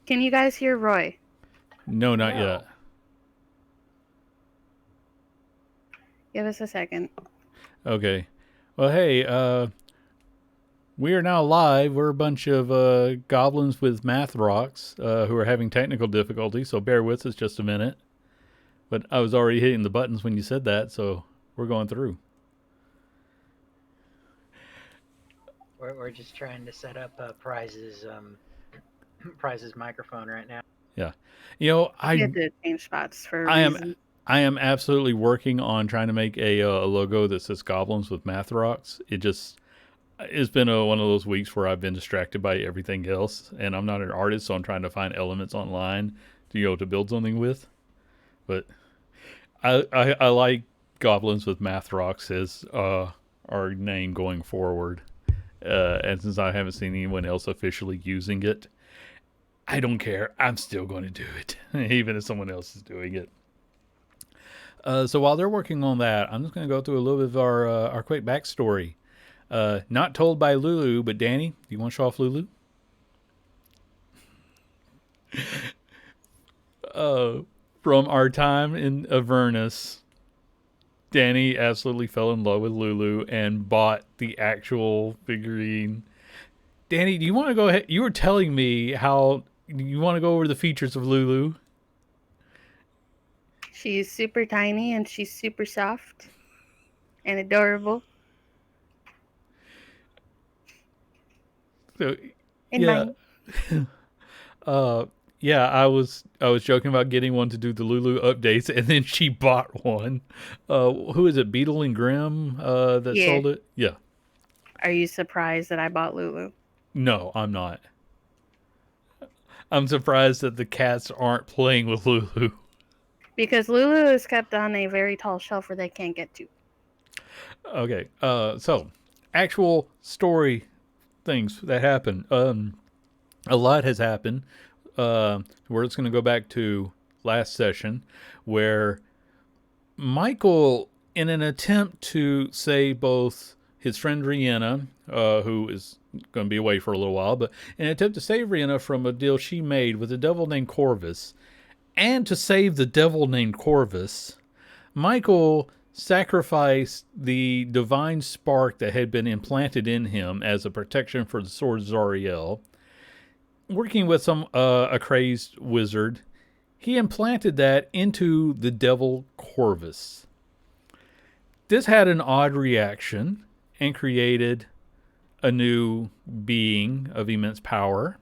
Can you guys hear Roy? No, not No. yet. Give us a second. Okay. Well, hey, we are now live. We're a bunch of goblins with math rocks who are having technical difficulties, so bear with us just a minute. But I was already hitting the buttons when you said that, so we're going through. We're just trying to set up prizes prizes microphone right now. Yeah. You know, We I had to change spots for a I am reason. I am absolutely working on trying to make a logo that says goblins with math rocks. It's been one of those weeks where I've been distracted by everything else, and I'm not an artist, so I'm trying to find elements online to build something with. But I like goblins with math rocks as our name going forward. And since I haven't seen anyone else officially using it, I don't care. I'm still going to do it, even if someone else is doing it. So while they're working on that, I'm just going to go through a little bit of our quick backstory. Not told by Lulu, but Danny, do you want to show off Lulu? Uh, from our time in Avernus, Danny absolutely fell in love with Lulu and bought the actual figurine. Danny, do you want to go ahead? You were telling me how you want to go over the features of Lulu. She's super tiny and she's super soft and adorable. So, And yeah, mine. uh, yeah, I was joking about getting one to do the Lulu updates, and then she bought one. Who is it? Beetle and Grimm that Yeah. sold it. Yeah, Are you surprised that I bought Lulu? no, I'm not. I'm surprised that the cats aren't playing with Lulu. Because Lulu is kept on a very tall shelf where they can't get to. Okay, so actual story things that happen. A lot has happened. We're just going to go back to last session where Michael, in an attempt to save both his friend Rihanna, who is going to be away for a little while, but in an attempt to save Rihanna from a deal she made with a devil named Corvus, and to save the devil named Corvus, Michael sacrificed the divine spark that had been implanted in him as a protection for the sword Zariel. Working with a crazed wizard, he implanted that into the devil Corvus. This had an odd reaction and created a new being of immense power.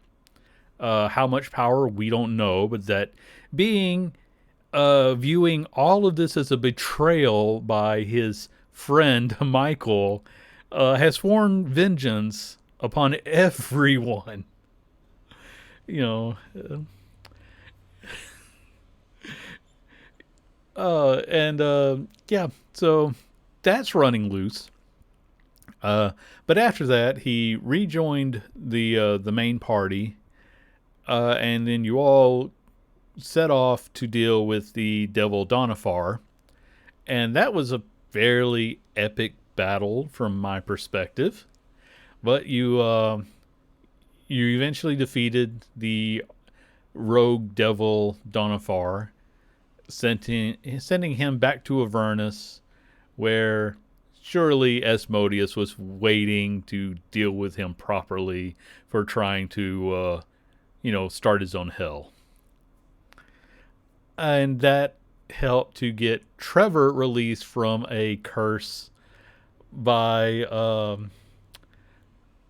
How much power, we don't know, but that being viewing all of this as a betrayal by his friend Michael has sworn vengeance upon everyone. You know, and yeah, so that's running loose. But after that, he rejoined the main party, and then you all set off to deal with the devil Donifar, and that was a fairly epic battle from my perspective. But you eventually defeated the rogue devil Donifar, sending him back to Avernus, where surely Asmodeus was waiting to deal with him properly for trying to, start his own hell. And that helped to get Trevor released from a curse by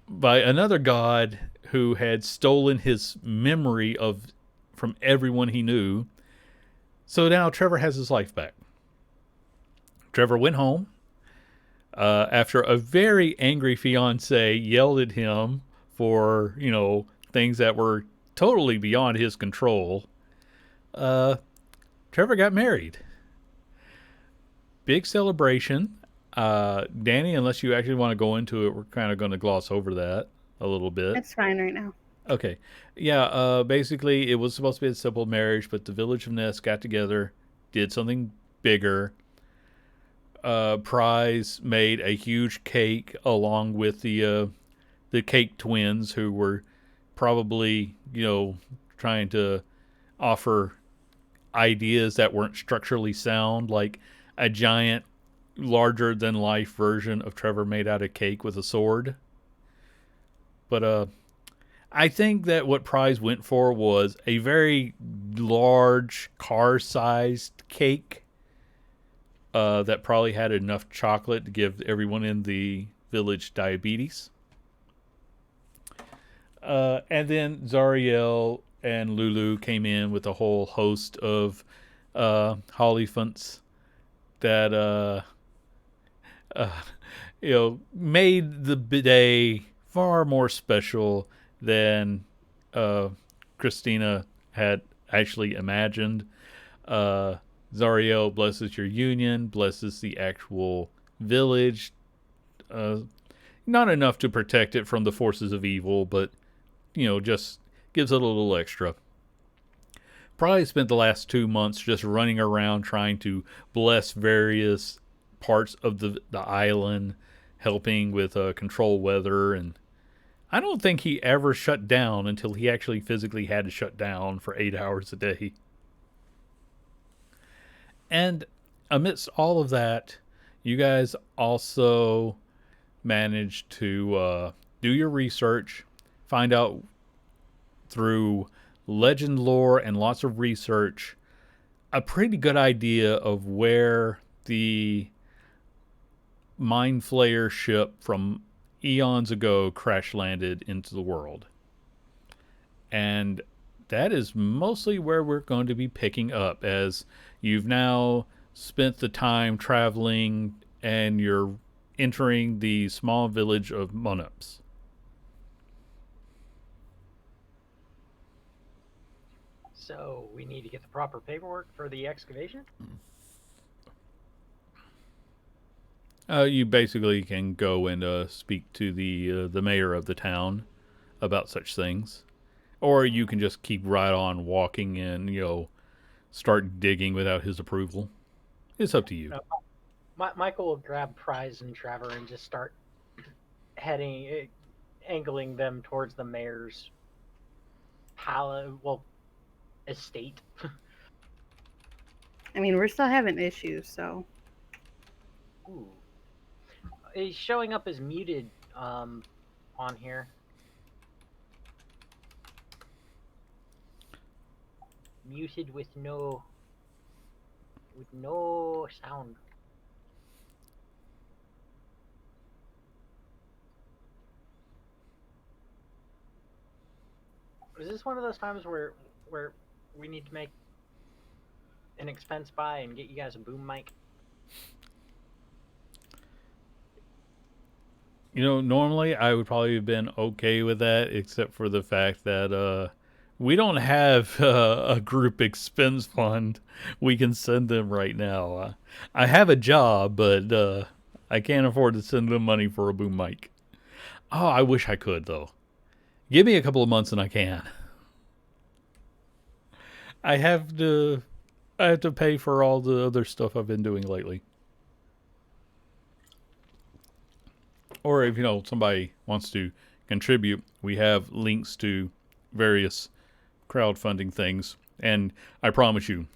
by another god who had stolen his memory of from everyone he knew. So now Trevor has his life back. Trevor went home after a very angry fiance yelled at him for, things that were totally beyond his control. Uh, Trevor got married. Big celebration. Danny, unless you actually want to go into it, we're kind of going to gloss over that a little bit. It's fine right now. Okay. Yeah, basically, it was supposed to be a simple marriage, but the Village of Ness got together, did something bigger. Prize made a huge cake along with the cake twins who were probably trying to offer ideas that weren't structurally sound, like a giant, larger than life version of Trevor made out of cake with a sword. But I think that what Prize went for was a very large car sized cake that probably had enough chocolate to give everyone in the village diabetes. And then Zariel and Lulu came in with a whole host of Hollyphants that uh, made the day far more special than uh, Christina had actually imagined. Uh, Zariel blesses your union, blesses the actual village. Uh, Not enough to protect it from the forces of evil, but just gives it a little extra. Probably spent the last 2 months just running around trying to bless various parts of the island, helping with control weather, and I don't think he ever shut down until he actually physically had to shut down for 8 hours a day. And amidst all of that, you guys also managed to do your research, find out through legend lore and lots of research a pretty good idea of where the Mind Flayer ship from eons ago crash landed into the world. And that is mostly where we're going to be picking up as you've now spent the time traveling and you're entering the small village of Monups. So we need to get the proper paperwork for the excavation? You basically can go and speak to the mayor of the town about such things, or you can just keep right on walking and start digging without his approval. It's up to you. No, Michael will grab Prize and Trevor and just start heading, angling them towards the mayor's estate. I mean, we're still having issues, so. Ooh. He's showing up as muted on here. Muted with no sound. Is this one of those times where we need to make an expense buy and get you guys a boom mic? Normally I would probably have been okay with that, except for the fact that we don't have a group expense fund we can send them right now. I have a job, but I can't afford to send them money for a boom mic. Oh, I wish I could, though. Give me a couple of months and I can. I have to pay for all the other stuff I've been doing lately. Or if somebody wants to contribute, we have links to various crowdfunding things, and I promise you,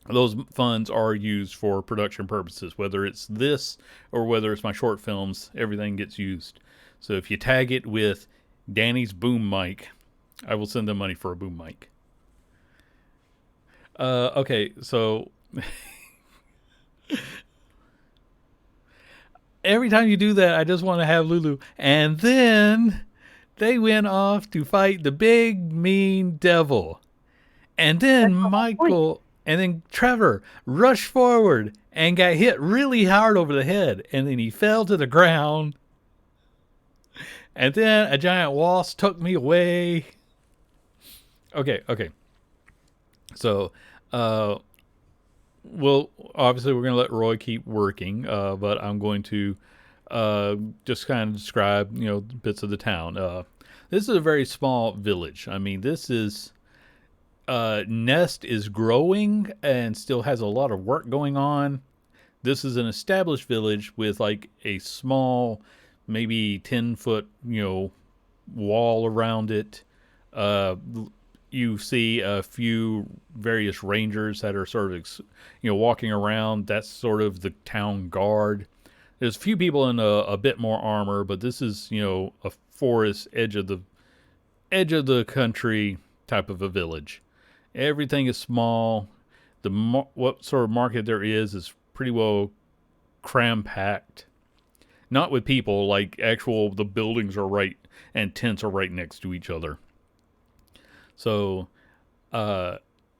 those funds are used for production purposes. Whether it's this or whether it's my short films, everything gets used. So if you tag it with Danny's boom mic, I will send them money for a boom mic. Okay, so every time you do that, I just want to have Lulu. And then they went off to fight the big mean devil. And then Michael and then Trevor rushed forward and got hit really hard over the head. And then he fell to the ground. And then a giant wasp took me away. Okay. So, well, obviously we're going to let Roy keep working, but I'm going to just kind of describe, bits of the town. This is a very small village. I mean, this is Nest is growing and still has a lot of work going on. This is an established village with like a small, maybe 10-foot, wall around it. you see a few various rangers that are sort of walking around. That's sort of the town guard. There's a few people in a bit more armor, but this is a forest edge of the country type of a village. Everything is small. What sort of market there is pretty well cram packed. Not with people, like actual the buildings are right and tents are right next to each other. So, uh,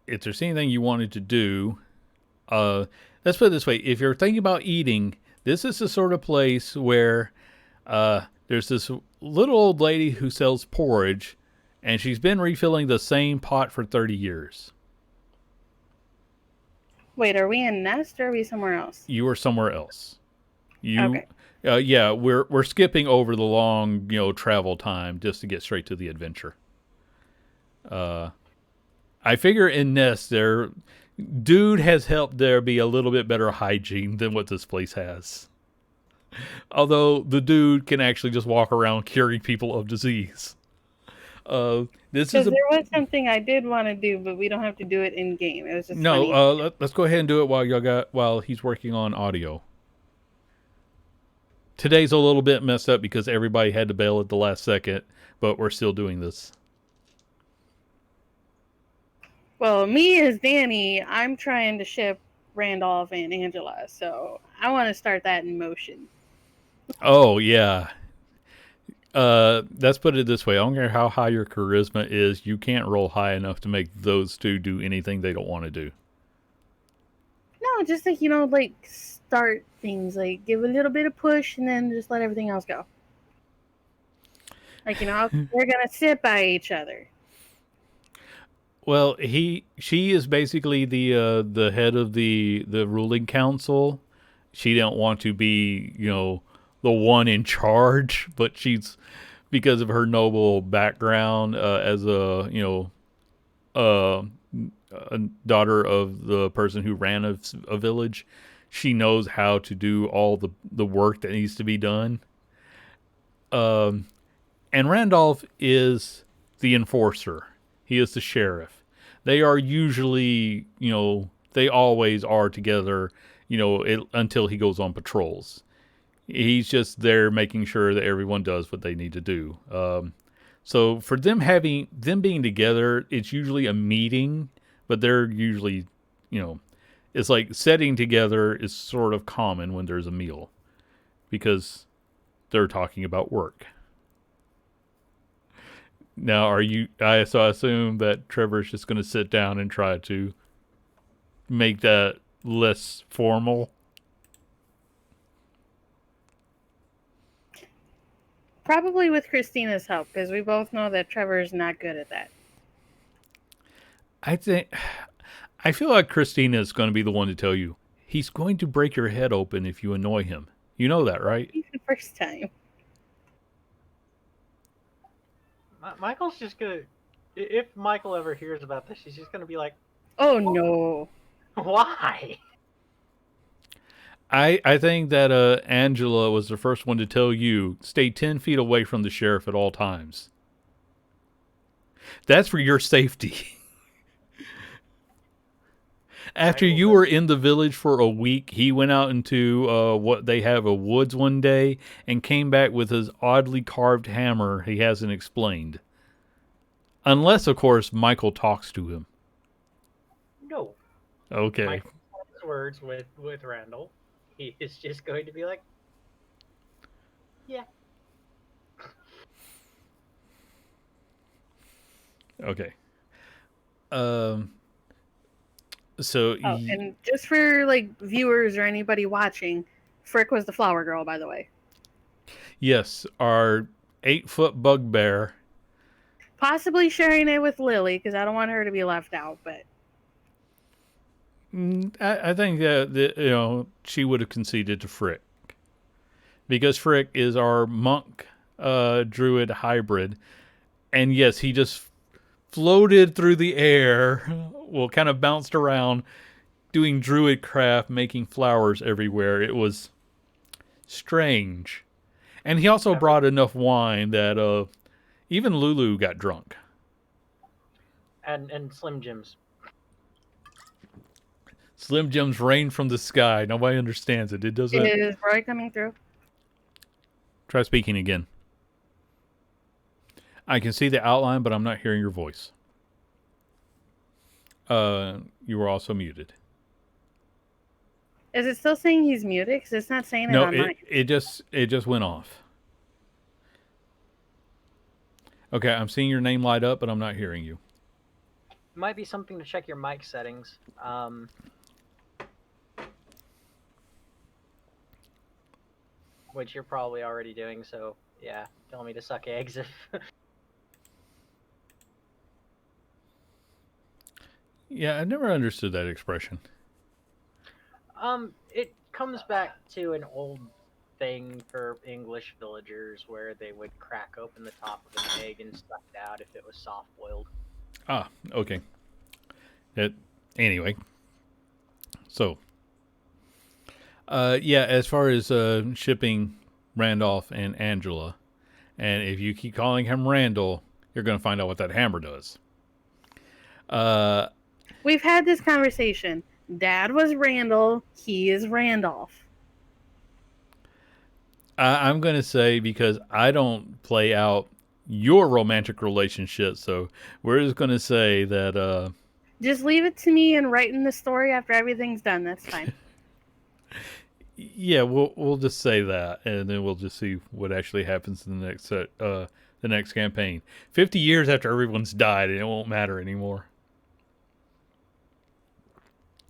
if there's anything you wanted to do, uh, let's put it this way: if you're thinking about eating, this is the sort of place where there's this little old lady who sells porridge, and she's been refilling the same pot for 30 years. Wait, are we in Nest or are we somewhere else? You are somewhere else. You, Okay. yeah, we're skipping over the long travel time just to get straight to the adventure. I figure in Nest there, dude has helped there be a little bit better hygiene than what this place has. Although the dude can actually just walk around curing people of disease. This is Because there was something I did want to do, but we don't have to do it in game. It was just no. funny. Let's go ahead and do it while he's working on audio. Today's a little bit messed up because everybody had to bail at the last second, but we're still doing this. Well, me as Danny, I'm trying to ship Randolph and Angela, so I want to start that in motion. Oh yeah. Let's put it this way. I don't care how high your charisma is, you can't roll high enough to make those two do anything they don't want to do. No, just like, like start things, like give a little bit of push and then just let everything else go. Like, we're going to sit by each other. Well, she is basically the head of the ruling council. She don't want to be, the one in charge, but she's because of her noble background as uh, a daughter of the person who ran a village. She knows how to do all the work that needs to be done. Um, and Randolph is the enforcer. He is the sheriff. They are usually, they always are together, until he goes on patrols. He's just there making sure that everyone does what they need to do. So for them being together, it's usually a meeting, but they're usually, it's like setting together is sort of common when there's a meal because they're talking about work. Now, so I assume that Trevor's just going to sit down and try to make that less formal. Probably with Christina's help, because we both know that Trevor's not good at that. I feel like Christina is going to be the one to tell you he's going to break your head open if you annoy him. You know that, right? The first time. Michael's just gonna. If Michael ever hears about this, he's just gonna be like, Oh no. "Why?" I think that Angela was the first one to tell you stay 10 feet away from the sheriff at all times. That's for your safety. After you were in the village for a week, he went out into what they have a woods one day and came back with his oddly carved hammer he hasn't explained. Unless, of course, Michael talks to him. No. Okay. Michael's words with Randall. He is just going to be like, "Yeah." Okay. So And just for viewers or anybody watching, Frick was the flower girl, by the way. yes, our 8-foot bugbear. Possibly sharing it with Lily, because I don't want her to be left out, but I think that she would have conceded to Frick because Frick is our monk druid hybrid, and yes, he just floated through the air, well, kind of bounced around, doing druid craft, making flowers everywhere. It was strange, and he also brought enough wine that even Lulu got drunk. and Slim Jims. Slim Jims rain from the sky. Nobody understands it. It doesn't. Is Roy coming through? Try speaking again. I can see the outline, but I'm not hearing your voice. You were also muted. Is it still saying he's muted? Because it's not saying it No, on mine. it just went off. Okay, I'm seeing your name light up, but I'm not hearing you. Might be something to check your mic settings. Which you're probably already doing. So yeah, tell me to suck eggs if. Yeah, I never understood that expression. It comes back to an old thing for English villagers where they would crack open the top of an egg and suck it out if it was soft boiled. Ah, okay. Anyway. So, yeah, as far as shipping Randolph and Angela, and if you keep calling him Randall, you're going to find out what that hammer does. We've had this conversation. Dad was Randall. He is Randolph. I'm going to say, because I don't play out your romantic relationship, so we're just going to say that. Just leave it to me and write in the story after everything's done. That's fine. Yeah, we'll just say that, and then we'll just see what actually happens in the next campaign. 50 years after everyone's died, and it won't matter anymore.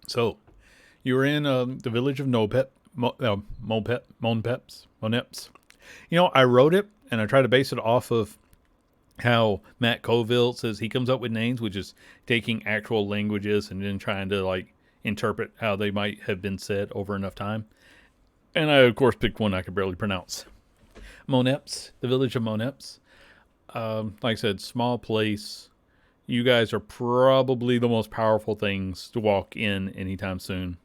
So, you were in the village of Moneps. You know, I wrote it, and I tried to base it off of how Matt Colville says he comes up with names, which is taking actual languages and then trying to, like, interpret how they might have been said over enough time. And I, of course, picked one I could barely pronounce. Moneps, the village of Moneps. Like I said, small place. You guys are probably the most powerful things to walk in anytime soon.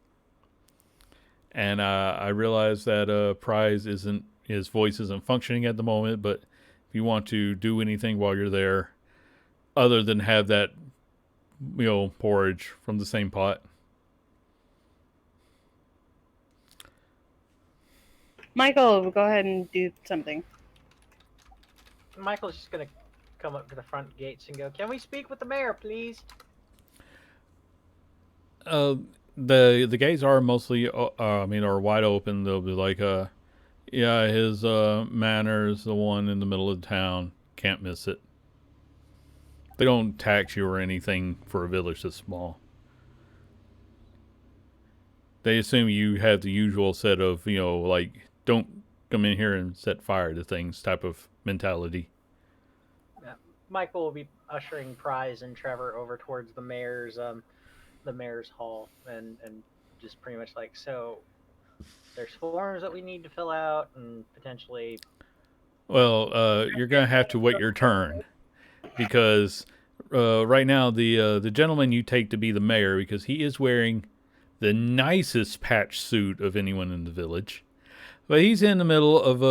And I realize that his voice isn't functioning at the moment, but if you want to do anything while you're there, other than have that, porridge from the same pot. Michael, go ahead and do something. Michael's just gonna come up to the front gates and go, "Can we speak with the mayor, please?" The gates are mostly, are wide open. They'll be like, yeah, his manor's the one in the middle of town. Can't miss it. They don't tax you or anything for a village this small. They assume you have the usual set of, don't come in here and set fire to things type of mentality. Yeah. Michael will be ushering Prize and Trevor over towards the mayor's hall and just pretty much like, so there's forms that we need to fill out and potentially. Well, you're gonna have to wait your turn because right now the gentleman you take to be the mayor, because he is wearing the nicest patch suit of anyone in the village, but he's in the middle of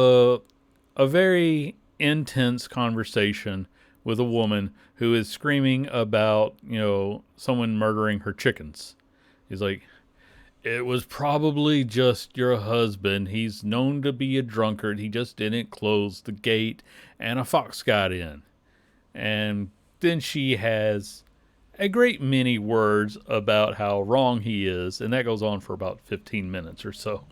a very intense conversation with a woman who is screaming about, someone murdering her chickens. He's like, it was probably just your husband. He's known to be a drunkard. He just didn't close the gate and a fox got in. And then she has a great many words about how wrong he is, and that goes on for about 15 minutes or so.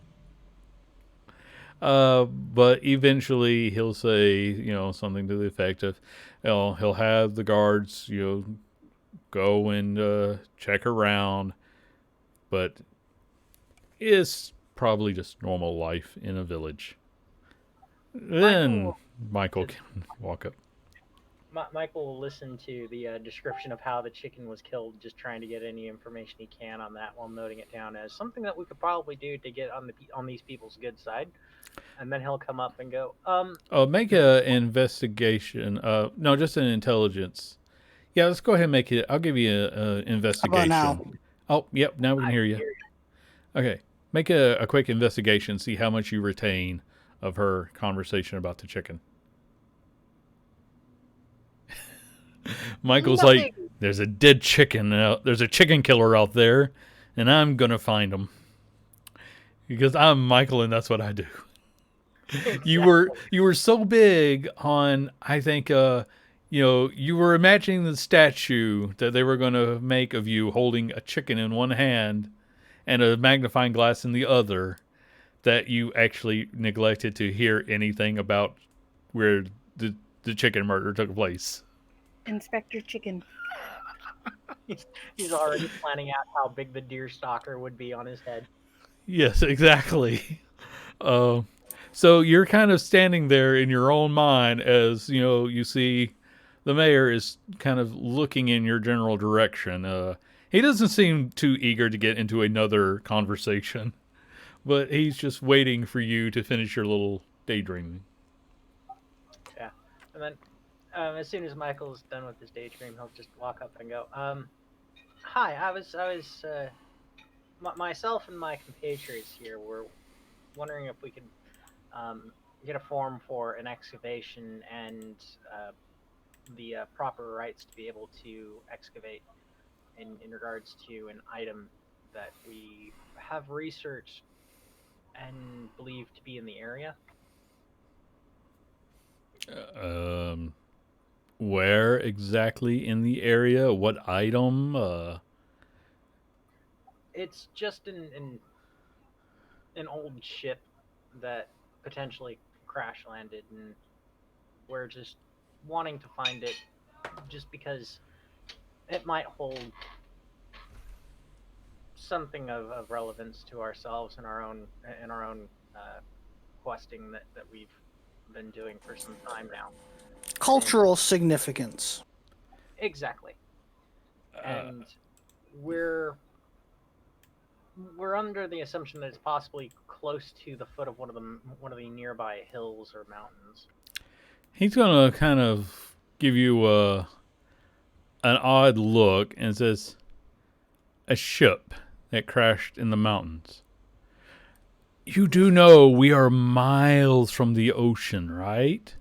But eventually he'll say, something to the effect of, he'll have the guards, go and check around, but it's probably just normal life in a village. Then Michael can walk up. Michael will listen to the description of how the chicken was killed, just trying to get any information he can on that, while noting it down as something that we could probably do to get on these people's good side. And then he'll come up and go, make an investigation. No, just an intelligence. Yeah, let's go ahead and make it. I'll give you an investigation. How about now? Oh, yep, now we can hear you. Okay, make a quick investigation. See how much you retain of her conversation about the chicken. Michael's Nothing. like, there's a dead chicken there's a chicken killer out there, and I'm gonna find him because I'm Michael and that's what I do. Exactly. You were so big on, I think, you were imagining the statue that they were going to make of you holding a chicken in one hand and a magnifying glass in the other, that you actually neglected to hear anything about where the chicken murder took place. Inspector Chicken. He's, he's already planning out how big the deer stalker would be on his head. Yes, exactly. Uh, so you're kind of standing there in your own mind as you see the mayor is kind of looking in your general direction. He doesn't seem too eager to get into another conversation, but he's just waiting for you to finish your little daydreaming. Yeah, and then as soon as Michael's done with his daydream, he'll just walk up and go, "Hi, myself and my compatriots here were wondering if we could get a form for an excavation and the proper rights to be able to excavate in regards to an item that we have researched and believe to be in the area." Um, where exactly in the area? What item? It's just an old ship that potentially crash landed, and we're just wanting to find it just because it might hold something of relevance to ourselves and our own uh, questing that we've been doing for some time now. And Cultural significance. exactly, Uh, and we're we're under the assumption that it's possibly close to the foot of one of the nearby hills or mountains. he's gonna kind of give you an odd look and says, "A ship that crashed in the mountains. You do know we are miles from the ocean, right?"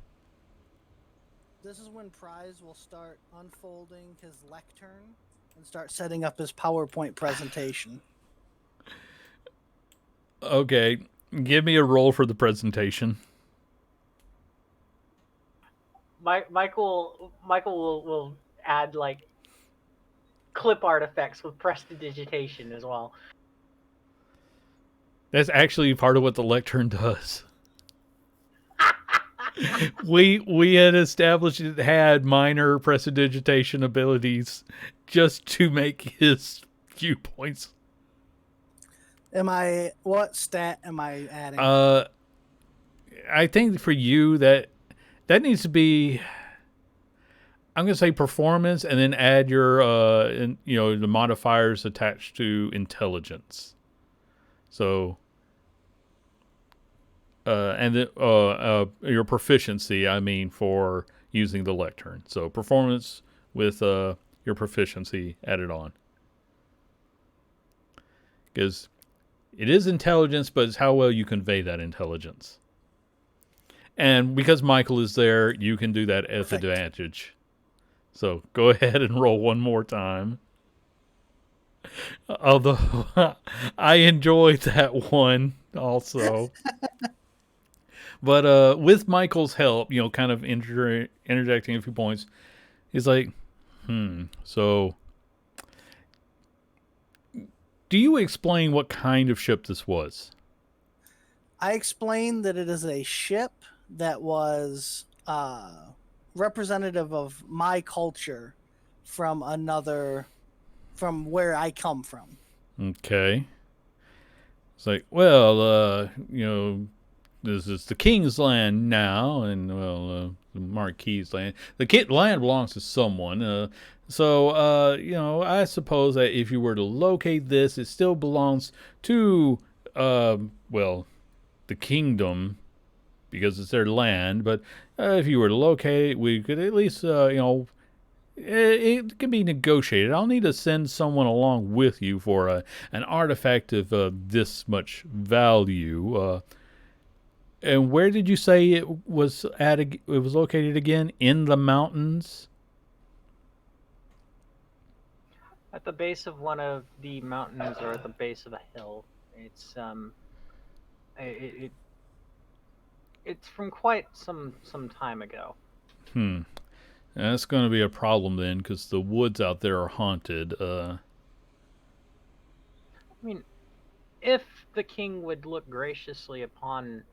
This is when Prize will start unfolding his lectern and start setting up his PowerPoint presentation. Okay, give me a roll for the presentation. Michael will add like clip art effects with prestidigitation as well. That's actually part of what the lectern does. We had established it had minor prestidigitation abilities just to make his viewpoints. What stat am I adding? I think for you that needs to be, I'm gonna say performance, and then add your the modifiers attached to intelligence. So and then your proficiency, I mean, for using the lectern. So performance with your proficiency added on, because it is intelligence, but it's how well you convey that intelligence. And because Michael is there, you can do that at Perfect. advantage. So go ahead and roll one more time. Although I enjoyed that one also. But with Michael's help, kind of interjecting a few points, he's like, so do you explain what kind of ship this was? I explained that it is a ship that was representative of my culture from where I come from. Okay. It's like, well, this is the king's land now, and, well, the marquis's land. The land belongs to someone. So, I suppose that if you were to locate this, it still belongs to, well, the kingdom, because it's their land. But if you were to locate it, we could at least, it can be negotiated. I'll need to send someone along with you for an artifact of this much value. And where did you say it was at? It was located again in the mountains. at the base of one of the mountains or at the base of a hill. It's it, it's from quite some time ago. Hmm. That's going to be a problem then, because the woods out there are haunted. I mean, if the king would look graciously upon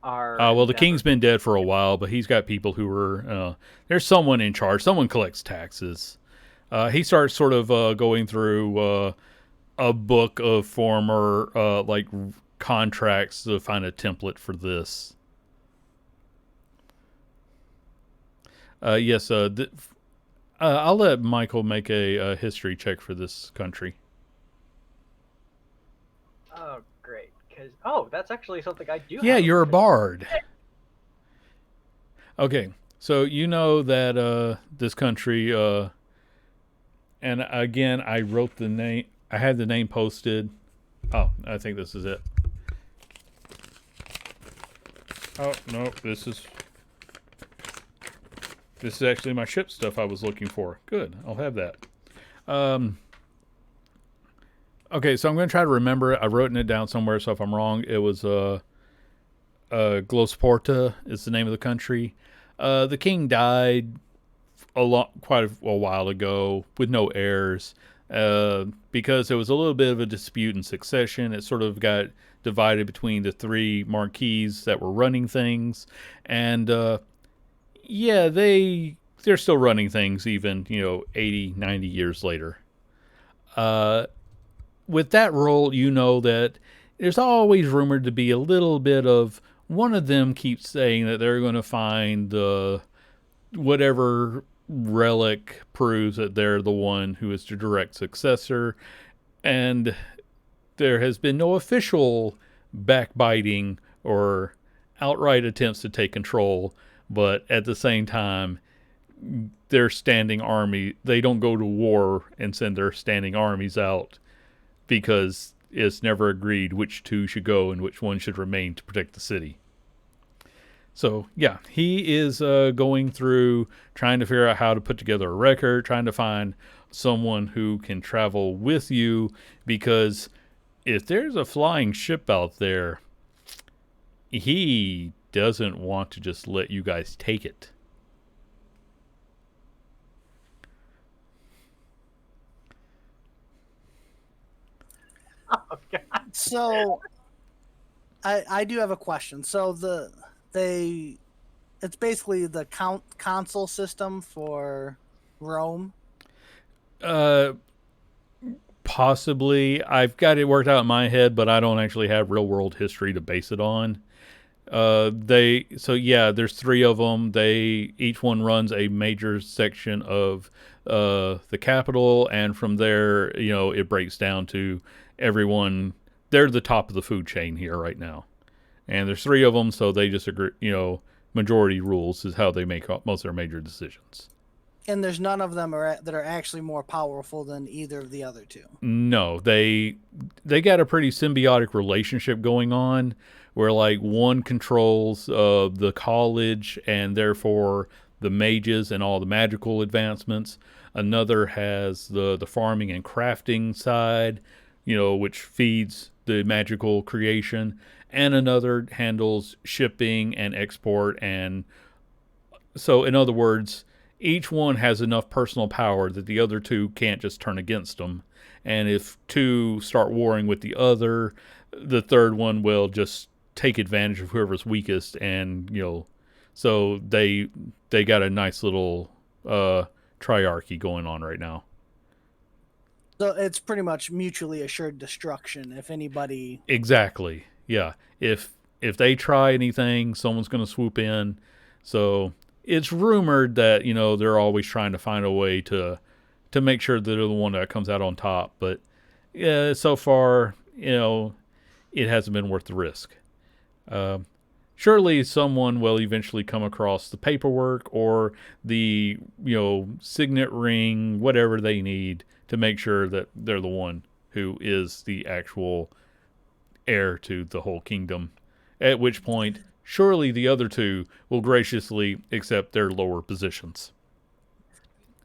our Well, the endeavor. king's been dead for a while, but he's got people who are. There's someone in charge. Someone collects taxes. He starts sort of going through a book of former contracts to find a template for this. Yes. I'll let Michael make a history check for this country. Oh, great! Because that's actually something I do Yeah, have. you're a bard. Okay, so you know that this country, and again, I wrote the name. I had the name posted. Oh, I think this is it. Oh no, this is actually my ship stuff I was looking for. Good, I'll have that. Um, okay, so I'm going to try to remember it. I've written it down somewhere, so if I'm wrong, it was Glosporta is the name of the country. The king died quite a while ago with no heirs, because there was a little bit of a dispute in succession. It sort of got divided between the three marquises that were running things, and yeah, they're still running things even 80, 90 years later. Uh, with that role, you know that there's always rumored to be a little bit of one of them keeps saying that they're going to find the whatever relic proves that they're the one who is the direct successor, and there has been no official backbiting or outright attempts to take control, but at the same time, their standing army, they don't go to war and send their standing armies out because it's never agreed which two should go and which one should remain to protect the city. So, yeah, he is going through trying to figure out how to put together a record, trying to find someone who can travel with you, because if there's a flying ship out there, he doesn't want to just let you guys take it. Oh God. So I do have a question. So it's basically the console system for Rome. Uh, Possibly. I've got it worked out in my head, but I don't actually have real world history to base it on. There's three of them. They each one runs a major section of the capital, and from there, it breaks down to everyone. They're the top of the food chain here right now, and there's three of them, so they just agree. Majority rules is how they make most of their major decisions. And there's none of them that are actually more powerful than either of the other two. No, they got a pretty symbiotic relationship going on, where like one controls the college and therefore the mages and all the magical advancements. Another has the farming and crafting side, which feeds the magical creation, and another handles shipping and export. And so, in other words, each one has enough personal power that the other two can't just turn against them. And if two start warring with the other, the third one will just take advantage of whoever's weakest, and so they got a nice little triarchy going on right now. So it's pretty much mutually assured destruction if anybody. Exactly. Yeah. If they try anything, someone's going to swoop in. So it's rumored that they're always trying to find a way to make sure that they're the one that comes out on top. But yeah, so far, it hasn't been worth the risk. Surely someone will eventually come across the paperwork or the signet ring, whatever they need to make sure that they're the one who is the actual heir to the whole kingdom. At which point, surely the other two will graciously accept their lower positions.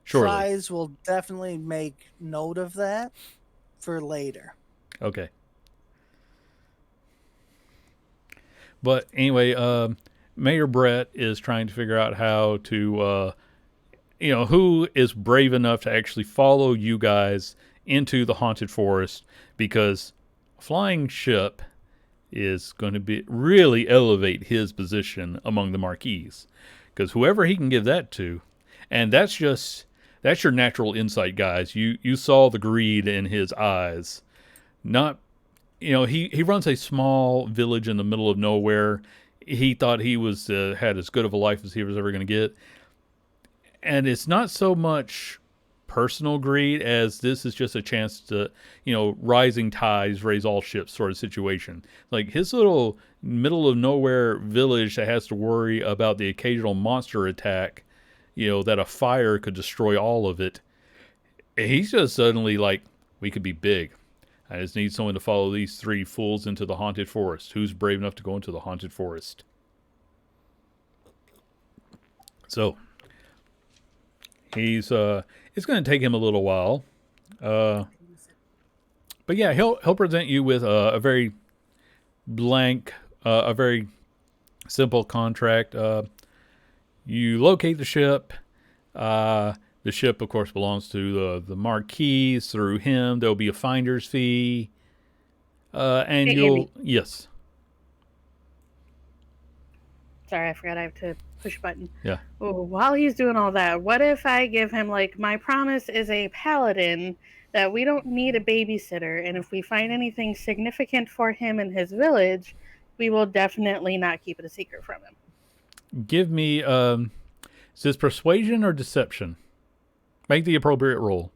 Surely. Prize will definitely make note of that for later. Okay. But anyway, Mayor Brett is trying to figure out how to, who is brave enough to actually follow you guys into the haunted forest, because a flying ship is going to be really elevate his position among the Marquis. Because whoever he can give that to, and that's your natural insight, guys. You saw the greed in his eyes. Not, he runs a small village in the middle of nowhere. He thought he was had as good of a life as he was ever going to get, and it's not so much personal greed as this is just a chance to, rising tides raise all ships sort of situation. Like his little middle of nowhere village that has to worry about the occasional monster attack, that a fire could destroy all of it. He's just suddenly like, we could be big. I just need someone to follow these 3 fools into the haunted forest. Who's brave enough to go into the haunted forest? So he's it's going to take him a little while, but yeah, he'll present you with a very blank, a very simple contract. You locate the ship. The ship, of course, belongs to the Marquis. Through him, there'll be a finder's fee, and Hey, you'll Andy. yes, Sorry, I forgot I have to push a button. yeah. Oh, while he's doing all that, what if I give him, like, my promise is a paladin that we don't need a babysitter, and if we find anything significant for him in his village, we will definitely not keep it a secret from him. Give me is this persuasion or deception? Make the appropriate roll.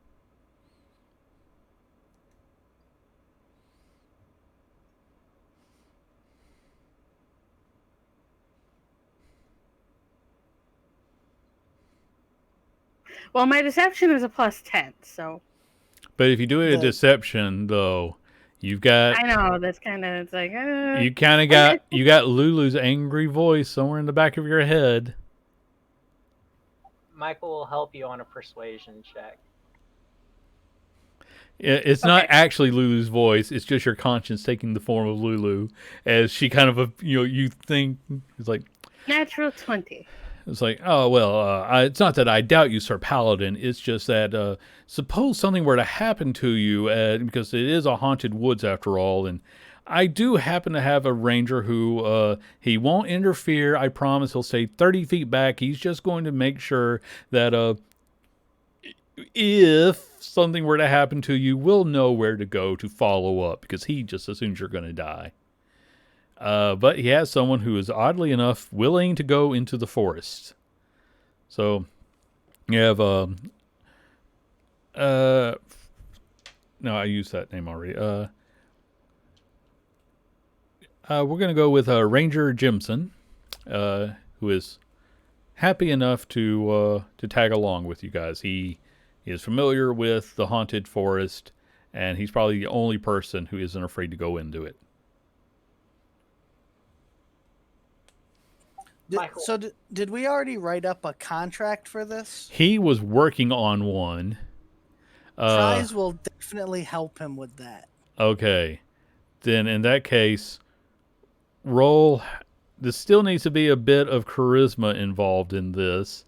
Well, my deception is a +10, so But if you do a deception, though, you've got. I know that's kind of, it's like You kind of got you got Lulu's angry voice somewhere in the back of your head. Michael will help you on a persuasion check. It's not actually Lulu's voice. It's just your conscience taking the form of Lulu, as she kind of you think it's like natural 20. It's like, oh well, it's not that I doubt you, Sir Paladin. It's just that suppose something were to happen to you, because it is a haunted woods after all, and I do happen to have a ranger who he won't interfere. I promise. He'll stay 30 feet back. He's just going to make sure that if something were to happen to you, we'll know where to go to follow up, because he just assumes you're going to die. But he has someone who is, oddly enough, willing to go into the forest. So you have no, I used that name already. We're gonna go with Ranger Jimson, who is happy enough to tag along with you guys. He is familiar with the haunted forest, and he's probably the only person who isn't afraid to go into it. Did we already write up a contract for this? He was working on one. Prize will definitely help him with that. Okay. Then in that case, roll. There still needs to be a bit of charisma involved in this.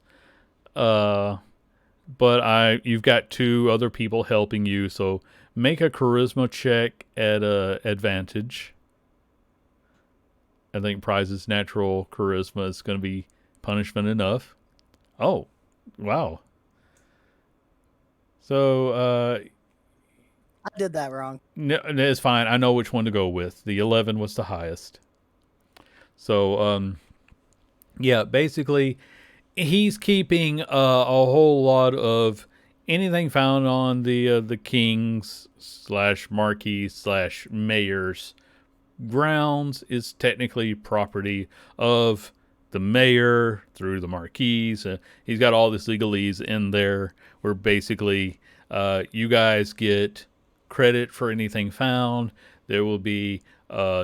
But you've got 2 other people helping you, so make a charisma check at advantage. I think Prize's natural charisma is going to be punishment enough. Oh, wow. So, I did that wrong. No, it's fine. I know which one to go with. The 11 was the highest. So, yeah, basically, he's keeping a whole lot of anything found on the king's / marquis / mayor's grounds is technically property of the mayor through the marquis. He's got all this legalese in there where basically you guys get credit for anything found. There will be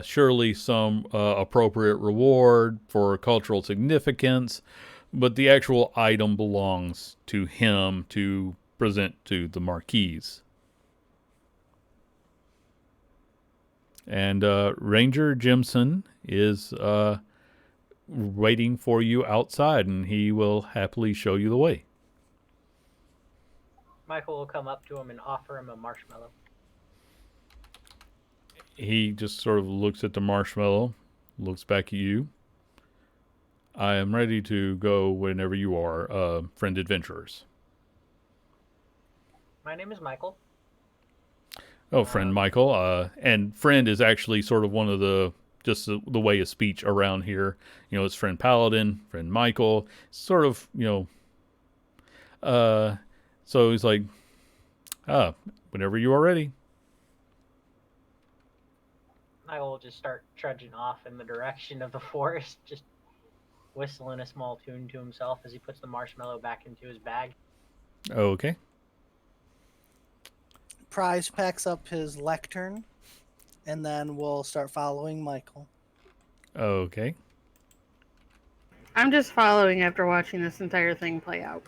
surely some appropriate reward for cultural significance, but the actual item belongs to him to present to the Marquise. And Ranger Jimson is waiting for you outside, and he will happily show you the way. Michael will come up to him and offer him a marshmallow. He just sort of looks at the marshmallow, looks back at you. I am ready to go whenever you are, friend adventurers. My name is Michael. Oh, friend Michael. And friend is actually sort of one of just the way of speech around here. You know, it's friend Paladin, friend Michael, sort of, so he's like, whenever you are ready. I will just start trudging off in the direction of the forest, just whistling a small tune to himself as he puts the marshmallow back into his bag. Okay. Prize packs up his lectern, and then we'll start following Michael. Okay. I'm just following after watching this entire thing play out.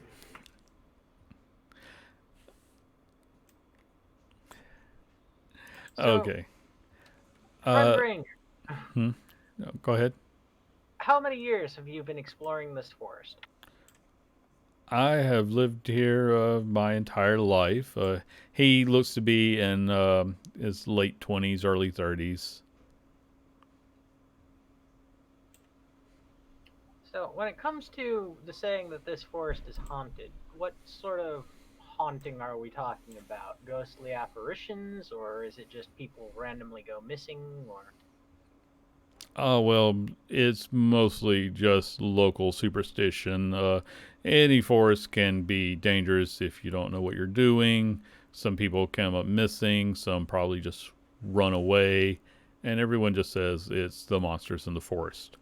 So, Okay. Friend Ranger, Go ahead. how many years have you been exploring this forest? I have lived here my entire life. He looks to be in his late 20s, early 30s. So, when it comes to the saying that this forest is haunted, what sort of haunting are we talking about? Ghostly apparitions, or is it just people randomly go missing, or... Oh, well, it's mostly just local superstition. Any forest can be dangerous if you don't know what you're doing. Some people come up missing, some probably just run away, and everyone just says it's the monsters in the forest.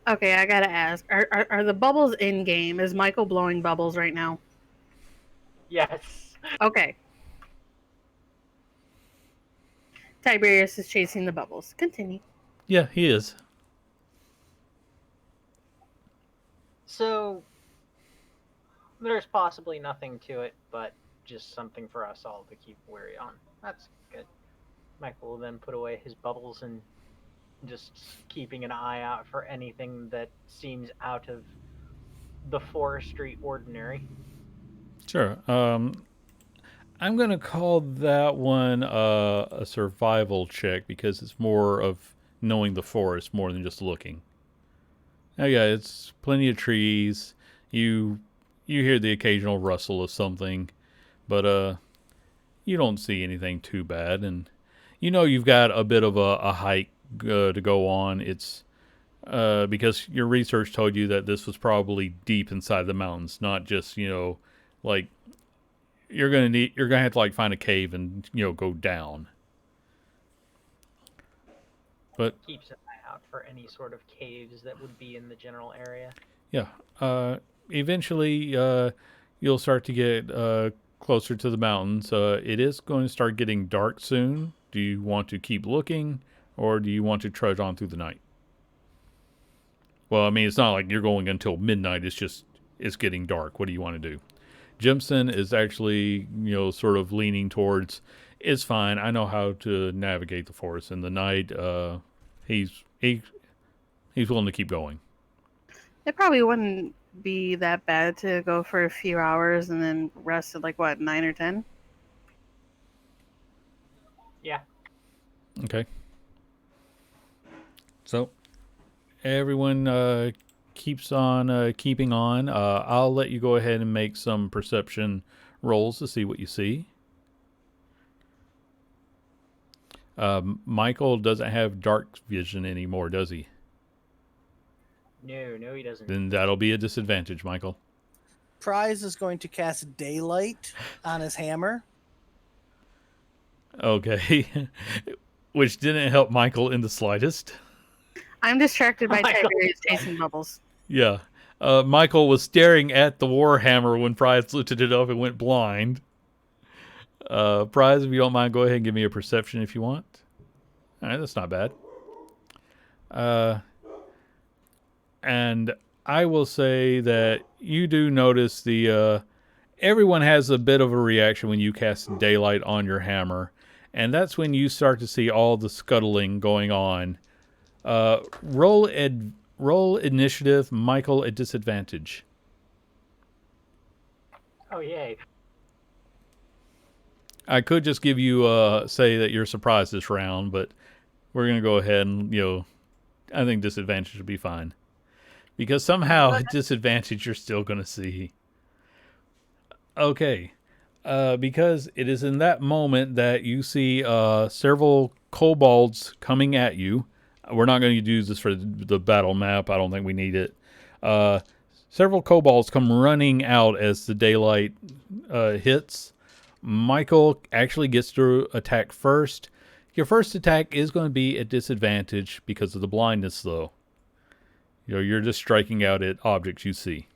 Okay, I gotta ask: are the bubbles in game? Is Michael blowing bubbles right now? Yes. Okay. Tiberius is chasing the bubbles. Continue. Yeah, he is. So, there's possibly nothing to it, but just something for us all to keep wary on. That's good. Michael will then put away his bubbles and just keeping an eye out for anything that seems out of the forestry ordinary. Sure. I'm going to call that one a survival check because it's more of knowing the forest more than just looking. Oh yeah, it's plenty of trees. You hear the occasional rustle of something, but you don't see anything too bad, and you know you've got a bit of a hike to go on. It's because your research told you that this was probably deep inside the mountains, not just like you're gonna have to like find a cave and go down. But Keeps an eye out for any sort of caves that would be in the general area. yeah, eventually you'll start to get closer to the mountains. It is going to start getting dark soon. Do you want to keep looking, or do you want to trudge on through the night? Well, I mean, it's not like you're going until midnight. It's getting dark. What do you want to do? Jimson is actually, sort of leaning towards, it's fine. I know how to navigate the forest in the night. He's willing to keep going. It probably wouldn't be that bad to go for a few hours and then rest at like what, 9 or 10? Yeah. Okay. So everyone keeps on keeping on. I'll let you go ahead and make some perception rolls to see what you see. Michael doesn't have dark vision anymore, does he? No, he doesn't. Then that'll be a disadvantage, Michael. Prize is going to cast daylight on his hammer. Okay. Which didn't help Michael in the slightest. I'm distracted by Michael. Tiberius chasing bubbles. Yeah. Michael was staring at the Warhammer when Prize lifted it up and went blind. Prize, if you don't mind, go ahead and give me a perception if you want. All right, that's not bad. And I will say that you do notice everyone has a bit of a reaction when you cast daylight on your hammer, and that's when you start to see all the scuttling going on. Roll initiative, Michael at disadvantage. Oh yay! I could just give you say that you're surprised this round, but we're gonna go ahead and I think disadvantage would be fine because somehow at disadvantage you're still gonna see. Okay, because it is in that moment that you see several kobolds coming at you. We're not going to use this for the battle map. I don't think we need it. Several kobolds come running out as the daylight hits. Michael actually gets to attack first. Your first attack is going to be at disadvantage because of the blindness, though. You're just striking out at objects you see.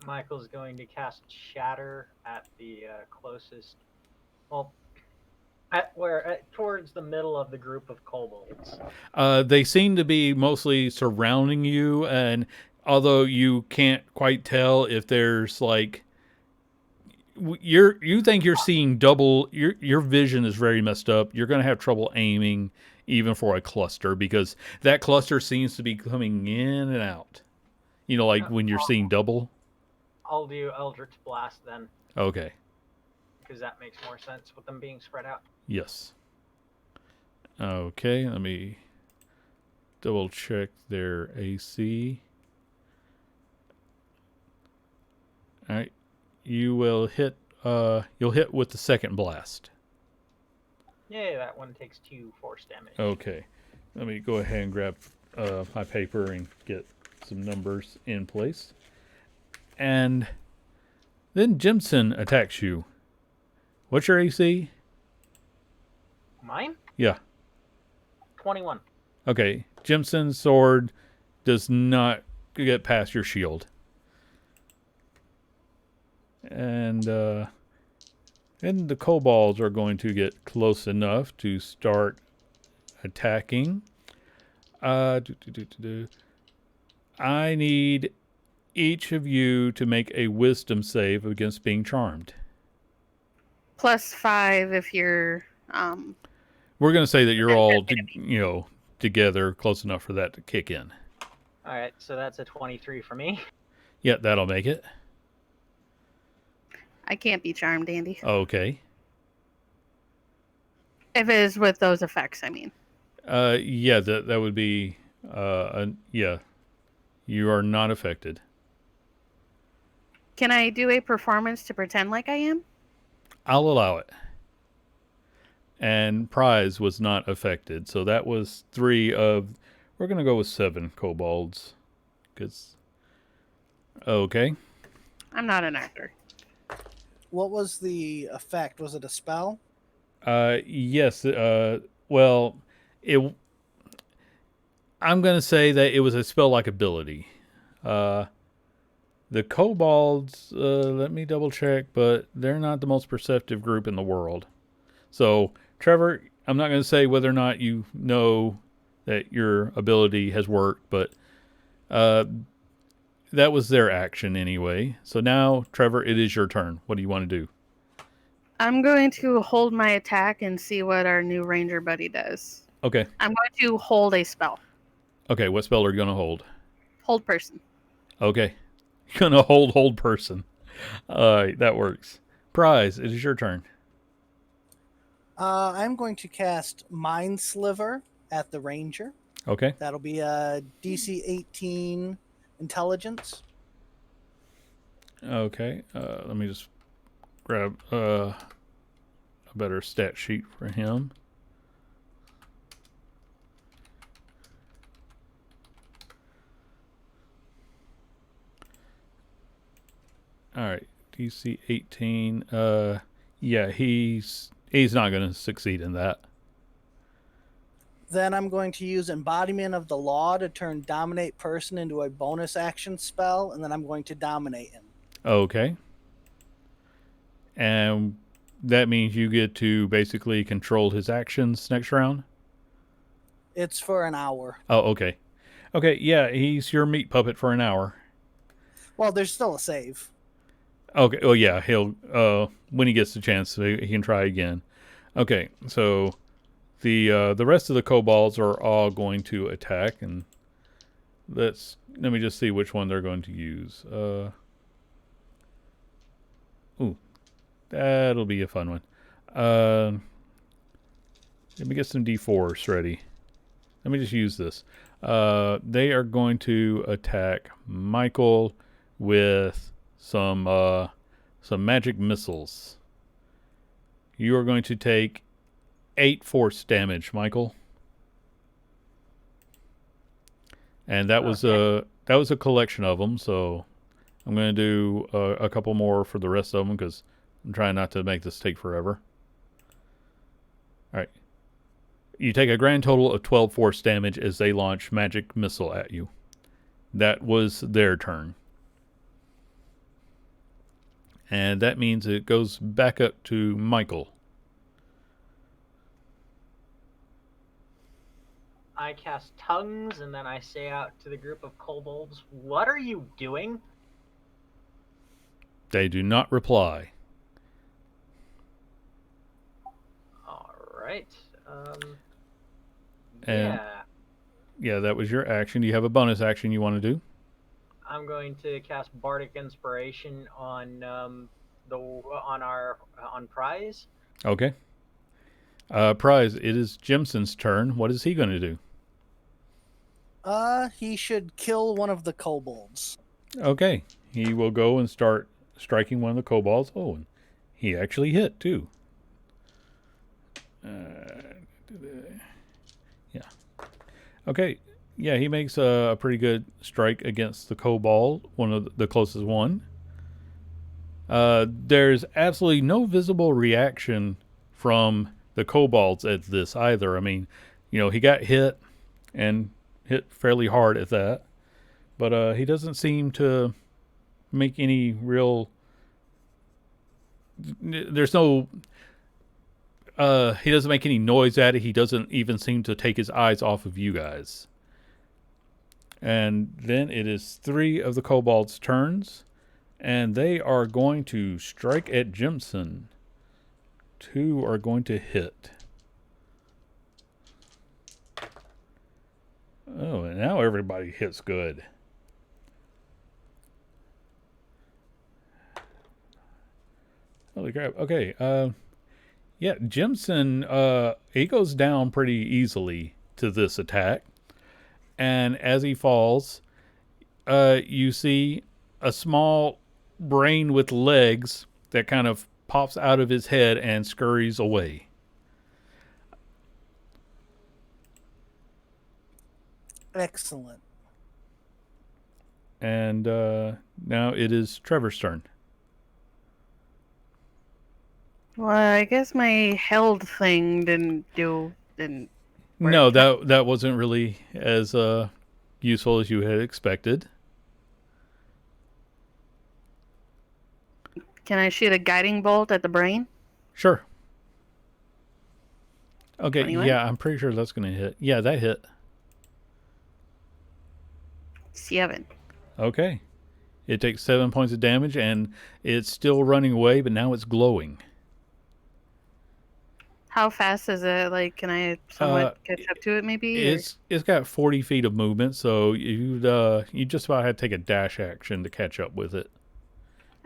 Michael's going to cast Shatter at the closest. Well, towards the middle of the group of kobolds. They seem to be mostly surrounding you, and although you can't quite tell if there's like you think you're seeing double, your vision is very messed up. You're going to have trouble aiming even for a cluster because that cluster seems to be coming in and out. Like when you're seeing double. I'll do Eldritch Blast then. Okay. Because that makes more sense with them being spread out. Yes. Okay, let me double check their AC. All right. You will hit you'll hit with the second blast. Yeah, that one takes 2 force damage. Okay. Let me go ahead and grab my paper and get some numbers in place. And then Jimson attacks you. What's your AC? Mine? Yeah. 21. Okay. Jimson's sword does not get past your shield. And then the kobolds are going to get close enough to start attacking. I need each of you to make a wisdom save against being charmed. +5 if you're We're going to say that you're all together close enough for that to kick in. All right, so that's a 23 for me. Yeah, that'll make it. I can't be charmed, Andy. Okay. If it is with those effects, I mean. Yeah, that would be yeah. You are not affected. Can I do a performance to pretend like I am? I'll allow it. And Prize was not affected, so that was 3 of. We're gonna go with 7 kobolds, cause. Okay. I'm not an actor. What was the effect? Was it a spell? Yes. Well, I'm gonna say that it was a spell-like ability. The kobolds, let me double check, but they're not the most perceptive group in the world. So, Trevor, I'm not going to say whether or not you know that your ability has worked, but that was their action anyway. So now, Trevor, it is your turn. What do you want to do? I'm going to hold my attack and see what our new ranger buddy does. Okay. I'm going to hold a spell. Okay, what spell are you going to hold? Hold person. Okay. You're going to hold person. That works. Prize, it is your turn. I'm going to cast Mind Sliver at the ranger. Okay. That'll be a DC 18 intelligence. Okay. Let me just grab a better stat sheet for him. All right. DC 18. Yeah, he's not going to succeed in that. Then I'm going to use Embodiment of the Law to turn Dominate Person into a bonus action spell, and then I'm going to dominate him. Okay. And that means you get to basically control his actions next round? It's for an hour. Oh, okay. Okay, yeah, he's your meat puppet for an hour. Well, there's still a save. Okay, oh yeah, he'll when he gets the chance, he can try again. Okay, so the rest of the kobolds are all going to attack, and let me just see which one they're going to use. Ooh, that'll be a fun one. Uh, let me get some d4s ready. Let me just use this. They are going to attack Michael with some magic missiles. You are going to take 8 force damage, Michael. And Okay. that was a collection of them. So I'm going to do a couple more for the rest of them because I'm trying not to make this take forever. All right. You take a grand total of 12 force damage as they launch magic missile at you. That was their turn. And that means it goes back up to Michael. I cast tongues, and then I say out to the group of kobolds, "What are you doing?" They do not reply. All right. Um, And yeah, yeah, that was your action. Do you have a bonus action you want to do? I'm going to cast Bardic Inspiration on the on our on Prize. Okay. Prize, it is Jimson's turn. What is he going to do? He should kill one of the kobolds. Okay. He will go and start striking one of the kobolds. Oh, and he actually hit too. Yeah. Okay. Yeah, he makes a pretty good strike against the kobold, one of the closest one. There's absolutely no visible reaction from the kobolds at this either. I mean, he got hit and hit fairly hard at that, but he doesn't seem to make any real. There's no. He doesn't make any noise at it. He doesn't even seem to take his eyes off of you guys. And then it is 3 of the kobolds' turns, and they are going to strike at Jimson. 2 are going to hit. Oh, and now everybody hits good. Holy crap. Okay. Yeah, Jimson, he goes down pretty easily to this attack. And as he falls, you see a small brain with legs that kind of pops out of his head and scurries away. Excellent. And now it is Trevor's turn. Well, I guess my held thing didn't No, work. that wasn't really as useful as you had expected. Can I shoot a guiding bolt at the brain? Sure. Okay, 21? yeah, I'm pretty sure that's going to hit. Yeah, that hit. 7. Okay. It takes 7 points of damage, and it's still running away, but now it's glowing. How fast is it? Like, can I somewhat catch up to it, maybe? Or? It's got 40 feet of movement, so you just about had to take a dash action to catch up with it.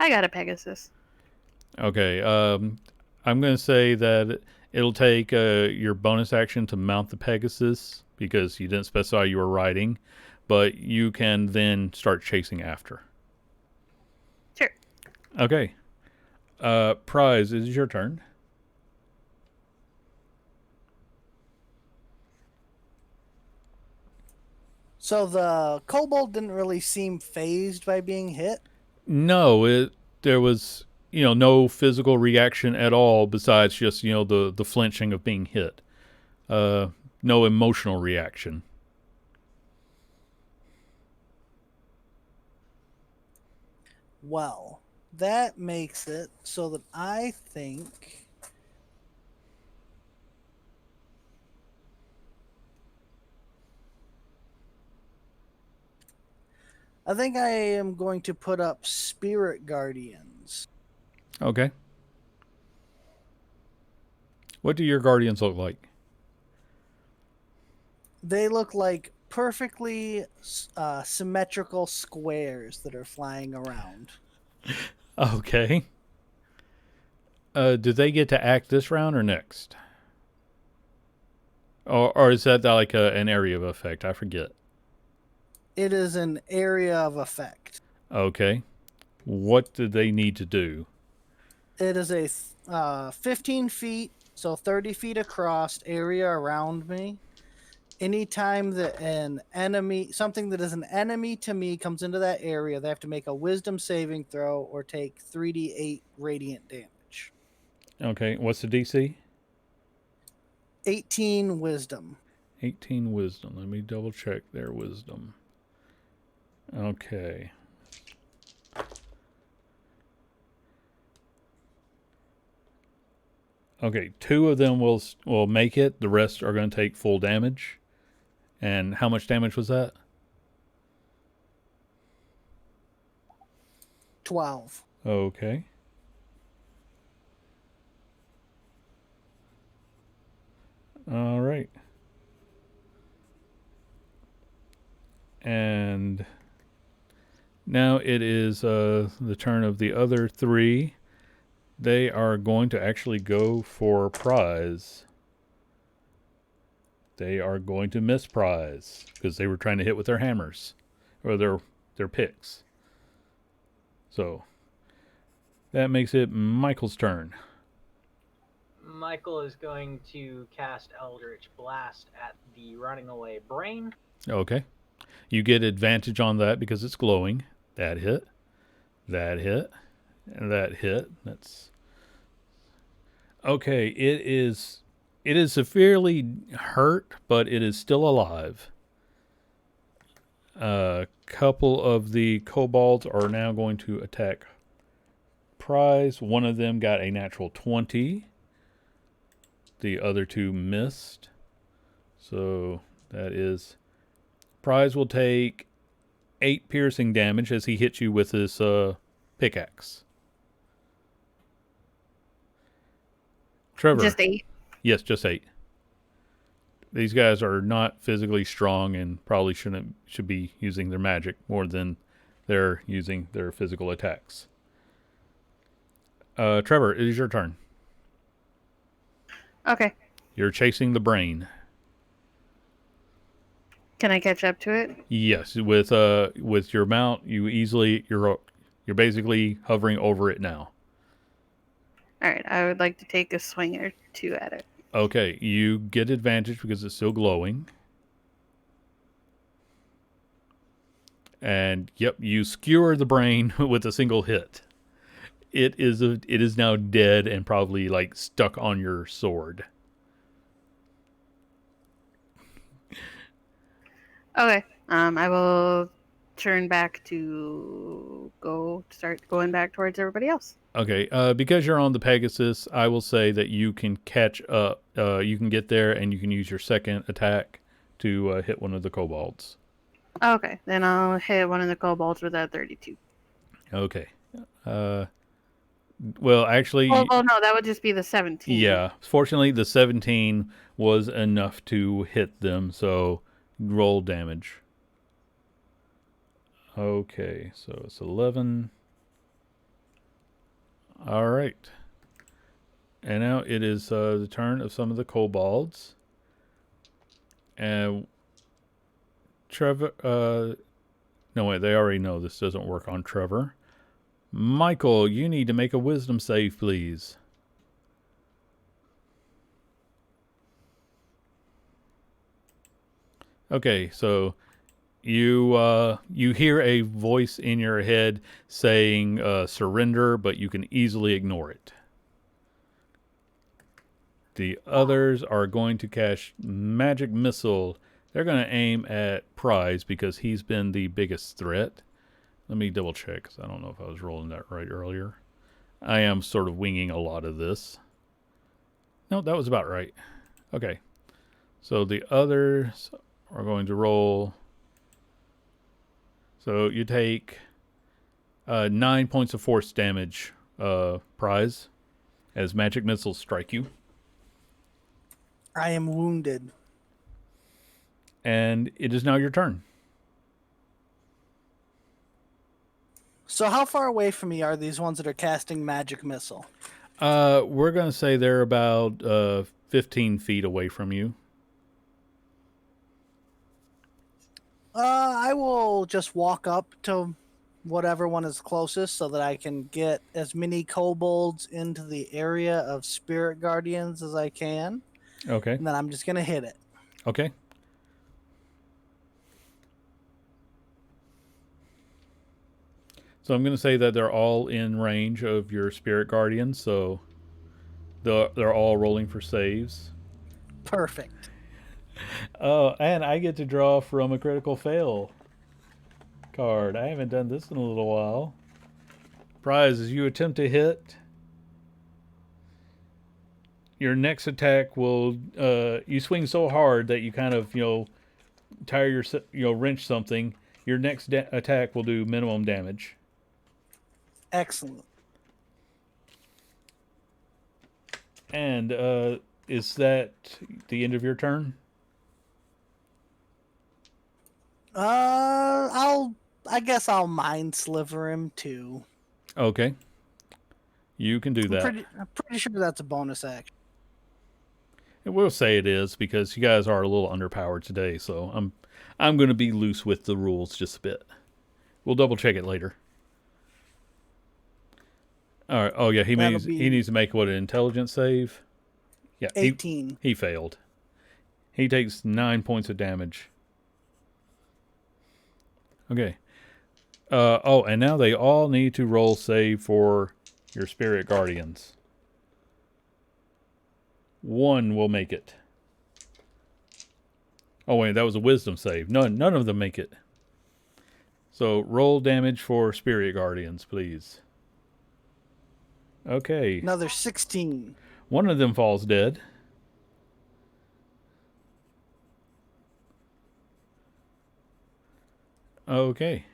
I got a Pegasus. Okay. I'm going to say that it'll take your bonus action to mount the Pegasus because you didn't specify you were riding, but you can then start chasing after. Sure. Okay. Prize, it is your turn. So the kobold didn't really seem phased by being hit. No, there was no physical reaction at all besides just the flinching of being hit. No emotional reaction. Well, that makes it so that I think I think I am going to put up Spirit Guardians. Okay. What do your guardians look like? They look like perfectly symmetrical squares that are flying around. Okay. Do they get to act this round or next? Or is that like an area of effect? I forget. It is an area of effect. Okay. What do they need to do? It is a 15 feet, so 30 feet across area around me. Anytime that an enemy, something that is an enemy to me, comes into that area, they have to make a wisdom saving throw or take 3d8 radiant damage. Okay. What's the DC? 18 wisdom. 18 wisdom. Let me double check their wisdom. Okay. Okay, 2 of them will make it. The rest are going to take full damage. And how much damage was that? 12. Okay. All right. And now it is the turn of the other 3. They are going to actually go for prize. They are going to miss prize because they were trying to hit with their hammers or their picks. So that makes it Michael's turn. Michael is going to cast Eldritch Blast at the running away brain. Okay. You get advantage on that because it's glowing. That hit. That hit. And that hit. That's okay. It is severely hurt, but it is still alive. A couple of the kobolds are now going to attack prize. One of them got a natural 20. The other 2 missed. So that is prize will take 8 piercing damage as he hits you with his pickaxe. Trevor. Just 8. Yes, just 8. These guys are not physically strong and probably should be using their magic more than they're using their physical attacks. Trevor, it is your turn. Okay. You're chasing the brain. Can I catch up to it? Yes, with your mount, you're basically hovering over it now. All right. I would like to take a swing or 2 at it. Okay, you get advantage because it's still glowing. And yep, you skewer the brain with a single hit. It is now dead and probably like stuck on your sword. Okay. I will turn back to start going back towards everybody else. Okay, because you're on the Pegasus, I will say that you can catch up. You can get there and you can use your second attack to hit one of the kobolds. Okay. Then I'll hit one of the kobolds with that 32. Okay. Well, actually, Oh, no, that would just be the 17. yeah. Fortunately, the 17 was enough to hit them, so roll damage. Okay, so it's 11. All right. And now it is the turn of some of the kobolds. And Trevor, no wait, they already know this doesn't work on Trevor. Michael, you need to make a wisdom save, please. Okay, so you hear a voice in your head saying surrender, but you can easily ignore it. The others are going to cast magic missile. They're going to aim at Prize because he's been the biggest threat. Let me double check because I don't know if I was rolling that right earlier. I am sort of winging a lot of this. No, that was about right. Okay. So the others are going to roll. So you take 9 points of force damage, Prize, as magic missiles strike you. I am wounded. And it is now your turn. So how far away from me are these ones that are casting magic missile? We're going to say they're about 15 feet away from you. I will just walk up to whatever one is closest so that I can get as many kobolds into the area of spirit guardians as I can. Okay. And then I'm just going to hit it. Okay. So I'm going to say that they're all in range of your spirit guardians, so they're all rolling for saves. Perfect. Oh, and I get to draw from a critical fail card. I haven't done this in a little while. Prize, as you attempt to hit, your next attack will you swing so hard that you kind of tire your wrench something. Your next attack will do minimum damage. Excellent. And is that the end of your turn? I guess I'll mind sliver him too. Okay. You can do that. I'm pretty sure that's a bonus action. And we'll say it is because you guys are a little underpowered today, so I'm going to be loose with the rules just a bit. We'll double check it later. All right. Oh yeah, he needs to make an intelligence save? Yeah, 18. He failed. He takes 9 points of damage. Okay. And now they all need to roll save for your spirit guardians. One will make it. Oh wait, that was a wisdom save. None of them make it. So roll damage for spirit guardians, please. Okay. Another 16. One of them falls dead. Okay.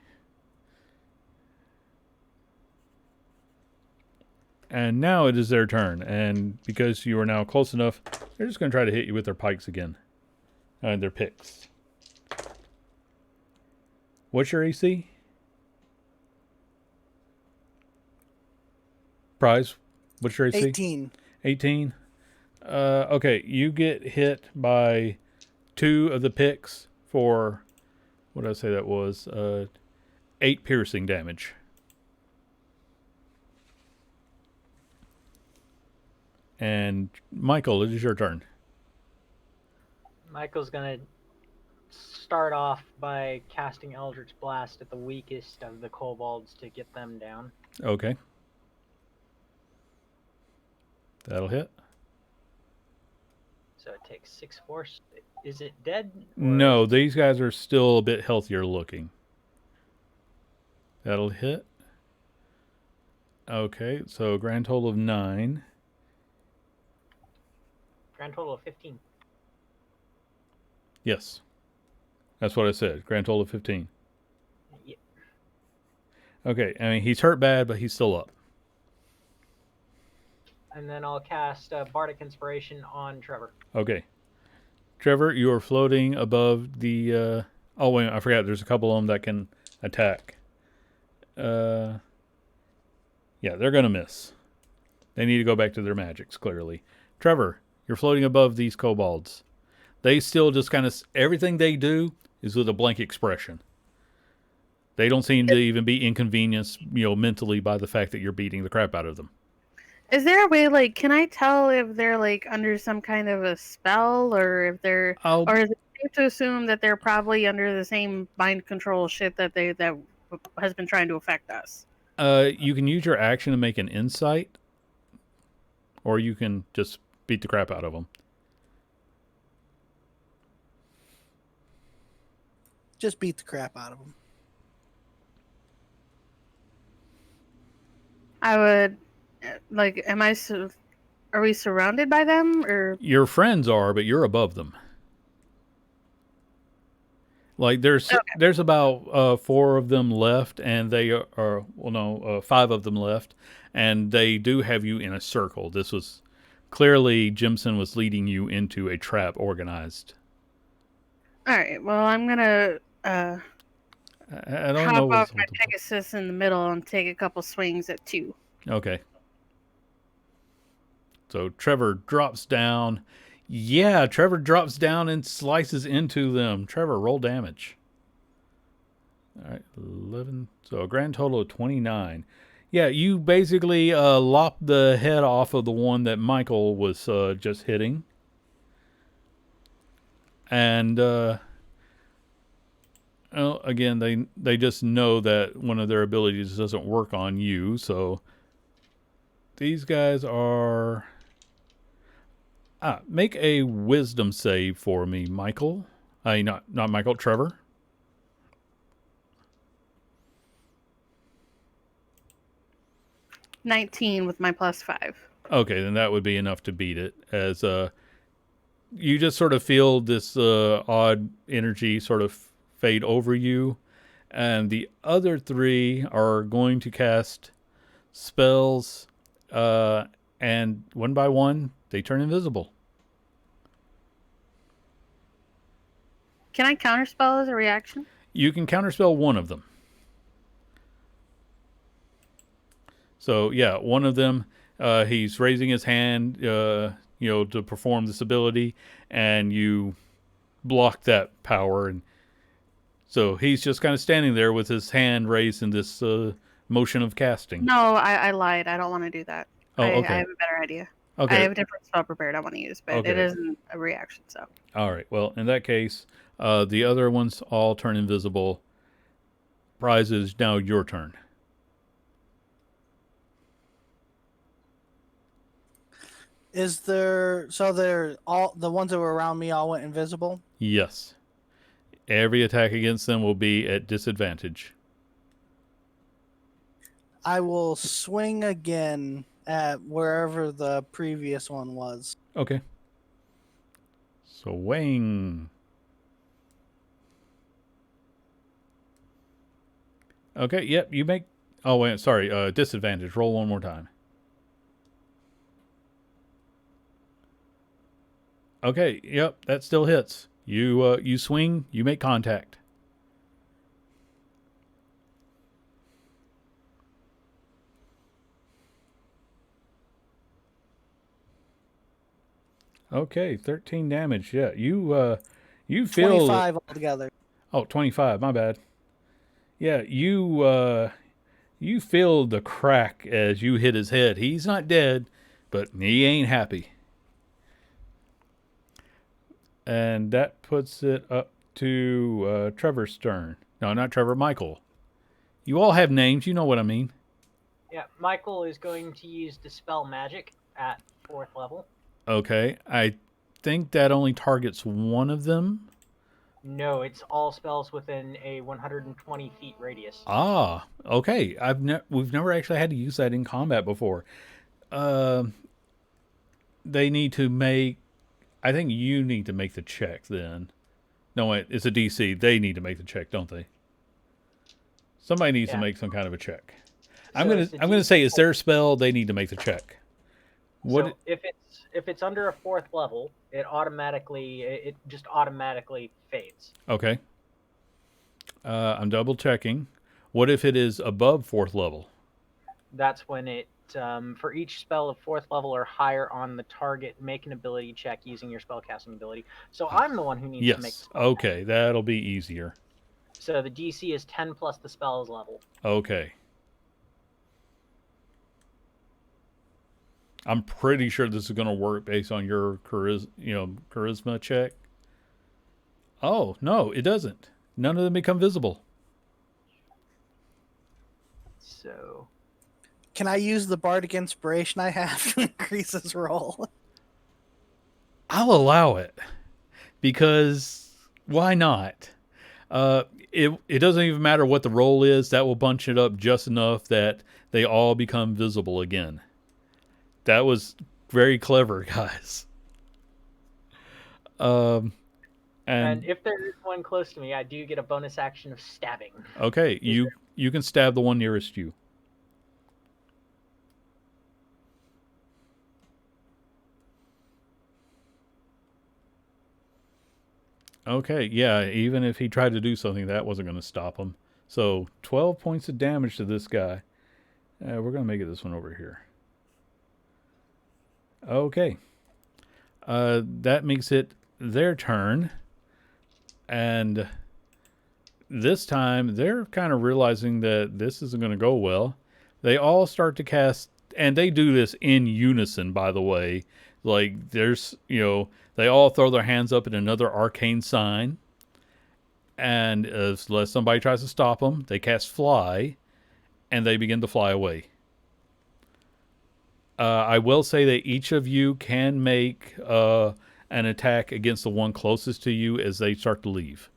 And now it is their turn. And because you are now close enough, they're just going to try to hit you with their pikes again. And their picks. What's your AC? Prize, what's your AC? 18. 18? Okay, you get hit by 2 of the picks for, what did I say that was? 8 piercing damage. And Michael, it is your turn. Michael's gonna start off by casting Eldritch Blast at the weakest of the kobolds to get them down. Okay. That'll hit. So it takes 6 force. Is it dead? No, these guys are still a bit healthier looking. That'll hit. Okay, so grand total of 9. Grand total of 15. Yes. That's what I said. Grand total of 15. Yeah. Okay, I mean, he's hurt bad, but he's still up. And then I'll cast Bardic Inspiration on Trevor. Okay. Trevor, you are floating above the... oh, wait, I forgot. There's a couple of them that can attack. Yeah, they're going to miss. They need to go back to their magics, clearly. Trevor, you're floating above these kobolds. They still just kind of... Everything they do is with a blank expression. They don't seem to even be inconvenienced, mentally by the fact that you're beating the crap out of them. Is there a way, can I tell if they're, under some kind of a spell, or if they're... Or is it safe to assume that they're probably under the same mind control shit that has been trying to affect us? You can use your action to make an insight, or you can just beat the crap out of them. Just beat the crap out of them. I would... are we surrounded by them, or... Your friends are, but you're above them. Like there's about 4 of them left, and they are well, no, 5 of them left, and they do have you in a circle. This was clearly Jimson was leading you into a trap organized. All right. Well, I'm gonna I don't know hop off what's my Pegasus in the middle and take a couple swings at 2. okay. So Trevor drops down. Yeah, Trevor drops down and slices into them. Trevor, roll damage. All right, 11. So a grand total of 29. Yeah, you basically lop the head off of the one that Michael was just hitting. And well, again, they just know that one of their abilities doesn't work on you. So these guys are... make a wisdom save for me, Michael. Not Michael, Trevor. 19 with my +5. Okay, then that would be enough to beat it. As you just sort of feel this odd energy sort of fade over you, and the other 3 are going to cast spells, and one by one they turn invisible. Can I counterspell as a reaction? You can counterspell one of them. So yeah, one of them, he's raising his hand, to perform this ability, and you block that power, and so he's just kind of standing there with his hand raised in this motion of casting. No, I lied. I don't want to do that. Oh, I okay. have a better idea. Okay. I have a different spell prepared I want to use, but it isn't a reaction, so. All right. Well, in that case, the other ones all turn invisible. Prize is now your turn. Is there... So they're all... The ones that were around me all went invisible? Yes. Every attack against them will be at disadvantage. I will swing again at wherever the previous one was. Okay. So wing. Okay, yep, you make... Oh, wait, sorry, disadvantage. Roll one more time. Okay, yep, that still hits. You swing, you make contact. Okay, 13 damage. Yeah, you feel 25 altogether. Oh, 25, my bad. Yeah, you feel the crack as you hit his head. He's not dead, but he ain't happy. And that puts it up to Trevor's turn. No, not Trevor, Michael. You all have names, you know what I mean. Yeah, Michael is going to use Dispel Magic at 4th level. Okay, I think that only targets one of them. No, it's all spells within a 120 feet radius. Ah, okay. We've never actually had to use that in combat before. They need to make... I think you need to make the check then. No, wait, it's a DC. They need to make the check, don't they? Somebody needs to make some kind of a check. I'm gonna say it's their spell. They need to make the check. What? So if it's under a 4th level, it just automatically fades. Okay. I'm double checking. What if it is above 4th level? That's when it for each spell of 4th level or higher on the target, make an ability check using your spellcasting ability. So I'm the one who needs to make the spell okay, check. that'll be easier. So the DC is 10 plus the spell's level. Okay. I'm pretty sure this is going to work based on your charisma check. Oh, no, it doesn't. None of them become visible. So... Can I use the bardic inspiration I have to increase his roll? I'll allow it. Because why not? It doesn't even matter what the roll is. That will bunch it up just enough that they all become visible again. That was very clever, guys. And And if there is one close to me, I do get a bonus action of stabbing. okay, Is you can stab the one nearest you. Okay, yeah, even if he tried to do something, that wasn't going to stop him. So 12 points of damage to this guy. We're going to make it this one over here. Okay. That makes it their turn. And this time, they're kind of realizing that this isn't going to go well. They all start to cast, and they do this in unison, by the way. Like, they all throw their hands up in another arcane sign. And unless somebody tries to stop them, they cast fly, and they begin to fly away. I will say that each of you can make an attack against the one closest to you as they start to leave.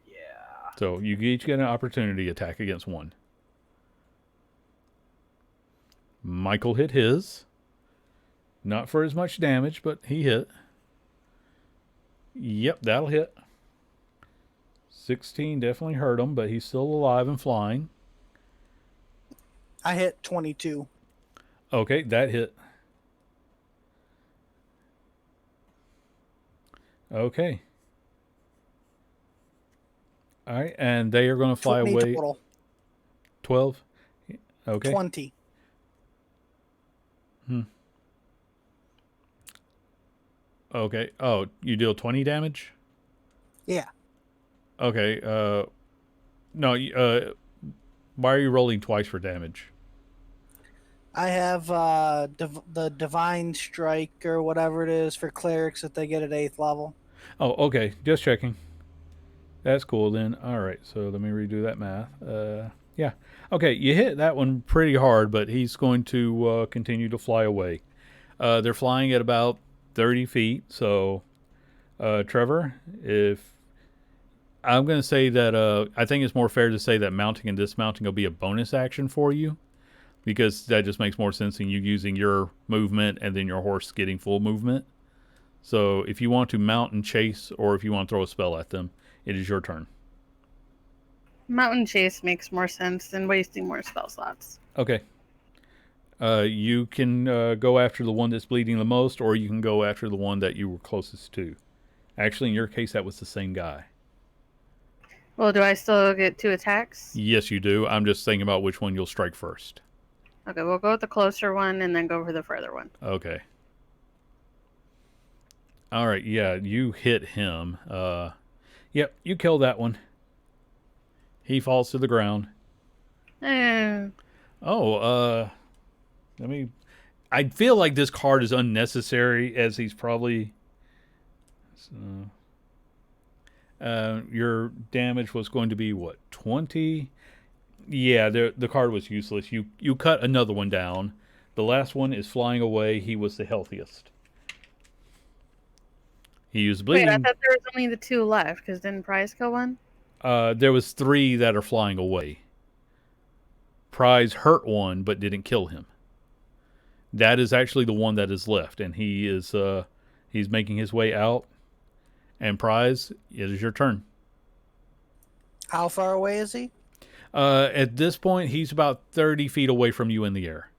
Yeah. So you each get an opportunity attack against one. Michael hit his. Not for as much damage, but he hit. Yep, that'll hit. 16 definitely hurt him, but he's still alive and flying. I hit 22. Okay, that hit. Okay. All right, and they are going to fly away. Total. 12? Okay. 20. Okay. Oh, you deal 20 damage? Yeah. Okay. No, why are you rolling twice for damage? I have the Divine Strike or whatever it is for clerics that they get at 8th level. Oh, okay. Just checking. That's cool then. All right. So let me redo that math. Yeah. Okay. You hit that one pretty hard, but he's going to continue to fly away. They're flying at about 30 feet. So, Trevor, if I'm going to say that I think it's more fair to say that mounting and dismounting will be a bonus action for you, because that just makes more sense than you using your movement and then your horse getting full movement. So if you want to mount and chase, or if you want to throw a spell at them, it is your turn. Mountain chase makes more sense than wasting more spell slots. Okay. You can go after the one that's bleeding the most, or you can go after the one that you were closest to. Actually, in your case, that was the same guy. Well, do I still get 2 attacks? Yes, you do. I'm just thinking about which one you'll strike first. Okay, we'll go with the closer one and then go for the further one. Okay. All right, yeah, you hit him. Yep, you kill that one. He falls to the ground. Oh, let me... I feel like this card is unnecessary, as he's probably... your damage was going to be, what, 20? Yeah, the card was useless. You cut another one down. The last one is flying away. He was the healthiest. He used bleeding. Wait, I thought there was only the 2 left, because didn't Prize kill one? There was 3 that are flying away. Prize hurt one, but didn't kill him. That is actually the one that is left, and he's making his way out. And Prize, it is your turn. How far away is he? At this point, he's about 30 feet away from you in the air.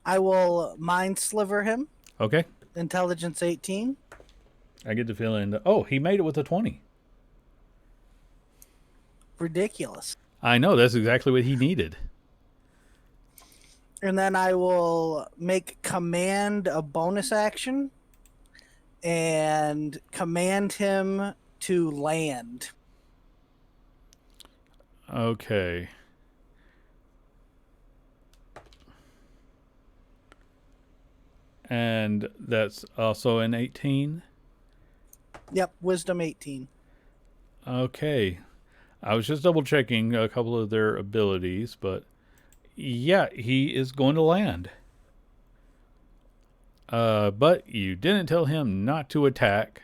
I will mind sliver him. Okay. Intelligence 18. I get the feeling that, oh, he made it with a 20. Ridiculous. I know, that's exactly what he needed. And then I will make command a bonus action and command him to land. Okay. And that's also an 18. Yep, wisdom 18. Okay. I was just double checking a couple of their abilities, but yeah, he is going to land. But you didn't tell him not to attack,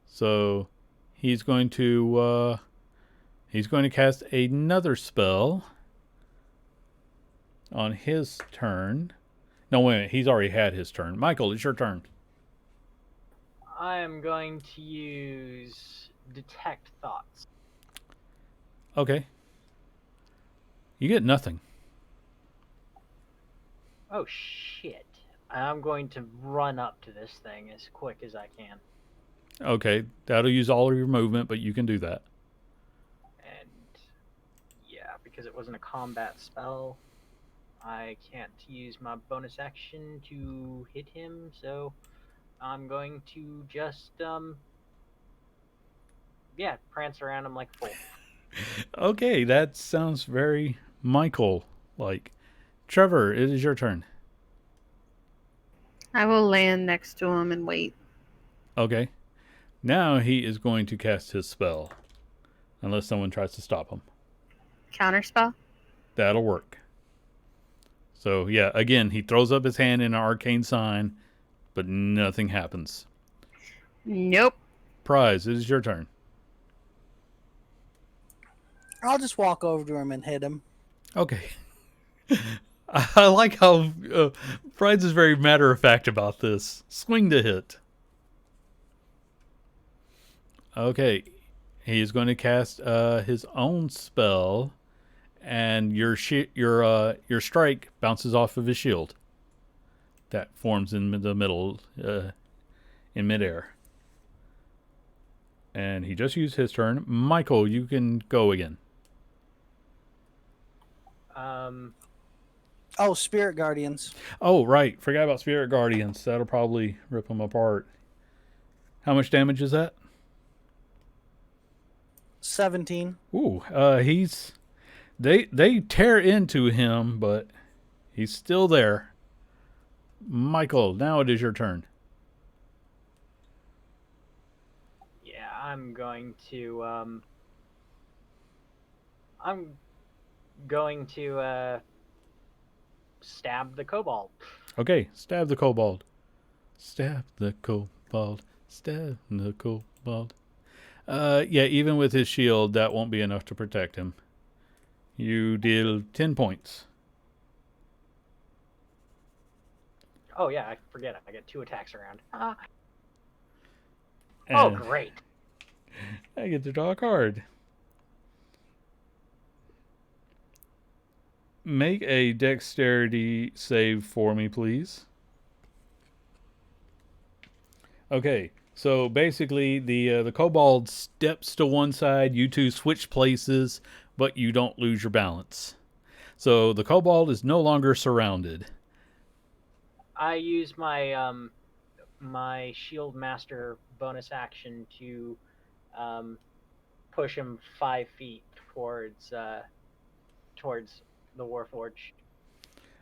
so he's going to cast another spell on his turn, No, wait a minute. He's already had his turn. Michael, it's your turn. I am going to use detect thoughts. Okay. You get nothing. Oh shit! I'm going to run up to this thing as quick as I can. Okay, that'll use all of your movement, but you can do that. And yeah, because it wasn't a combat spell, I can't use my bonus action to hit him, so I'm going to just yeah, prance around him like a fool. Okay, that sounds very Michael like. Trevor, it is your turn. I will land next to him and wait. Okay. Now he is going to cast his spell. Unless someone tries to stop him. Counterspell? That'll work. So, yeah, again, he throws up his hand in an arcane sign, but nothing happens. Nope. Prize, it is your turn. I'll just walk over to him and hit him. Okay. I like how Prize is very matter of fact about this. Swing to hit. Okay. He is going to cast his own spell, and your strike bounces off of his shield. That forms in the middle, in midair. And he just used his turn. Michael, you can go again. Oh, Spirit Guardians. Oh, right. Forgot about Spirit Guardians. That'll probably rip them apart. How much damage is that? 17. Ooh, he's... They tear into him, but he's still there. Michael, now it is your turn. Yeah, I'm going to stab the kobold. Okay, stab the kobold. Stab the kobold. Stab the kobold. Yeah, even with his shield, that won't be enough to protect him. You deal 10 points. Oh yeah, I forget. I get 2 attacks around. Oh, And great. I get to draw a card. Make a dexterity save for me, please. Okay, so basically the kobold steps to one side. You two switch places, but you don't lose your balance. So the kobold is no longer surrounded. I use my my shield master bonus action to push him 5 feet towards the Warforged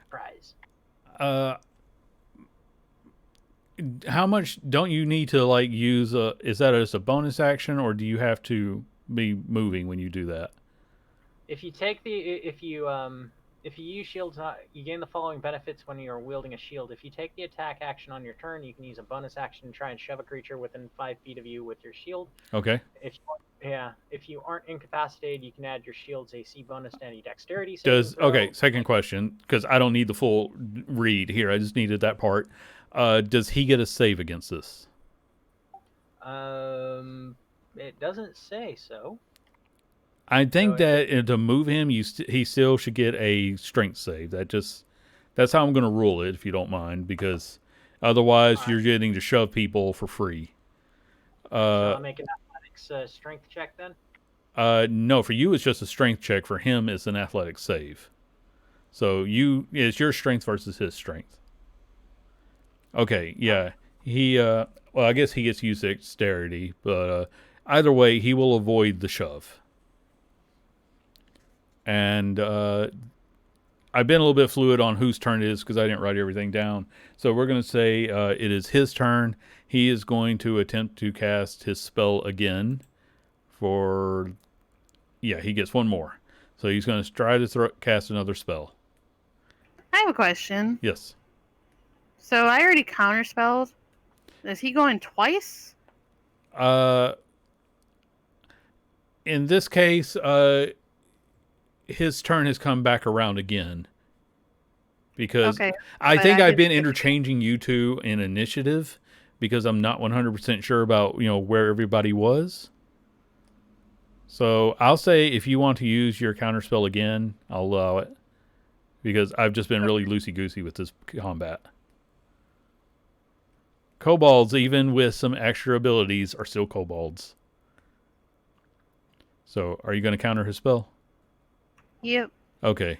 prize. How much don't you need to like use? Is that as a bonus action, or do you have to be moving when you do that? If you take the if you use shields, you gain the following benefits when you're wielding a shield. If you take the attack action on your turn, you can use a bonus action to try and shove a creature within 5 feet of you with your shield. Okay. If you aren't incapacitated, you can add your shield's AC bonus to any dexterity saving Does throw. okay? Second question, because I don't need the full read here. I just needed that part. Does he get a save against this? It doesn't say so. I think that to move him, he still should get a strength save. That's how I'm going to rule it, if you don't mind, because otherwise you're getting to shove people for free. So I'll make an athletics strength check then. No, for you it's just a strength check. For him, it's an athletic save. So it's your strength versus his strength. Okay, yeah. Well, I guess he gets to use dexterity, but either way, he will avoid the shove. And I've been a little bit fluid on whose turn it is because I didn't write everything down. So we're going to say it is his turn. He is going to attempt to cast his spell again he gets one more. So he's going to try to cast another spell. I have a question. Yes. So I already counterspelled. Is he going twice? In this case, his turn has come back around again. because Okay, I but think I I've been didn't- interchanging you two in initiative because I'm not 100% sure about where everybody was. So I'll say if you want to use your counterspell again, I'll allow it because I've just been really loosey goosey with this combat. Kobolds, even with some extra abilities, are still kobolds. So are you going to counter his spell? Yep. Okay.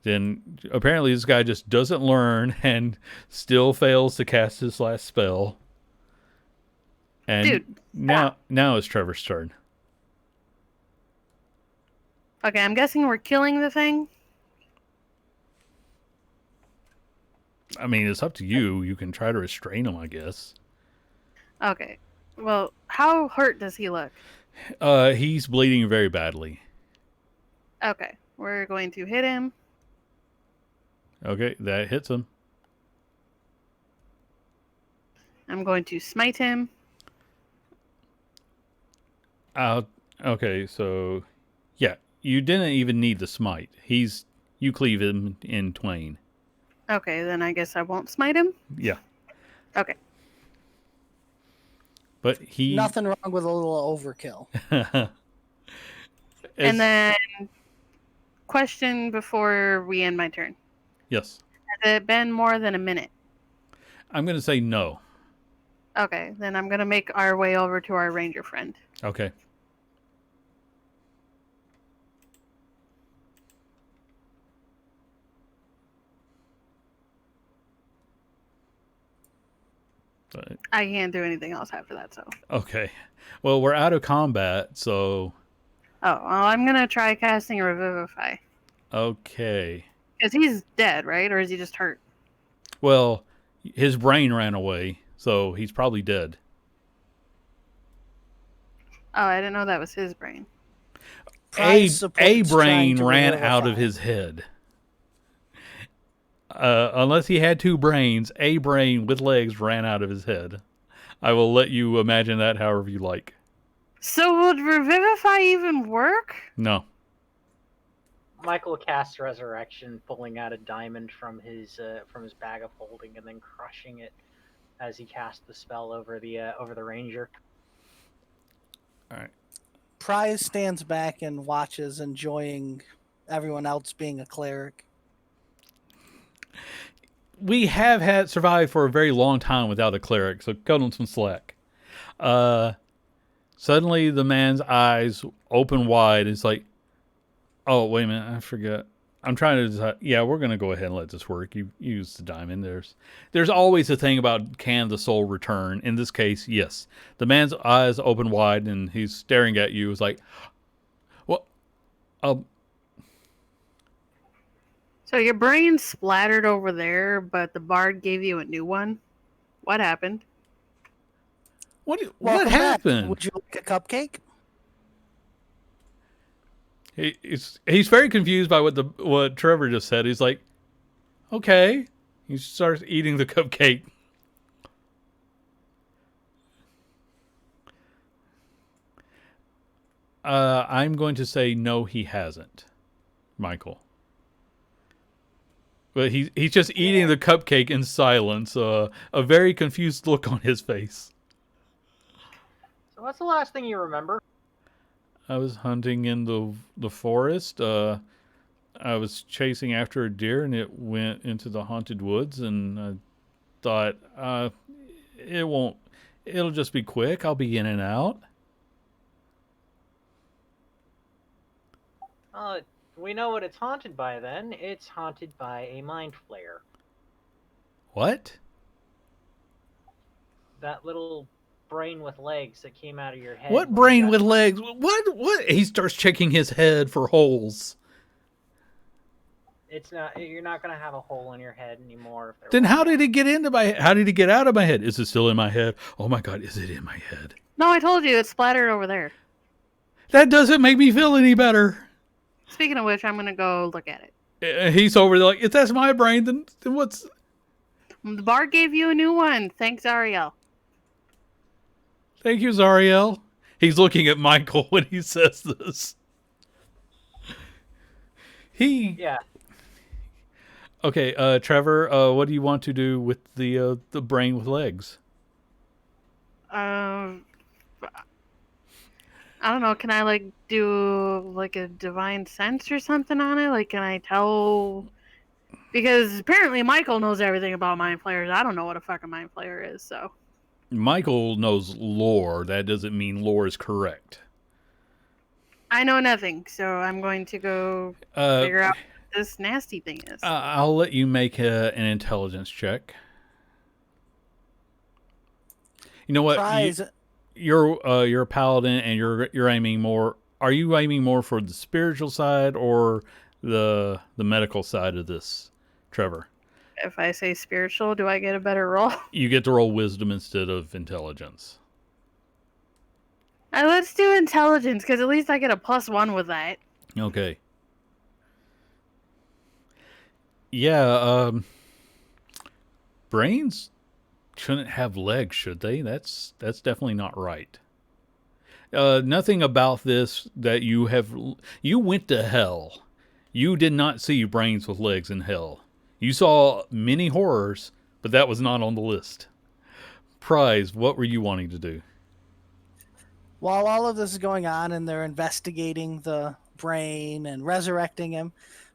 Then apparently this guy just doesn't learn and still fails to cast his last spell. And Dude, now it's Trevor's turn. Okay, I'm guessing we're killing the thing. I mean, it's up to you. You can try to restrain him, I guess. Okay. Well, how hurt does he look? He's bleeding very badly. Okay, we're going to hit him. Okay, that hits him. I'm going to smite him. Okay, so yeah, you didn't even need the smite. You cleave him in twain. Okay, then I guess I won't smite him. Yeah, Okay. but he Nothing wrong with a little overkill. And then, question before we end my turn. Yes, Has it been more than a minute? I'm going to say no. Okay, then I'm going to make our way over to our ranger friend. Okay. But, I can't do anything else after that, so. okay. Well, we're out of combat, so Oh, well, I'm going to try casting Revivify. okay. Because he's dead, right? Or is he just hurt? Well, his brain ran away, so he's probably dead. Oh, I didn't know that was his brain. A Prize supports trying brain to ran revivify. out of his head. Unless he had two brains, a brain with legs ran out of his head. I will let you imagine that however you like. So would Revivify even work? No. Michael casts Resurrection, pulling out a diamond from his bag of holding, and then crushing it as he casts the spell over the ranger. All right. Prize stands back and watches, enjoying everyone else being a cleric. We have had survived for a very long time without a cleric, so cut him some slack. Suddenly the man's eyes open wide. It's like, oh, wait a minute, I forgot. I'm trying to decide. Yeah, we're going to go ahead and let this work. You use the diamond. There's always a thing about can the soul return. In this case, yes. The man's eyes open wide and he's staring at you. It's like, well, So your brain splattered over there, but the bard gave you a new one? What happened? what Welcome back. happened? Would you like a cupcake? He's very confused by what Trevor just said. He's like, okay. He starts eating the cupcake. I'm going to say no, he hasn't, Michael. But he's just eating the cupcake in silence. A very confused look on his face. So what's the last thing you remember? I was hunting in the forest. I was chasing after a deer, and it went into the haunted woods. And I thought, it'll just be quick. I'll be in and out. We know what it's haunted by then. It's haunted by a mind flayer. What? That little brain with legs that came out of your head. What when brain you got- with legs? What? He starts checking his head for holes. It's not. You're not gonna have a hole in your head anymore. If there Then was how one. did it get into my head? How did it get out of my head? Is it still in my head? Oh my God, is it in my head? No, I told you, it's splattered over there. That doesn't make me feel any better. Speaking of which, I'm going to go look at it. He's over there like, if that's my brain, then what's... The bard gave you a new one. Thanks, Ariel. Thank you, Zariel. He's looking at Michael when he says this. Yeah. Okay, Trevor, what do you want to do with the brain with legs? Um, I don't know. Can I like do like a divine sense or something on it? Like, can I tell? Because apparently Michael knows everything about mind flayers. I don't know what a fucking mind flayer is. So Michael knows lore. That doesn't mean lore is correct. I know nothing. So I'm going to go Uh, figure out what this nasty thing is. I'll let you make an intelligence check. You know what? Prize. You're a paladin, and you're aiming more. Are you aiming more for the spiritual side or the medical side of this, Trevor? If I say spiritual, do I get a better roll? You get to roll wisdom instead of intelligence. Let's do intelligence because at least I get a +1 with that. Okay. Yeah. Brains shouldn't have legs, should they? That's definitely not right. Nothing about this that you went to hell. You did not see brains with legs in hell. You saw many horrors, but that was not on the list. Prize, what were you wanting to do? While all of this is going on and they're investigating the brain and resurrecting him,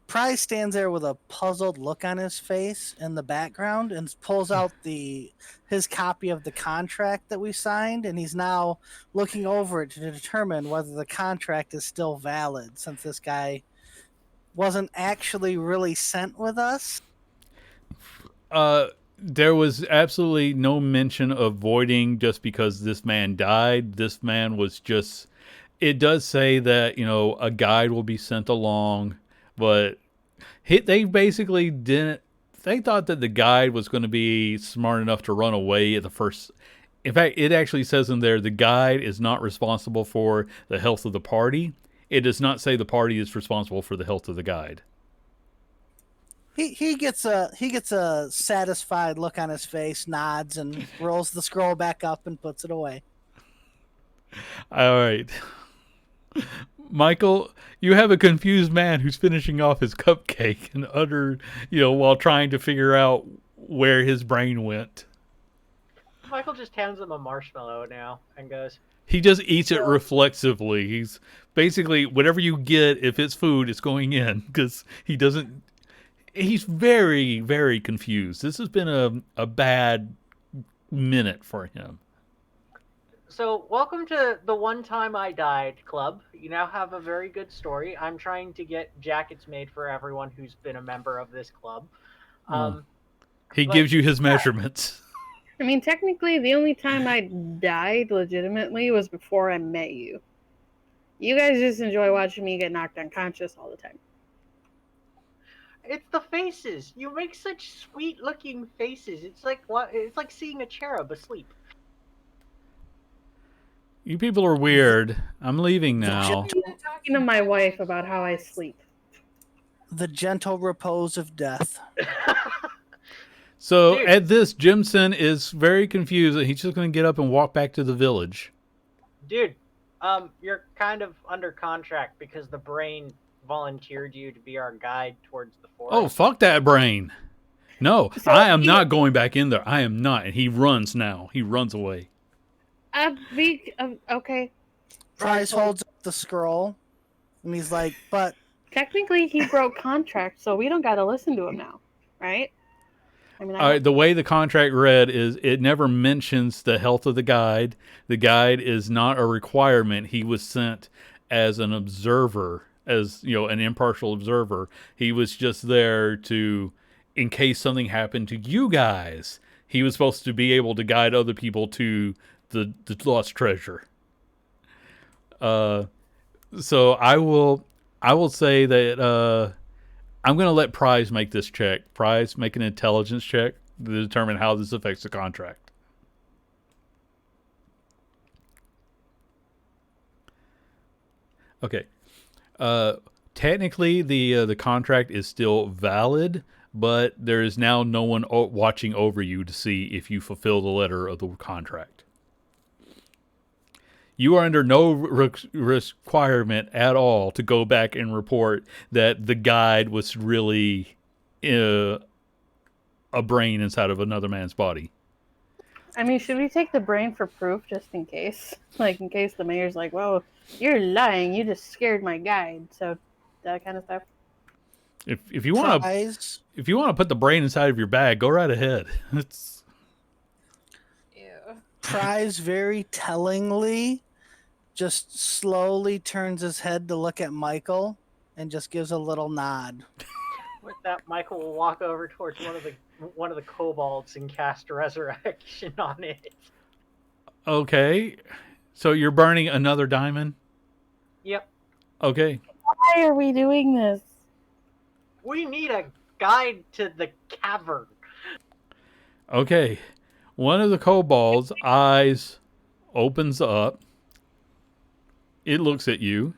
Price stands there with a puzzled look on his face in the background and pulls out his copy of the contract that we signed, and he's now looking over it to determine whether the contract is still valid since this guy wasn't actually really sent with us. There was absolutely no mention of voiding just because this man died. This man was just. It does say that, a guide will be sent along, but they basically didn't. They thought that the guide was going to be smart enough to run away at the first. In fact, it actually says in there the guide is not responsible for the health of the party. It does not say the party is responsible for the health of the guide. He gets a satisfied look on his face, nods, and rolls the scroll back up and puts it away. All right. Michael, you have a confused man who's finishing off his cupcake and while trying to figure out where his brain went. Michael just hands him a marshmallow now and goes, He just eats it reflexively. He's basically, whatever you get, if it's food, it's going in because he doesn't. He's very, very confused. This has been a bad minute for him. So, welcome to the One Time I Died Club. You now have a very good story. I'm trying to get jackets made for everyone who's been a member of this club. He gives you his measurements. I mean, technically, the only time I died legitimately was before I met you. You guys just enjoy watching me get knocked unconscious all the time. It's the faces. You make such sweet-looking faces. It's like seeing a cherub asleep. You people are weird. I'm leaving now. I'm talking to my wife about how I sleep. The gentle repose of death. So Dude. at this, Jimson is very confused. He's just going to get up and walk back to the village. Dude, you're kind of under contract because the brain volunteered you to be our guide towards the forest. Oh, fuck that brain. No, So I am not going back in there. I am not. And he runs now. He runs away. Okay. Price holds up the scroll, and he's like, but Technically, he broke contract, so we don't got to listen to him now, right? I mean, The way the contract read is it never mentions the health of the guide. The guide is not a requirement. He was sent as an observer, as an impartial observer. He was just there to, in case something happened to you guys, he was supposed to be able to guide other people to the lost treasure. So I will say that I'm going to let Prize make this check. Prize, make an intelligence check to determine how this affects the contract. Okay. Technically, the contract is still valid, but there is now no one watching over you to see if you fulfill the letter of the contract. You are under no requirement at all to go back and report that the guide was really a brain inside of another man's body. I mean, should we take the brain for proof just in case? Like, in case the mayor's like, "Whoa, you're lying. You just scared my guide." So, that kind of stuff. If you want to Prize, put the brain inside of your bag, go right ahead. It's Ew. Prize very tellingly just slowly turns his head to look at Michael and just gives a little nod. With that, Michael will walk over towards one of the kobolds and cast resurrection on it. okay. So you're burning another diamond? Yep. Okay. Why are we doing this? We need a guide to the cavern. Okay. One of the kobolds' eyes opens up. It looks at you.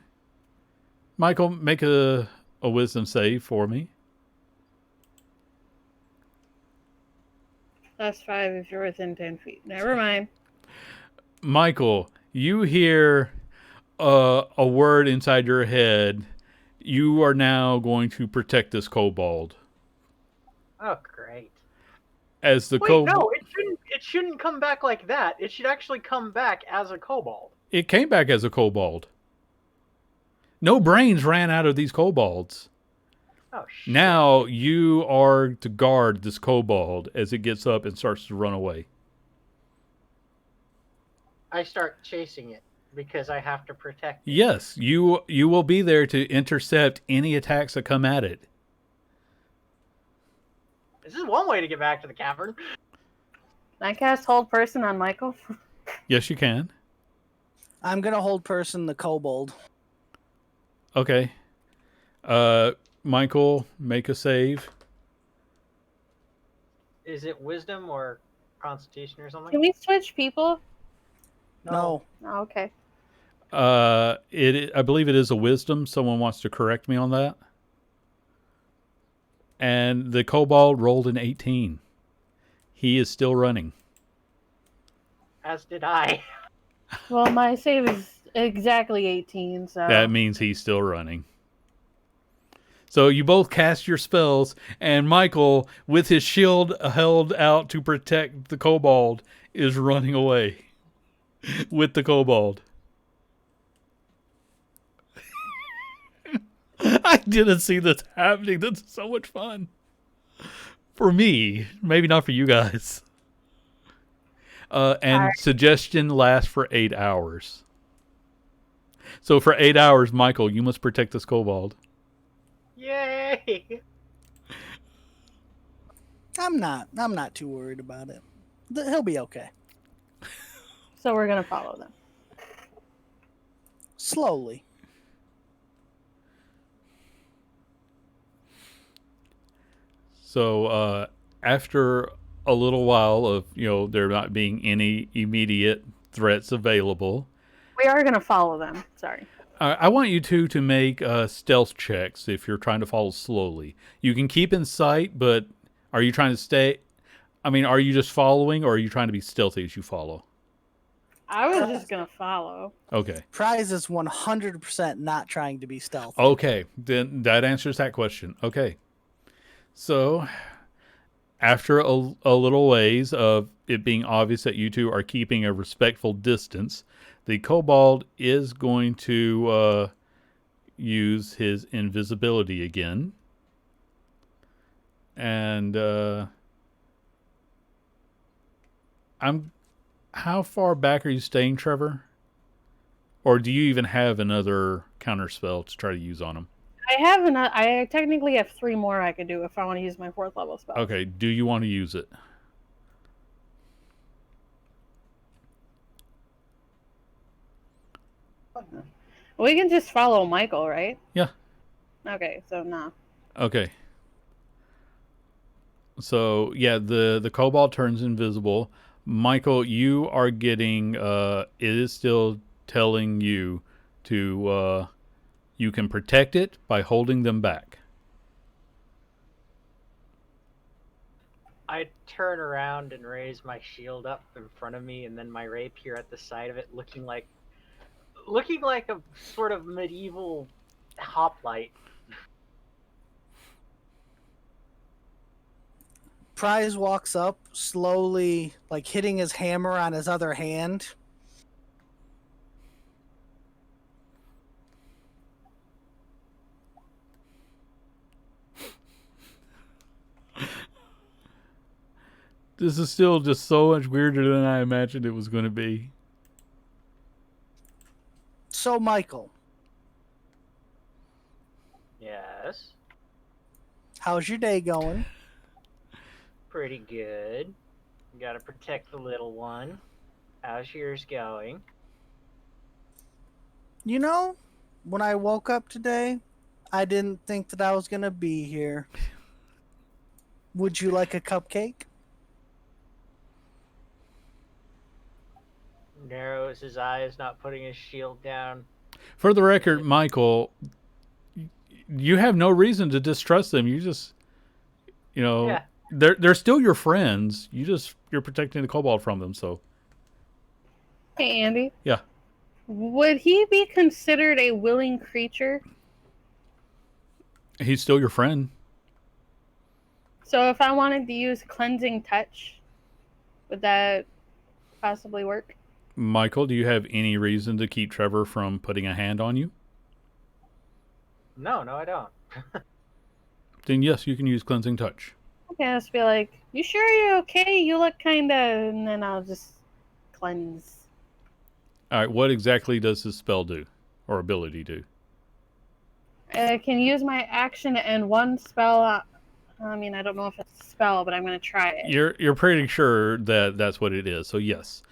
Michael, make a wisdom save for me. +5 if you're within 10 feet. Never mind. Michael, you hear a word inside your head. You are now going to protect this kobold. Oh, great. As the Wait, kobold, no, it shouldn't come back like that. It should actually come back as a kobold. it came back as a kobold. No brains ran out of these kobolds. Oh, shit. Now you are to guard this kobold as it gets up and starts to run away. I start chasing it because I have to protect it. Yes, you will be there to intercept any attacks that come at it. This is one way to get back to the cavern. Can I cast Hold Person on Michael? Yes, you can. I'm gonna hold person the kobold. Okay. Michael, make a save. Is it wisdom or constitution or something? Can we switch people? No. Oh, okay. I believe it is a wisdom. Someone wants to correct me on that. And the kobold rolled an 18. He is still running. As did I. Well, my save is exactly 18, so... That means he's still running. So you both cast your spells, and Michael, with his shield held out to protect the kobold, is running away with the kobold. I didn't see this happening. This is so much fun. For me, maybe not for you guys. And suggestion lasts for 8 hours. So for 8 hours, Michael, you must protect this kobold. Yay! I'm not too worried about it. He'll be okay. So we're gonna follow them. Slowly. So after a little while of there not being any immediate threats available, We are gonna follow them. Sorry. I want you two to make stealth checks if you're trying to follow slowly. You can keep in sight, but are you trying to stay? I mean, are you just following, or are you trying to be stealthy as you follow? I was just gonna follow. Okay. Prize is 100% not trying to be stealthy. Okay, then that answers that question. Okay. So, after a little ways of it being obvious that you two are keeping a respectful distance, the kobold is going to use his invisibility again. And how far back are you staying, Trevor? Or do you even have another counter spell to try to use on him? I technically have 3 more I could do if I want to use my 4th level spell. Okay, do you want to use it? We can just follow Michael, right? Yeah. Okay, so no. Okay. So, yeah, the kobold turns invisible. Michael, you are getting, it is still telling you to, you can protect it by holding them back. I turn around and raise my shield up in front of me, and then my rapier at the side of it, looking like a sort of medieval hoplite. Prize walks up, slowly, like hitting his hammer on his other hand. This is still just so much weirder than I imagined it was going to be. So, Michael, Yes. how's your day going? Pretty good. Gotta protect the little one. How's yours going? You know, when I woke up today, I didn't think that I was going to be here. Would you like a cupcake? Narrows his eyes, not putting his shield down. For the record, Michael, you have no reason to distrust them. You just, Yeah. they're still your friends. You're protecting the kobold from them. So Hey, Andy. Yeah. Would he be considered a willing creature? he's still your friend. So if I wanted to use cleansing touch, would that possibly work? Michael, do you have any reason to keep Trevor from putting a hand on you? No, I don't. Then yes, you can use cleansing touch. Okay, I'll just be like, you sure you're okay? You look kinda... And then I'll just cleanse. All right, what exactly does this spell do, or ability do? I can use my action and one spell... I mean, I don't know if it's a spell, but I'm going to try it. You're pretty sure that that's what it is. So yes,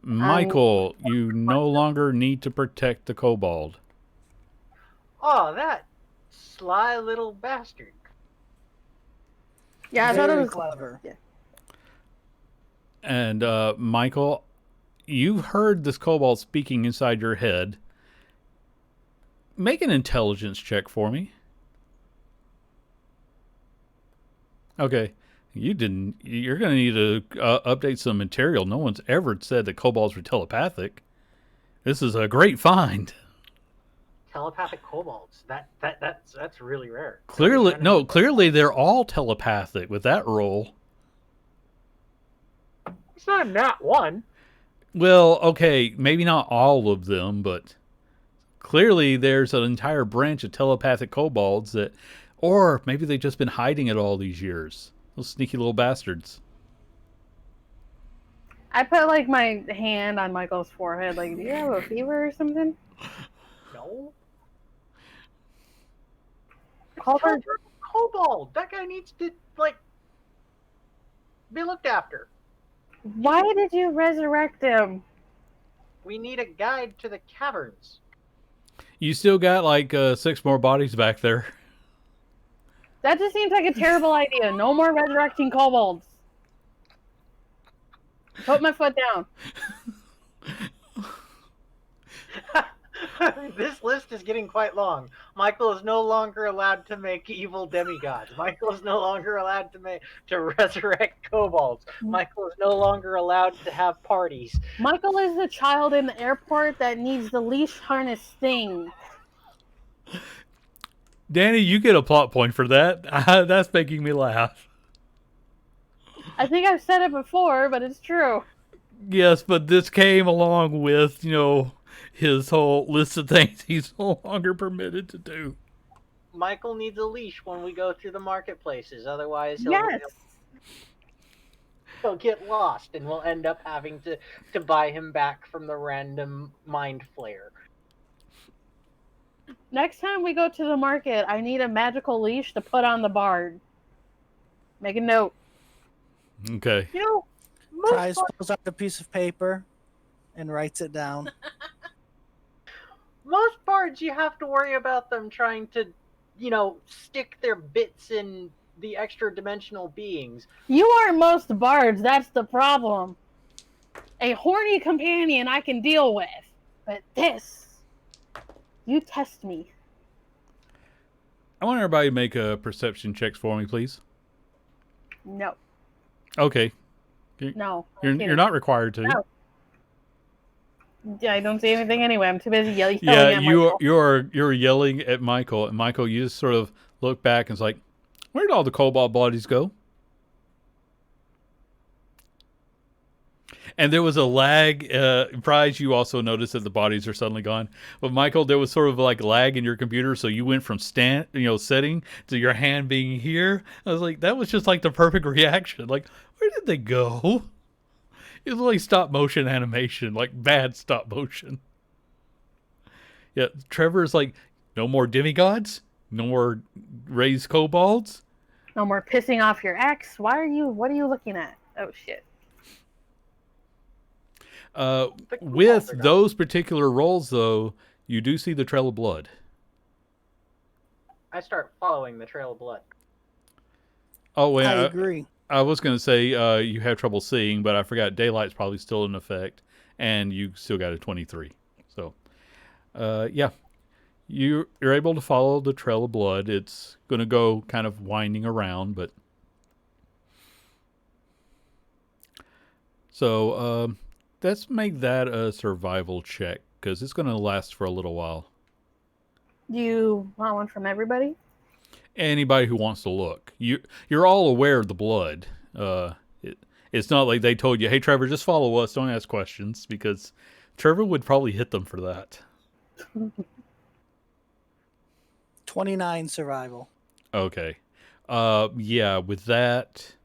Michael, you no longer need to protect the kobold. Oh, that sly little bastard. Yeah, I thought it Very was clever. Yeah. And Michael, you heard this kobold speaking inside your head. Make an intelligence check for me. Okay. You didn't. You're going to need to update some material. No one's ever said that kobolds were telepathic. This is a great find. Telepathic kobolds. That's really rare. Clearly they're all telepathic with that roll. It's not nat one. Well, okay, maybe not all of them, but clearly there's an entire branch of telepathic kobolds that, or maybe they've just been hiding it all these years. Those sneaky little bastards. I put like my hand on Michael's forehead, like, do you have a fever or something? No. Call her. Kobold. That guy needs to be looked after. Why did you resurrect him? We need a guide to the caverns. You still got like 6 more bodies back there. That just seems like a terrible idea. No more resurrecting kobolds. Put my foot down. This list is getting quite long. Michael is no longer allowed to make evil demigods. Michael is no longer allowed to resurrect kobolds. Michael is no longer allowed to have parties. Michael is the child in the airport that needs the leash harness thing. Danny, you get a plot point for that. That's making me laugh. I think I've said it before, but it's true. Yes, but this came along with, his whole list of things he's no longer permitted to do. Michael needs a leash when we go through the marketplaces. Otherwise, he'll get lost, and we'll end up having to buy him back from the random mind flayer. Next time we go to the market, I need a magical leash to put on the bard. Make a note. Okay. Prize pulls out a piece of paper and writes it down. Most bards, you have to worry about them trying to, stick their bits in the extra dimensional beings. You aren't most bards, that's the problem. A horny companion I can deal with. But this, you test me. I want everybody to make a perception checks for me, please. No. Okay. No. You're not required to. No. Yeah, I don't say anything anyway. I'm too busy yelling Yeah, at Michael. you're yelling at Michael, and Michael, you just sort of look back and it's like, where did all the kobold bodies go? And there was a lag. Prize, you also noticed that the bodies are suddenly gone. But Michael, there was sort of like lag in your computer, so you went from setting to your hand being here. I was like, that was just like the perfect reaction. Like, where did they go? It was like stop motion animation, like bad stop motion. Yeah, Trevor's like, no more demigods, no more raised kobolds. No more pissing off your ex. What are you looking at? Oh shit. Uh, The kobolds with are gone. those particular roles, though, you do see the trail of blood. I start following the trail of blood. Oh, wait, I agree. I was going to say you have trouble seeing, but I forgot daylight's probably still in effect, and you still got a 23. So, yeah, you're able to follow the trail of blood. It's going to go kind of winding around, but so let's make that a survival check because it's going to last for a little while. Do you want one from everybody? Anybody who wants to look, you're all aware of the blood. It's not like they told you, "Hey, Trevor, just follow us. Don't ask questions," because Trevor would probably hit them for that. 29 survival. Okay. Yeah, with that,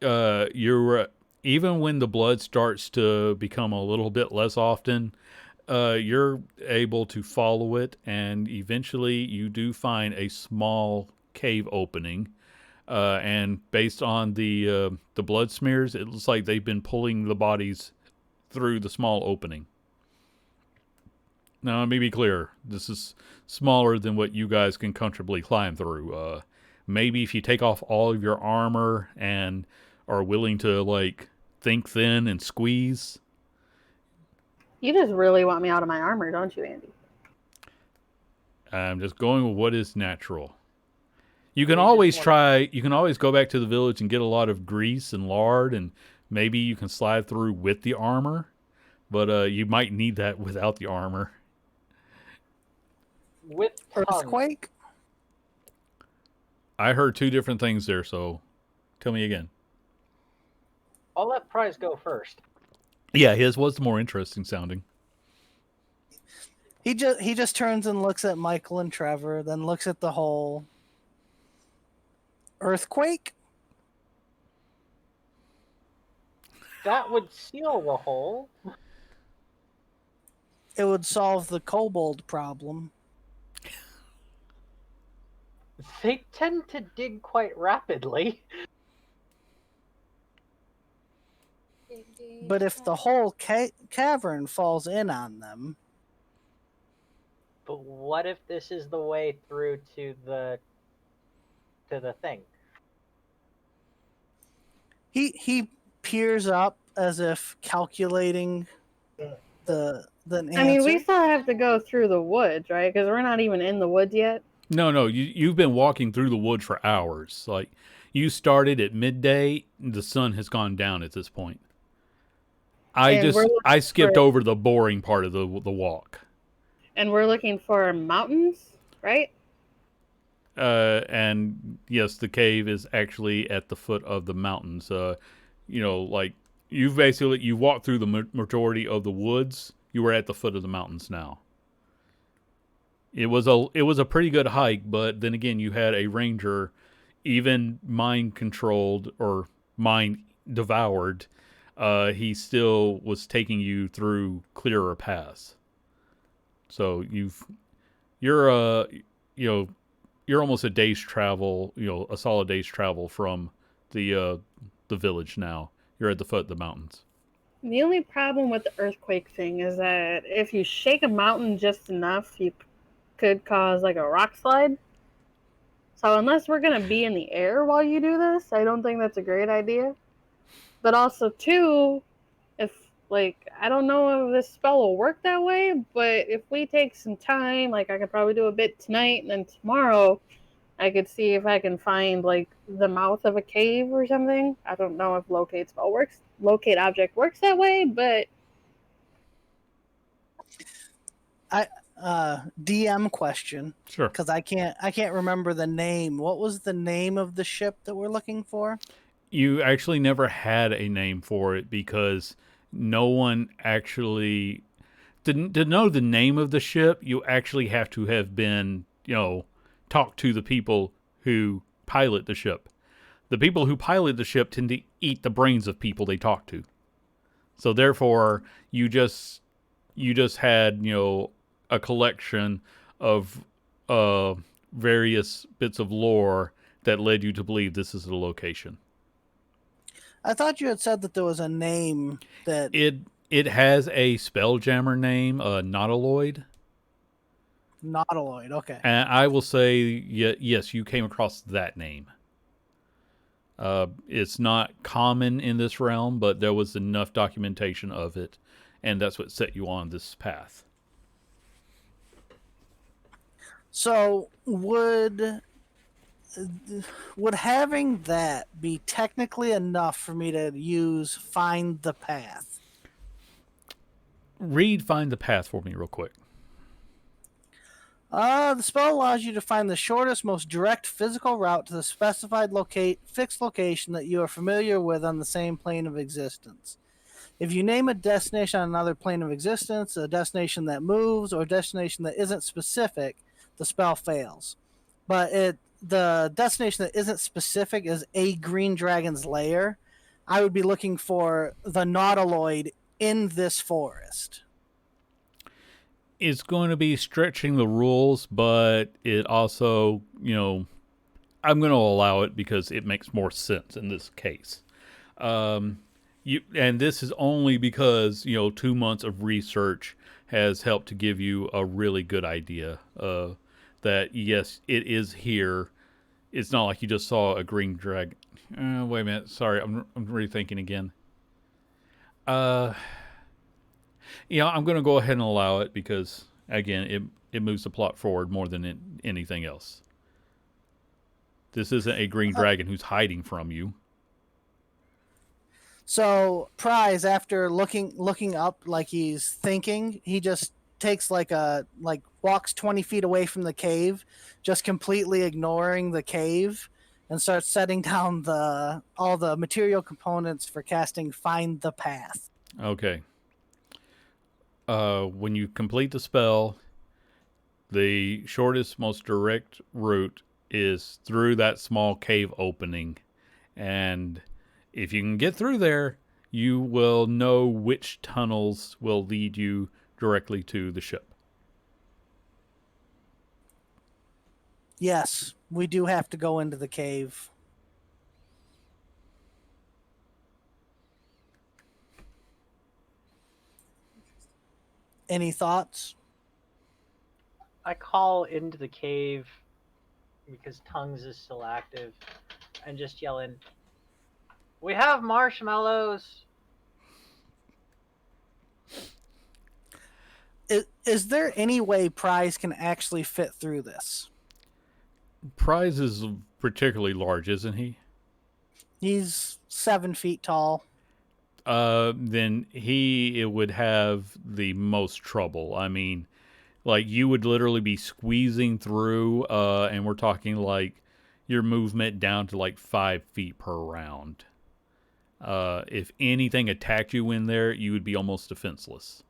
you're even when the blood starts to become a little bit less often, you're able to follow it, and eventually you do find a small cave opening. And based on the blood smears, it looks like they've been pulling the bodies through the small opening. Now, let me be clear. This is smaller than what you guys can comfortably climb through. Maybe if you take off all of your armor and are willing to, like, think thin and squeeze. You just really want me out of my armor, don't you, Andy? I'm just going with what is natural. You We can just always wanna- try, you can always go back to the village and get a lot of grease and lard, and maybe you can slide through with the armor, but you might need that without the armor. With tongue. Earthquake? I heard two different things there, so tell me again. I'll let Prize go first. Yeah, his was the more interesting sounding. He just turns and looks at Michael and Trevor, then looks at the hole. Earthquake? That would seal the hole. It would solve the kobold problem. They tend to dig quite rapidly. But if the whole cavern falls in on them, But what if this is the way through to the thing? he peers up as if calculating the answer. I mean, we still have to go through the woods, right? Because we're not even in the woods yet. No, you've been walking through the woods for hours. Like, you started at midday, the sun has gone down at this point. And we're looking I skipped for- over the boring part of the walk. And we're looking for mountains, right? And yes, the cave is actually at the foot of the mountains. Like you walked through the majority of the woods. You were at the foot of the mountains now. It was a pretty good hike, but then again, you had a ranger, even mind controlled or mind devoured. He still was taking you through clearer paths. So you're almost a day's travel, a solid day's travel from the village now. You're at the foot of the mountains. The only problem with the earthquake thing is that if you shake a mountain just enough, you could cause like a rock slide. So unless we're going to be in the air while you do this, I don't think that's a great idea. But also, too, I don't know if this spell will work that way, but if we take some time, like I could probably do a bit tonight, and then tomorrow I could see if I can find like the mouth of a cave or something. I don't know if locate object works that way, but DM question, Sure. because I can't remember the name. What was the name of the ship that we're looking for? You actually never had a name for it because no one actually to know the name of the ship. You actually have to have been, talk to the people who pilot the ship. The people who pilot the ship tend to eat the brains of people they talk to. So therefore, you just had a collection of uh, various bits of lore that led you to believe this is the location. I thought you had said that there was a name that It has a spelljammer name, nautiloid, nautiloid. Okay. and I will say yes, you came across that name. It's not common in this realm, but there was enough documentation of it, and that's what set you on this path. So would having that be technically enough for me to use find the path? Read Find the Path for me real quick. The spell allows you to find the shortest, most direct physical route to the specified fixed location that you are familiar with on the same plane of existence. If you name a destination on another plane of existence, a destination that moves, or a destination that isn't specific, the spell fails. But the destination that isn't specific is a green dragon's lair. I would be looking for the nautiloid in this forest. It's going to be stretching the rules, but it also, I'm going to allow it because it makes more sense in this case. And this is only because 2 months of research has helped to give you a really good idea that yes, it is here. It's not like you just saw a green dragon. Wait a minute, sorry, I'm rethinking again. I'm going to go ahead and allow it because again, it moves the plot forward more than anything else. This isn't a green dragon who's hiding from you. So Prize, after looking up like he's thinking, he just takes walks 20 feet away from the cave, just completely ignoring the cave, and starts setting down all the material components for casting Find the Path. Okay. When you complete the spell, the shortest, most direct route is through that small cave opening, and if you can get through there, you will know which tunnels will lead you directly to the ship. Yes, we do have to go into the cave. Any thoughts? I call into the cave because tongues is still active, and just yelling, "We have marshmallows!" Is there any way Prize can actually fit through this? Prize is particularly large, isn't he? He's 7 feet tall. Then he would have the most trouble. I mean, like you would literally be squeezing through, and we're talking like your movement down to like 5 feet per round. If anything attacked you in there, you would be almost defenseless.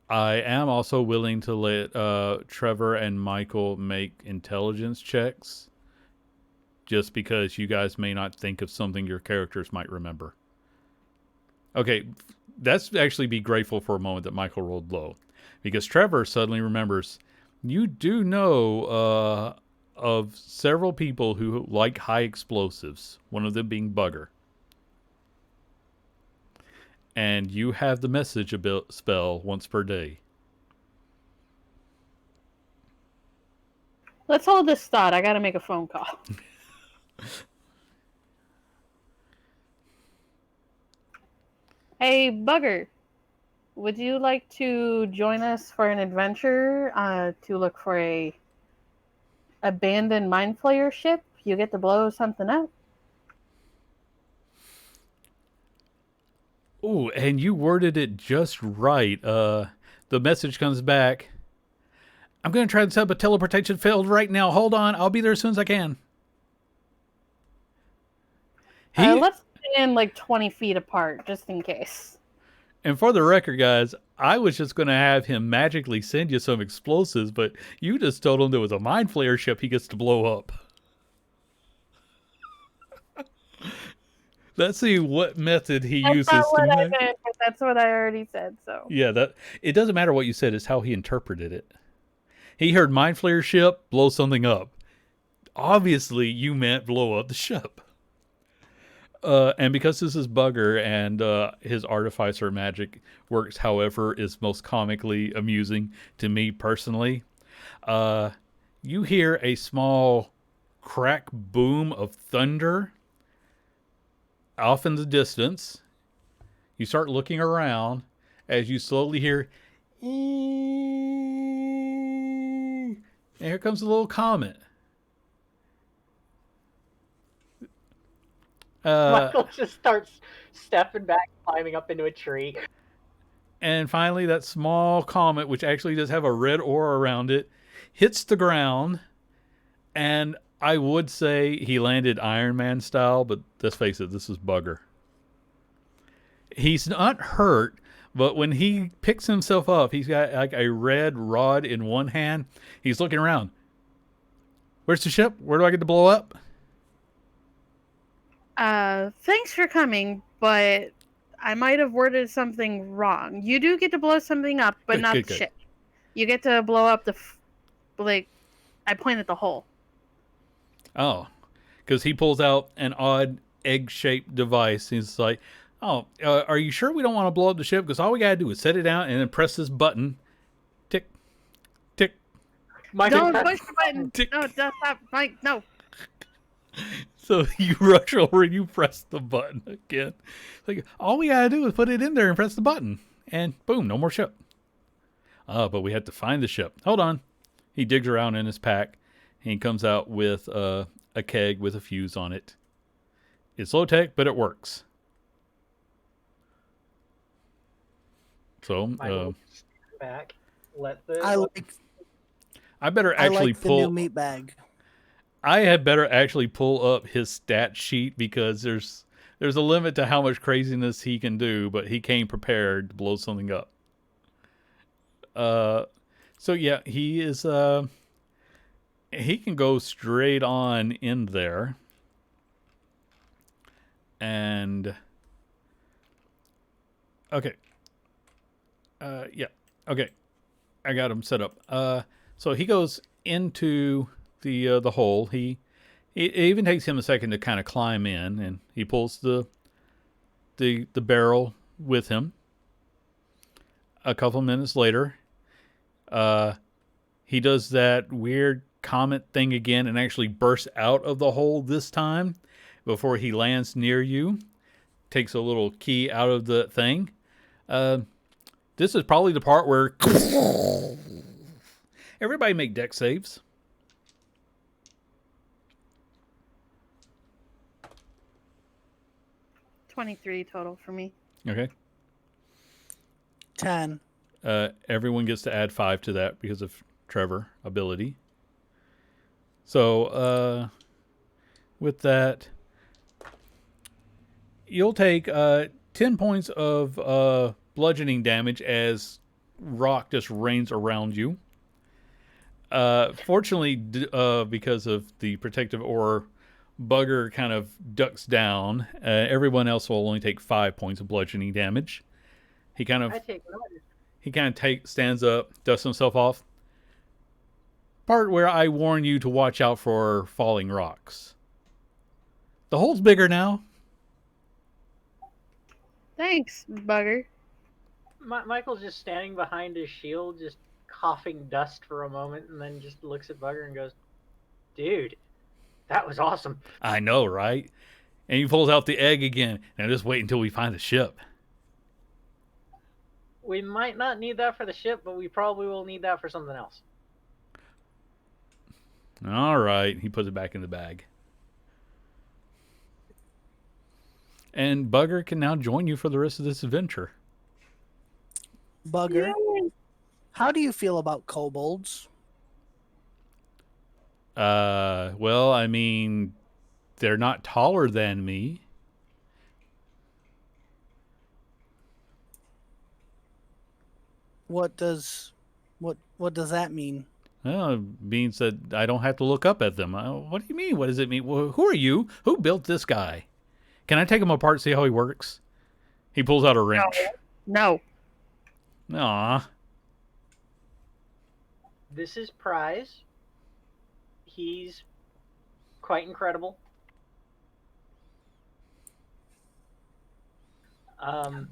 I am also willing to let Trevor and Michael make intelligence checks, just because you guys may not think of something your characters might remember. Okay, let's actually be grateful for a moment that Michael rolled low, because Trevor suddenly remembers you do know of several people who like high explosives, one of them being Bugger. And you have the message spell once per day. Let's hold this thought. I gotta make a phone call. Hey, Bugger. Would you like to join us for an adventure to look for a abandoned mind flayer ship? You get to blow something up. Ooh, and you worded it just right. The message comes back. I'm going to try to set up a teleportation field right now. Hold on. I'll be there as soon as I can. Let's in like 20 feet apart, just in case. And for the record, guys, I was just going to have him magically send you some explosives, but you just told him there was a mind flare ship he gets to blow up. Let's see what method he That's not uses to what I mag. meant, but that's what I already said, so. Yeah, that it doesn't matter what you said; it's how he interpreted it. He heard mind flare ship, blow something up. Obviously, you meant blow up the ship. And because this is Bugger and his artificer magic works, however, is most comically amusing to me personally. You hear a small crack boom of thunder off in the distance. You start looking around as you slowly hear, and here comes a little comet. Michael just starts stepping back, climbing up into a tree. And finally, that small comet, which actually does have a red aura around it, hits the ground. And I would say he landed Iron Man style, but let's face it, this is Bugger. He's not hurt, but when he picks himself up, he's got like a red rod in one hand. He's looking around. Where's the ship? Where do I get to blow up? Thanks for coming, but I might have worded something wrong. You do get to blow something up, but Good, not good, the good. ship. You get to blow up I pointed the hole. Oh, because he pulls out an odd egg-shaped device. He's like, "Oh, are you sure we don't want to blow up the ship? Because all we gotta do is set it down and then press this button. Tick, tick, Don't push the button. tick." No, stop, Mike. No. So you rush over and you press the button again. Like, all we gotta do is put it in there and press the button, and boom, no more ship. But we have to find the ship. Hold on. He digs around in his pack, and he comes out with a keg with a fuse on it. It's low tech, but it works. So Michael stand back. Let the I better I actually like the pull. new meat bag. I had better actually pull up his stat sheet because there's a limit to how much craziness he can do, but he came prepared to blow something up. So yeah, he is he can go straight on in there. And okay. Yeah. Okay. I got him set up. So he goes into the hole. It even takes him a second to kind of climb in, and he pulls the barrel with him. A couple minutes later, he does that weird comet thing again and actually bursts out of the hole this time before he lands near you. Takes a little key out of the thing. This is probably the part where everybody make deck saves. 23 total for me. Okay. 10. Everyone gets to add 5 to that because of Trevor ability. So with that, you'll take 10 points of bludgeoning damage as rock just rains around you. Fortunately, because of the protective aura, Bugger kind of ducks down. Everyone else will only take 5 points of bludgeoning damage. He kind of stands up, dusts himself off. Part where I warn you to watch out for falling rocks. The hole's bigger now. Thanks, Bugger. Michael's just standing behind his shield, just coughing dust for a moment, and then just looks at Bugger and goes, "Dude, that was awesome." I know, right? And he pulls out the egg again. Now just wait until we find the ship. We might not need that for the ship, but we probably will need that for something else. All right. He puts it back in the bag. And Bugger can now join you for the rest of this adventure. Bugger, how do you feel about kobolds? Well, I mean, they're not taller than me. What does what does that mean? Well, it means that I don't have to look up at them. What do you mean? What does it mean? Who are you? Who built this guy? Can I take him apart, see how he works? He pulls out a wrench. No. Aw. This is Prize. He's quite incredible. Um,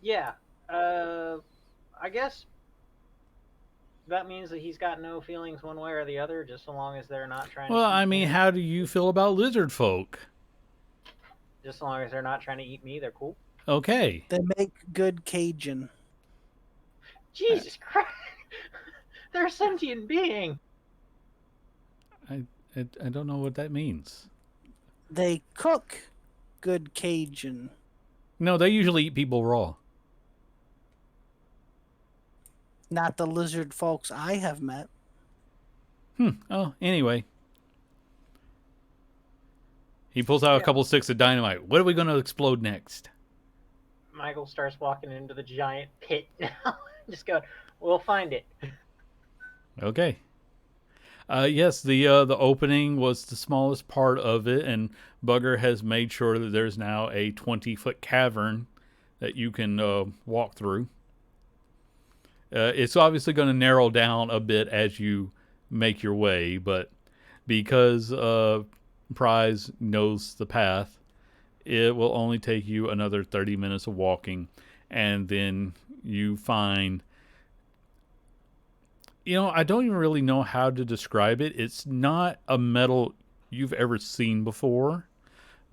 yeah. I guess that means that he's got no feelings one way or the other, just so long as they're not trying Well, to eat I mean, him. how do you feel about lizard folk? Just so long as they're not trying to eat me, they're cool. Okay. They make good Cajun. Jesus Christ! They're a sentient being. I don't know what that means. They cook good Cajun. No, they usually eat people raw. Not the lizard folks I have met. Oh, anyway. He pulls out a couple sticks of dynamite. What are we going to explode next? Michael starts walking into the giant pit now. Just going, we'll find it. Okay. Yes, the opening was the smallest part of it, and Bugger has made sure that there's now a 20-foot cavern that you can walk through. It's obviously going to narrow down a bit as you make your way, but because Prize knows the path, it will only take you another 30 minutes of walking, and then you find... I don't even really know how to describe it. It's not a metal you've ever seen before,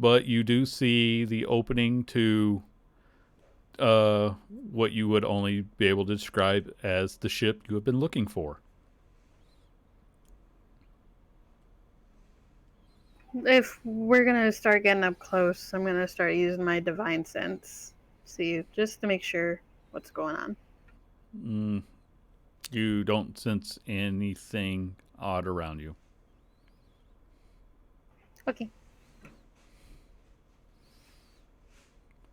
but you do see the opening to what you would only be able to describe as the ship you have been looking for. If we're gonna start getting up close, I'm gonna start using my divine sense, see, just to make sure what's going on. You don't sense anything odd around you. Okay.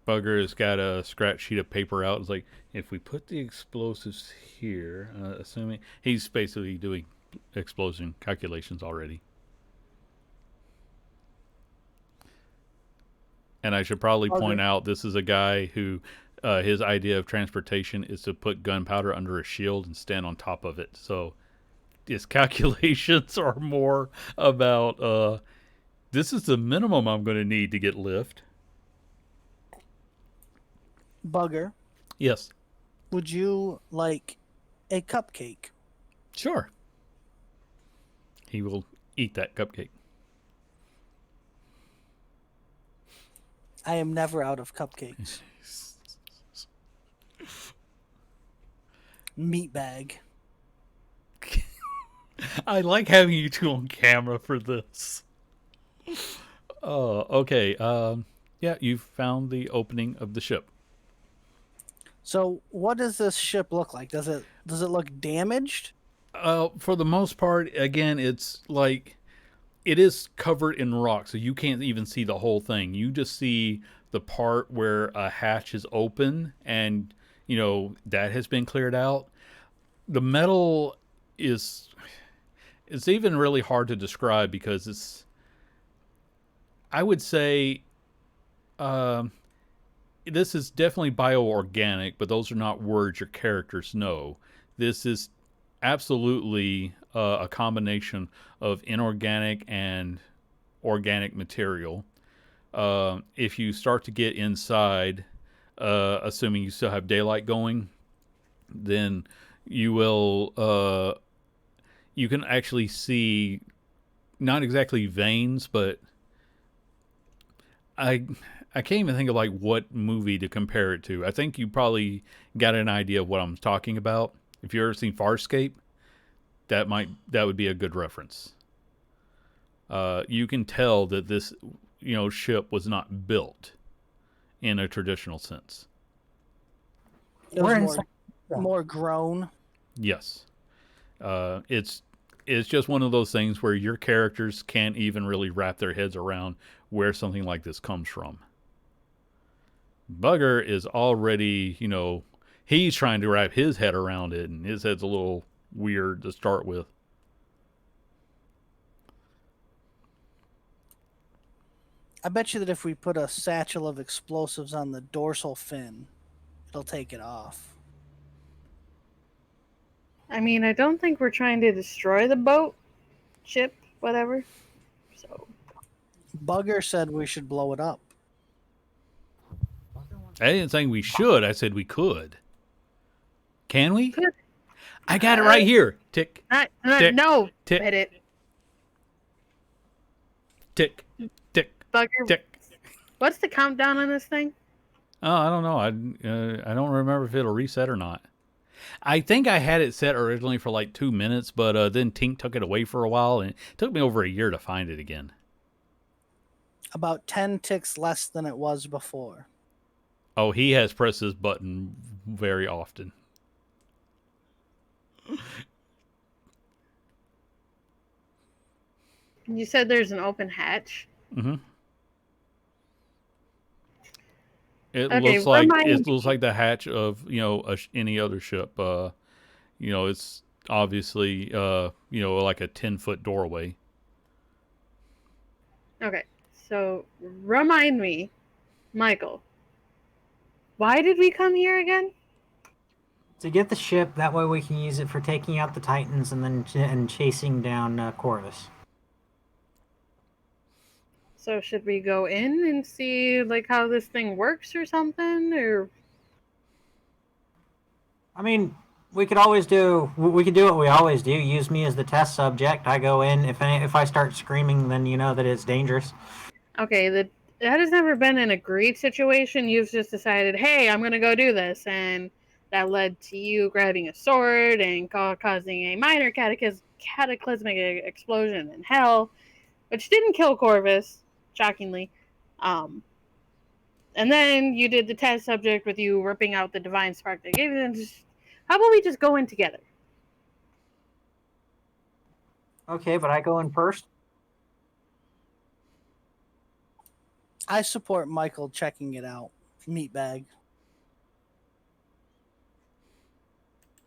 Bugger has got a scratch sheet of paper out. It's like, if we put the explosives here, assuming he's basically doing explosion calculations already. And I should probably point out, this is a guy who his idea of transportation is to put gunpowder under a shield and stand on top of it. So his calculations are more about this is the minimum I'm going to need to get lift. Bugger, Yes. would you like a cupcake? Sure. He will eat that cupcake. I am never out of cupcakes. Meat bag. I like having you two on camera for this. Okay. Yeah, you've found the opening of the ship. So, what does this ship look like? Does it look damaged? For the most part, again, it's like it is covered in rock, so you can't even see the whole thing. You just see the part where a hatch is open, and that has been cleared out. The metal it's even really hard to describe because I would say this is definitely bioorganic, but those are not words your characters know. This is absolutely a combination of inorganic and organic material. If you start to get inside, assuming you still have daylight going, then you will you can actually see not exactly veins, but I can't even think of like what movie to compare it to. I think you probably got an idea of what I'm talking about. If you've ever seen Farscape, that would be a good reference. You can tell that this ship was not built in a traditional sense. It was more grown. Yes. It's just one of those things where your characters can't even really wrap their heads around where something like this comes from. Bugger is already, He's trying to wrap his head around it, and his head's a little weird to start with. I bet you that if we put a satchel of explosives on the dorsal fin, it'll take it off. I mean, I don't think we're trying to destroy the boat, ship, whatever. So Bugger said we should blow it up. I didn't say we should. I said we could. Can we? Could. I got it right here. Tick, tick, no, tick, hit it, tick, tick, Bugger. tick. What's the countdown on this thing? Oh, I don't know. I don't remember if it'll reset or not. I think I had it set originally for like 2 minutes, but then Tink took it away for a while, and it took me over a year to find it again. About 10 ticks less than it was before. Oh, he has pressed this button very often. You said there's an open hatch. Mm-hmm. It Okay, looks like the hatch of any other ship. It's obviously like a 10-foot doorway. Okay, so remind me, Michael, why did we come here again? To get the ship, that way we can use it for taking out the Titans and then chasing down Corvus. So should we go in and see like how this thing works or something, or? I mean, we could do what we always do. Use me as the test subject. I go in. If I start screaming, then you know that it's dangerous. Okay, that has never been an agreed situation. You've just decided, hey, I'm gonna go do this, and that led to you grabbing a sword and causing a minor cataclysmic explosion in hell, which didn't kill Corvus, shockingly. And then you did the test subject with you ripping out the divine spark they gave you. How about we just go in together? Okay, but I go in first. I support Michael checking it out. Meatbag.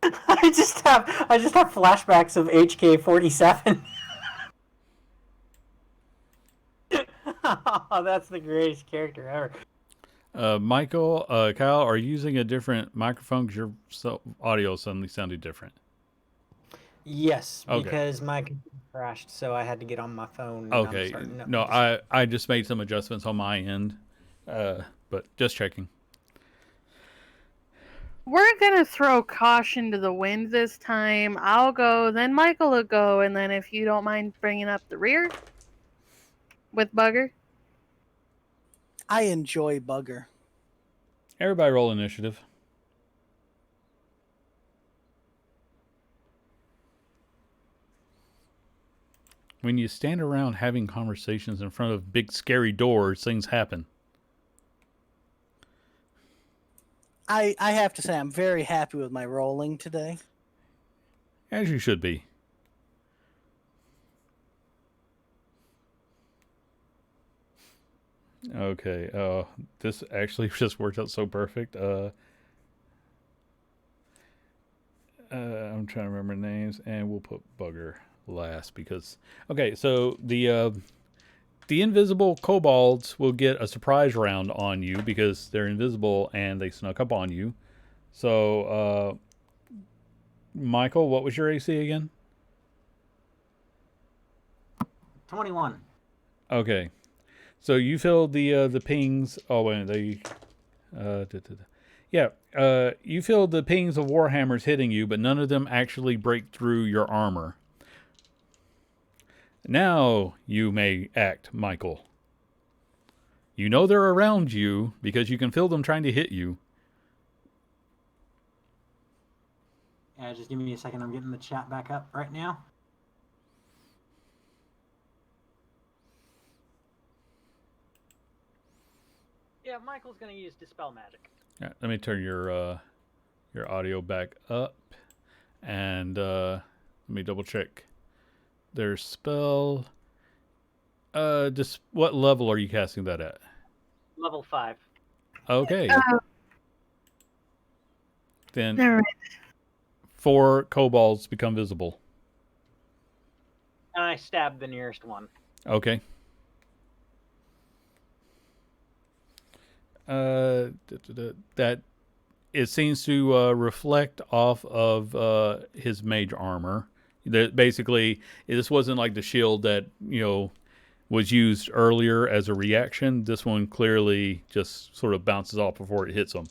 I just have flashbacks of HK-47. Oh, that's the greatest character ever. Michael, Kyle, are you using a different microphone because your audio suddenly sounded different? Yes, Okay. because my computer crashed, so I had to get on my phone. And Okay. No, I just made some adjustments on my end, but just checking. We're gonna throw caution to the wind this time. I'll go, then Michael will go, and then if you don't mind bringing up the rear with Bugger. I enjoy Bugger. Everybody roll initiative. When you stand around having conversations in front of big scary doors, things happen. I have to say I'm very happy with my rolling today. As you should be. Okay, this actually just worked out so perfect. I'm trying to remember names, and we'll put Bugger last because... Okay, so the invisible kobolds will get a surprise round on you because they're invisible and they snuck up on you. So, Michael, what was your AC again? 21. Okay. So you feel the pings. Oh wait, you feel the pings of warhammers hitting you, but none of them actually break through your armor. Now you may act, Michael. You know they're around you because you can feel them trying to hit you. Yeah, just give me a second. I'm getting the chat back up right now. Yeah, Michael's gonna use Dispel Magic. Yeah, let me turn your audio back up, and let me double check. Their spell. Just what level are you casting that at? Level 5. Okay. Then All right. 4 kobolds become visible. And I stab the nearest one. Okay. That it seems to reflect off of his mage armor. That basically, this wasn't like the shield that was used earlier as a reaction. This one clearly just sort of bounces off before it hits him.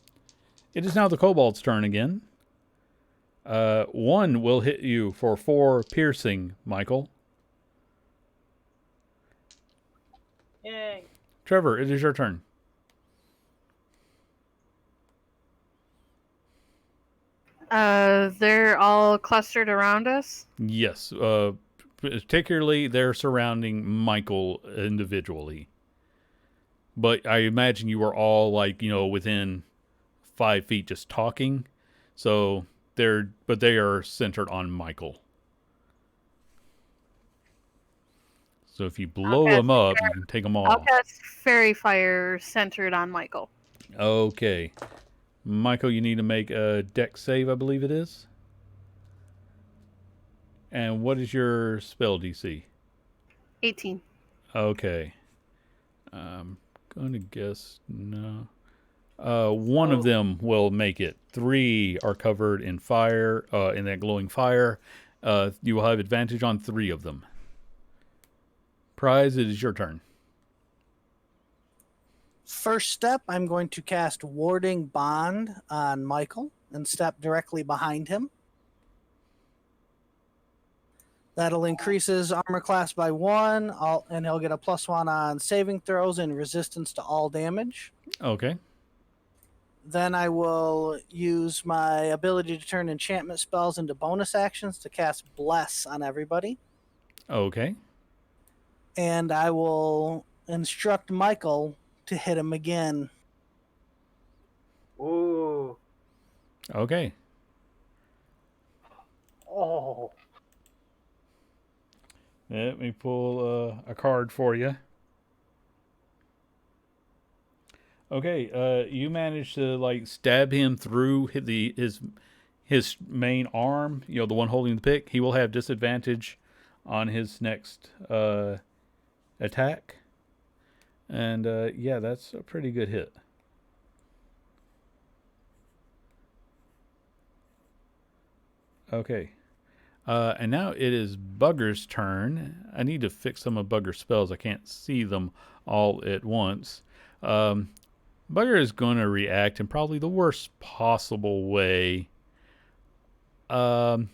It is now the kobold's turn again. 1 will hit you for 4 piercing, Michael. Yay. Trevor, it is your turn. They're all clustered around us. Yes. Particularly, they're surrounding Michael individually. But I imagine you were all within 5 feet just talking. So they are centered on Michael. So if you blow them up, you can take them all. I'll cast Fairy Fire centered on Michael. Okay. Michael, you need to make a dex save, I believe it is. And what is your spell DC? 18. Okay. I'm going to guess no. One of them will make it. 3 are covered in fire, in that glowing fire. You will have advantage on 3 of them. Prize, it is your turn. First step, I'm going to cast Warding Bond on Michael and step directly behind him. That'll increase his armor class by 1, and he'll get a +1 on saving throws and resistance to all damage. Okay. Then I will use my ability to turn enchantment spells into bonus actions to cast Bless on everybody. Okay. And I will instruct Michael to hit him again. Ooh. Okay. Oh. Let me pull a card for you. Okay, you managed to stab him through his main arm. The one holding the pick. He will have disadvantage on his next attack. And yeah, that's a pretty good hit. Okay. And now it is Bugger's turn. I need to fix some of Bugger's spells. I can't see them all at once. Bugger is going to react in probably the worst possible way. I'm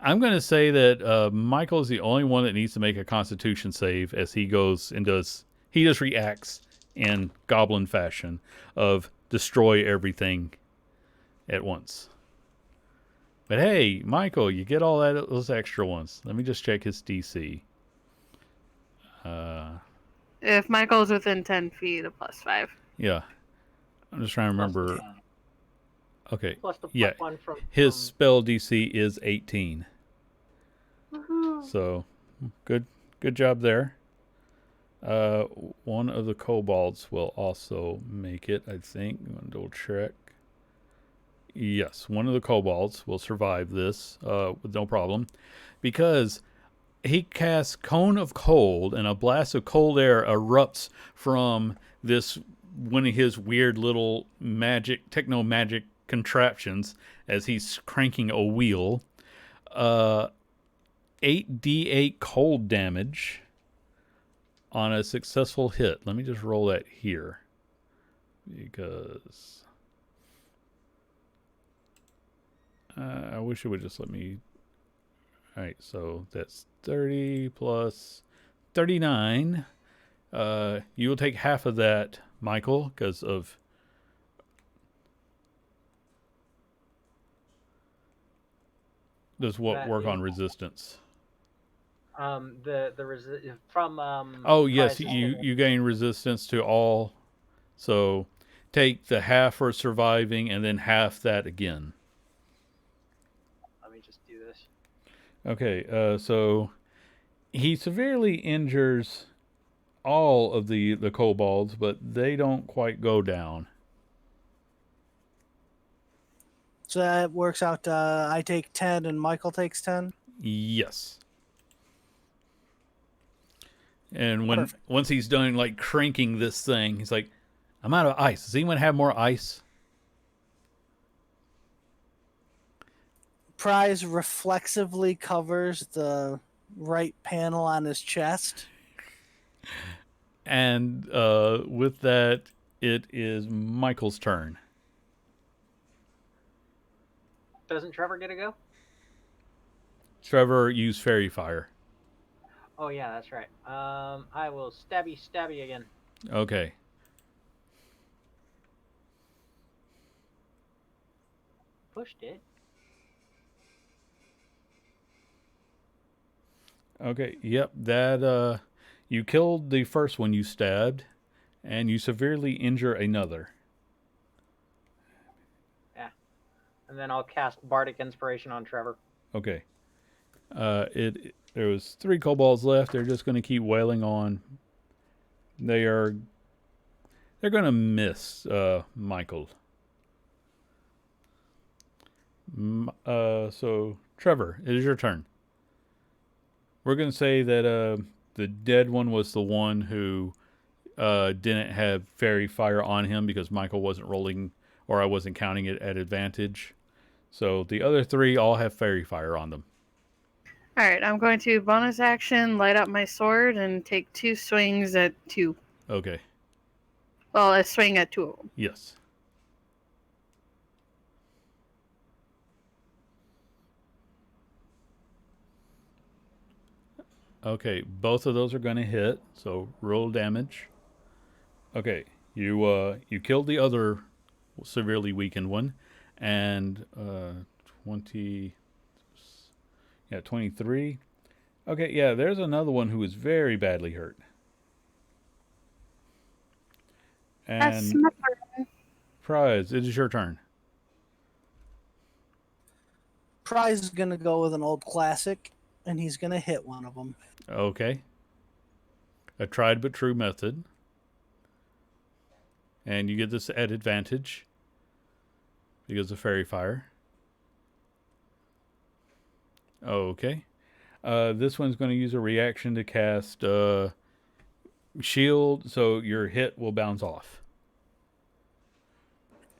going to say that Michael is the only one that needs to make a Constitution save as he goes and does. He just reacts in goblin fashion of destroy everything at once. But hey, Michael, you get all those extra ones. Let me just check his DC. If Michael's within 10 feet, a +5. Yeah. I'm just trying to remember. Okay. Plus the yeah. +1 from His spell DC is 18. Woohoo. So, good job there. One of the kobolds will also make it, I think. I'm going to double check. Yes, one of the kobolds will survive this with no problem because he casts Cone of Cold and a blast of cold air erupts from this one of his weird little techno magic contraptions as he's cranking a wheel. 8d8 cold damage on a successful hit. Let me just roll that here because I wish it would just let me. All right, so that's 30 plus 39. You will take half of that, Michael, because of does what work on resistance. from Oh yes, Prize's you gain resistance to all. So take the half for surviving, and then half that again. Let me just do this. Okay, so he severely injures all of the kobolds, but they don't quite go down. So that works out. I take 10 and Michael takes 10. Yes. And Perfect. once he's done like cranking this thing, he's like, "I'm out of ice. Does anyone have more ice?" Prize reflexively covers the right panel on his chest. And with that, it is Michael's turn. Doesn't Trevor get to go? Trevor used fairy fire. Oh yeah, that's right. I will stabby again. Okay. Pushed it. Okay. Yep. That you killed the first one you stabbed, and you severely injure another. Yeah. And then I'll cast Bardic Inspiration on Trevor. Okay. There was 3 kobolds left. They're just going to keep wailing on. They're going to miss Michael. So Trevor, it is your turn. We're going to say that the dead one was the one who didn't have fairy fire on him because Michael wasn't rolling, or I wasn't counting it at advantage. So the other 3 all have fairy fire on them. Alright, I'm going to bonus action, light up my sword, and take 2 swings at 2. Okay. Well, a swing at 2 of them. Yes. Okay, both of those are going to hit, so roll damage. Okay, you killed the other severely weakened one, and 20, 23. Okay, yeah, there's another one who is very badly hurt. That's And my turn. Prize, it is your turn. Prize is gonna go with an old classic, and he's gonna hit one of them. Okay. A tried but true method. And you get this at advantage because of fairy fire. Okay. This one's going to use a reaction to cast shield, so your hit will bounce off.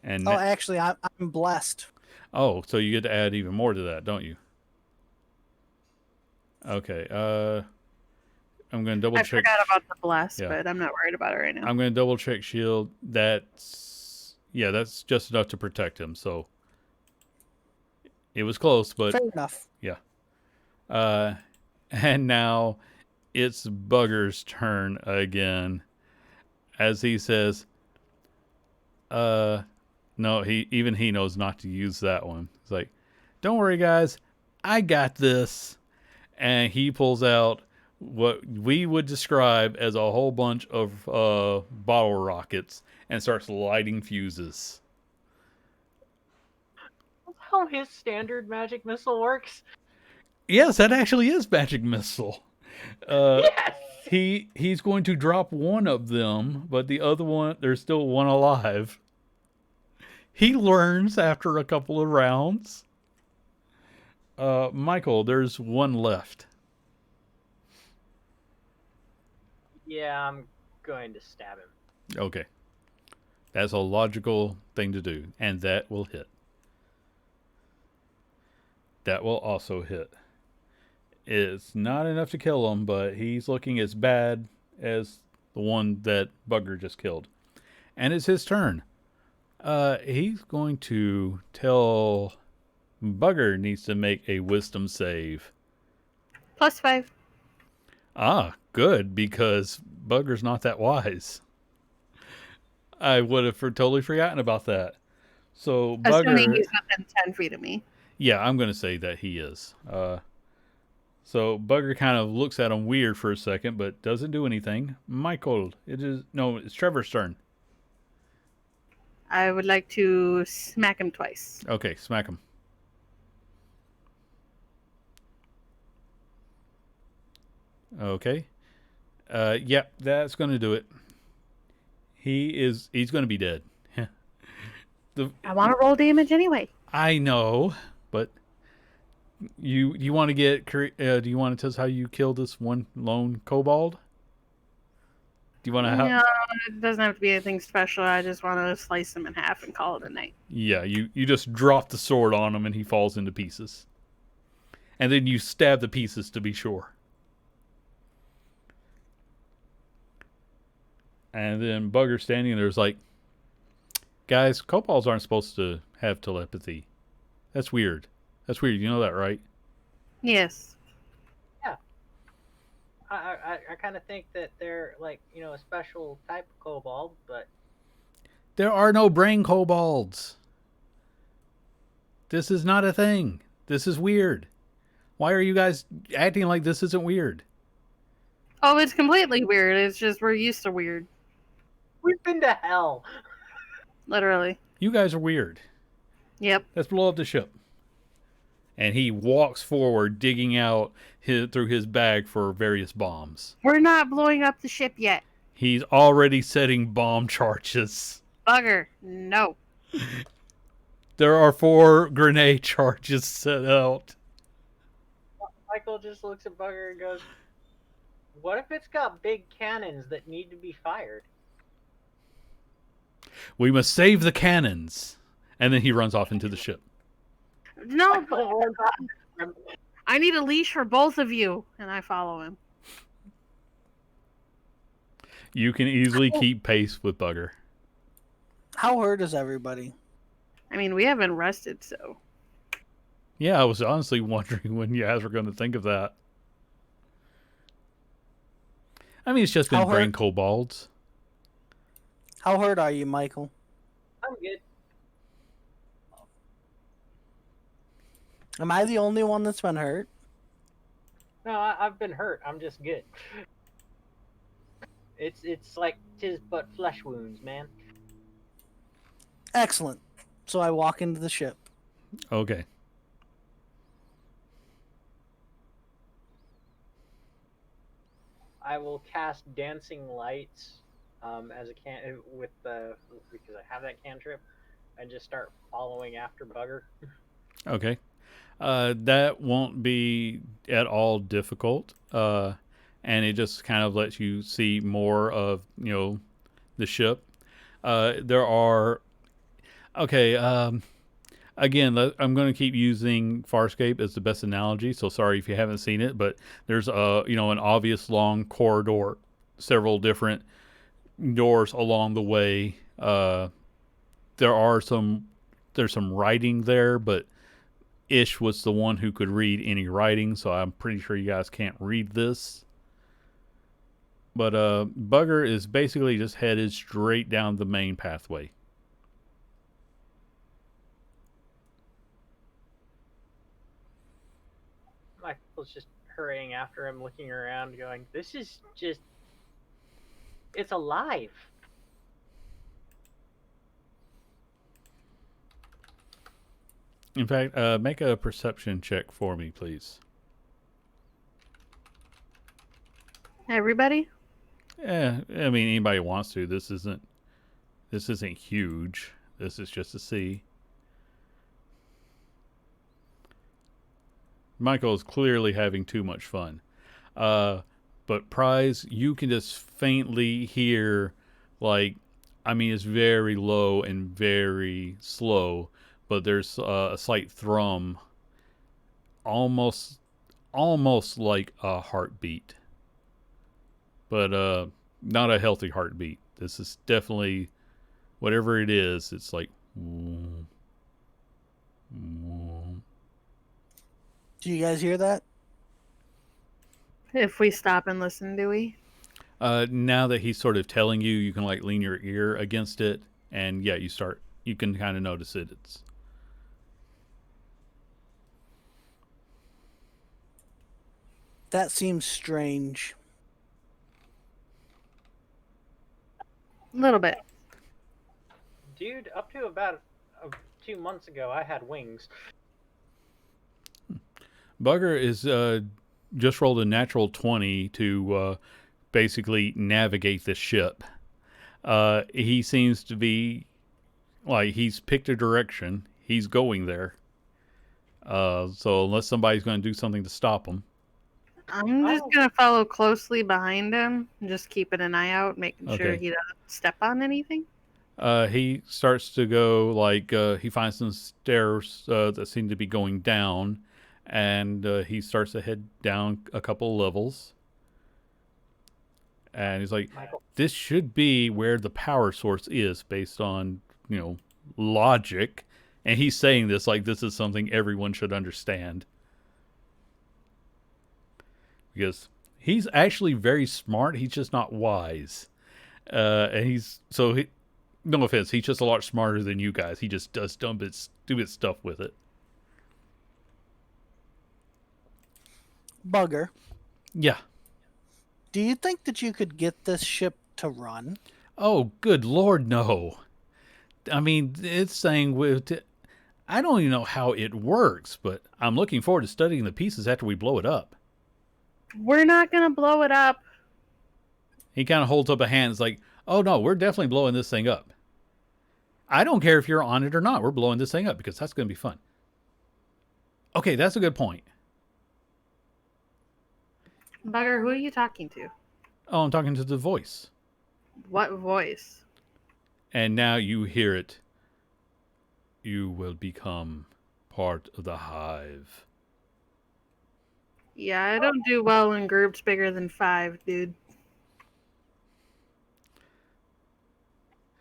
And Oh, actually, I'm blessed. oh, so you get to add even more to that, don't you? Okay. I'm going to double I check. forgot about the blast, Yeah. but I'm not worried about it right now. I'm going to double check shield. That's just enough to protect him. So it was close, but Fair enough. yeah. And now it's Bugger's turn again, as he says, no, he knows not to use that one. It's like, don't worry, guys, I got this. And he pulls out what we would describe as a whole bunch of bottle rockets and starts lighting fuses. That's how his standard magic missile works. Yes, that actually is magic missile. Yes. He's going to drop one of them, but the other one, there's still one alive. He learns after a couple of rounds. Michael, there's one left. Yeah, I'm going to stab him. Okay. That's a logical thing to do, and that will hit. That will also hit. It's not enough to kill him, but he's looking as bad as the one that Bugger just killed. And it's his turn. He's going to tell Bugger needs to make a wisdom save. +5. Ah, good, because Bugger's not that wise. I would have totally forgotten about that. So Assuming Bugger, he's within 10 feet of me. yeah, I'm going to say that he is. So Bugger kind of looks at him weird for a second, but doesn't do anything. Michael, it's Trevor's turn. I would like to smack him twice. Okay, smack him. Okay. Yep, that's going to do it. He's going to be dead. I want to roll damage anyway. I know, but you want to get? Do you want to tell us how you killed this one lone kobold? Do you want to help? No, it doesn't have to be anything special. I just want to slice him in half and call it a night. Yeah, you just drop the sword on him and he falls into pieces, and then you stab the pieces to be sure. And then Bugger standing there's like, guys, kobolds aren't supposed to have telepathy. That's weird. That's weird. You know that, right? Yes. I kind of think that they're like, a special type of kobold, but There are no brain kobolds. This is not a thing. This is weird. Why are you guys acting like this isn't weird? Oh, it's completely weird. It's just we're used to weird. we've been to hell. Literally. You guys are weird. Yep. Let's blow up the ship. And he walks forward, digging out through his bag for various bombs. We're not blowing up the ship yet. He's already setting bomb charges. Bugger. No. There are 4 grenade charges set out. Michael just looks at Bugger and goes, "What if it's got big cannons that need to be fired?" We must save the cannons. And then he runs off into the ship. No. I need a leash for both of you. And I follow him. You can easily keep pace with Bugger. How hurt is everybody? I mean, we haven't rested, so. Yeah, I was honestly wondering when you guys were going to think of that. I mean, it's just been How brain hurt? kobolds. How hurt are you, Michael? I'm good. Am I the only one that's been hurt? No, I've been hurt. I'm just good. It's like 'tis but flesh wounds, man. Excellent. So I walk into the ship. Okay. I will cast dancing lights as a because I have that cantrip, and just start following after Bugger. Okay. That won't be at all difficult. And it just kind of lets you see more of, the ship. There are... Okay, again, I'm going to keep using Farscape as the best analogy, so sorry if you haven't seen it, but there's an obvious long corridor, several different doors along the way. There's some writing there, but Ish was the one who could read any writing, so I'm pretty sure you guys can't read this. But Bugger is basically just headed straight down the main pathway. Michael's just hurrying after him, looking around, going, "This is just... it's alive." In fact, make a perception check for me, please. Everybody? Yeah, I mean, anybody wants to. This isn't huge. This is just to see. Michael is clearly having too much fun. But Prize, you can just faintly hear, it's very low and very slow, but there's a slight thrum, almost like a heartbeat. But not a healthy heartbeat. This is definitely, whatever it is, it's like... Do you guys hear that? If we stop and listen, do we? Now that he's sort of telling you, you can lean your ear against it, and yeah, you can kind of notice it. That seems strange. A little bit. Dude, up to about 2 months ago, I had wings. Bugger is just rolled a natural 20 to basically navigate the ship. He seems to be he's picked a direction. he's going there. So unless somebody's going to do something to stop him. I'm just gonna follow closely behind him, just keeping an eye out, making sure Okay. he doesn't step on anything. He starts to go he finds some stairs that seem to be going down, and he starts to head down a couple levels. And he's like, Michael, "This should be where the power source is, based on logic." And he's saying this like this is something everyone should understand, because he's actually very smart. He's just not wise. And no offense, he's just a lot smarter than you guys. He just does stupid stuff with it. Bugger, Yeah. do you think that you could get this ship to run? Oh, good Lord, no. I mean, it's saying I don't even know how it works, but I'm looking forward to studying the pieces after we blow it up. We're not gonna blow it up. He kind of holds up a hand. It's like, oh no, we're definitely blowing this thing up. I don't care if you're on it or not. We're blowing this thing up because that's going to be fun. Okay, that's a good point. Bugger, who are you talking to? Oh, I'm talking to the voice. What voice? And now you hear it. You will become part of the hive. Yeah, I don't do well in groups bigger than 5, dude.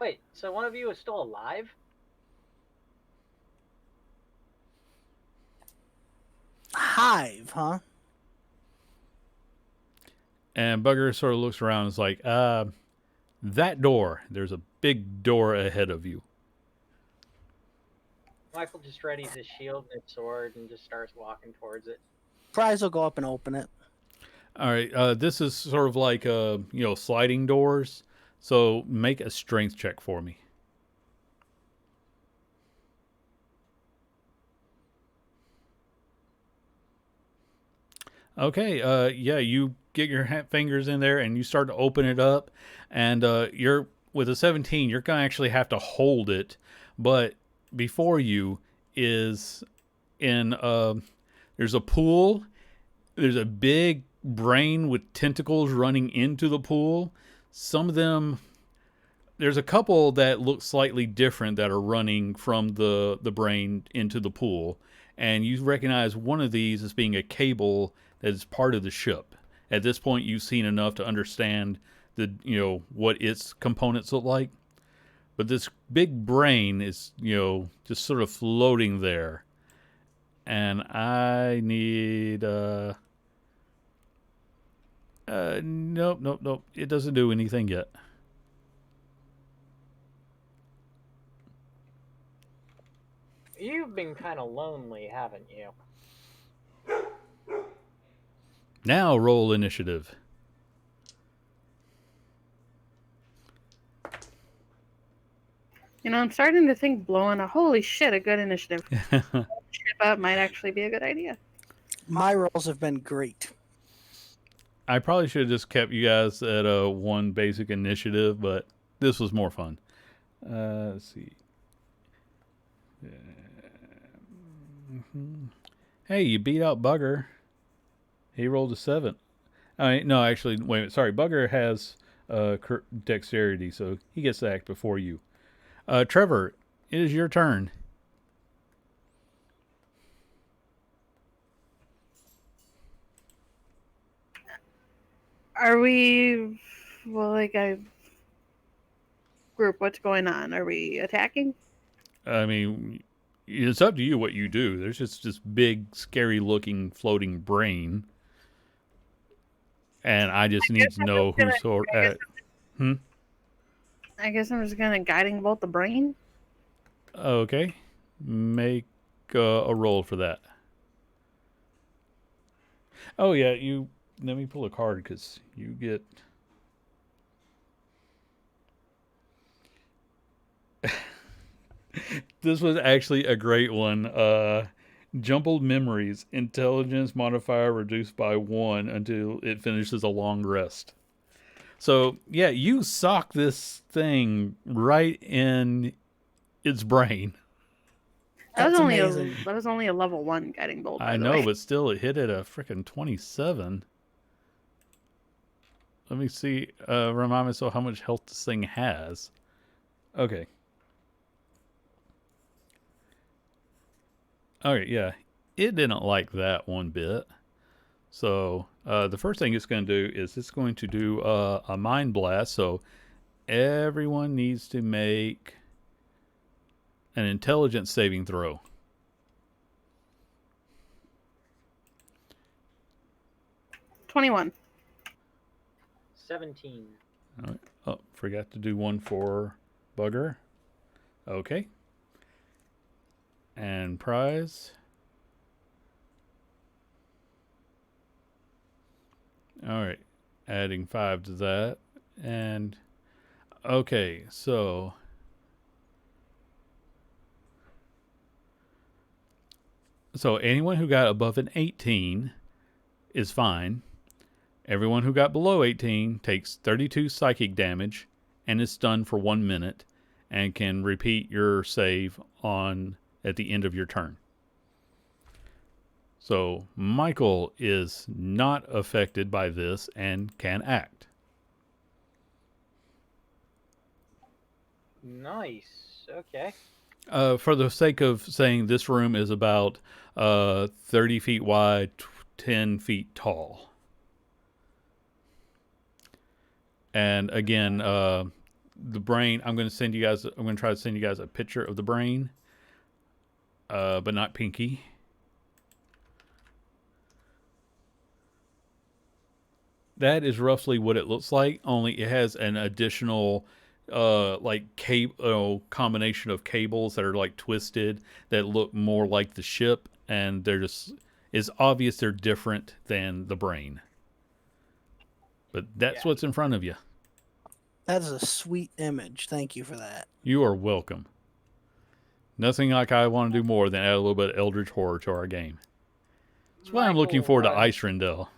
wait. So one of you is still alive? Hive, huh? And Bugger sort of looks around and is like, that door. There's a big door ahead of you. Michael just readies his shield and his sword and just starts walking towards it. Prize will go up and open it. All right, this is sort of like, sliding doors. So make a strength check for me. Okay, yeah, you get your fingers in there and you start to open it up, and you're with a 17, you're gonna actually have to hold it, but before you is in there's a pool. There's a big brain with tentacles running into the pool. Some of them, there's a couple that look slightly different that are running from the brain into the pool, and you recognize one of these as being a cable that is part of the ship. At this point, you've seen enough to understand what its components look like. But this big brain is, just sort of floating there. And I need nope. It doesn't do anything yet. You've been kind of lonely, haven't you? Now roll initiative. I'm starting to think blowing a holy shit, a good initiative. Ship up might actually be a good idea. My rolls have been great. I probably should have just kept you guys at one basic initiative, but this was more fun. Let's see. Hey, you beat out Bugger. He rolled a 7. No, actually, wait a minute. Sorry, Bugger has dexterity, so he gets to act before you. Trevor, it is your turn. Are we, group, what's going on? Are we attacking? I mean, it's up to you what you do. There's just this big, scary-looking floating brain. And I just need to know who's I guess I'm just gonna guiding bolt the brain. Okay. Make a roll for that. Oh, yeah, let me pull a card because you get... This was actually a great one. Jumbled memories. Intelligence modifier reduced by 1 until it finishes a long rest. So, yeah, you sock this thing right in its brain. That's only amazing. that was only a level 1 guiding bolt. By I the know, way. but still, it hit at a freaking 27. Let me see. Remind myself how much health this thing has. Okay. Okay, yeah. It didn't like that one bit. So the first thing it's going to do is it's going to do a mind blast. So everyone needs to make an intelligence saving throw. $21. 17. All right. Oh, forgot to do one for Bugger. Okay. And prize. All right. Adding 5 to that. And okay, so anyone who got above an 18 is fine. Everyone who got below 18 takes 32 psychic damage and is stunned for 1 minute and can repeat your save on at the end of your turn. So Michael is not affected by this and can act. Nice. Okay. For the sake of saying this room is about 30 feet wide, 10 feet tall. And again, the brain, I'm going to try to send you guys a picture of the brain, but not Pinky. That is roughly what it looks like, only it has an additional combination of cables that are like twisted that look more like the ship, and they're just, it's obvious they're different than the brain. But that's what's in front of you. That is a sweet image. Thank you for that. You are welcome. Nothing like I want to do more than add a little bit of Eldritch Horror to our game. That's why I'm looking forward to Icerindel.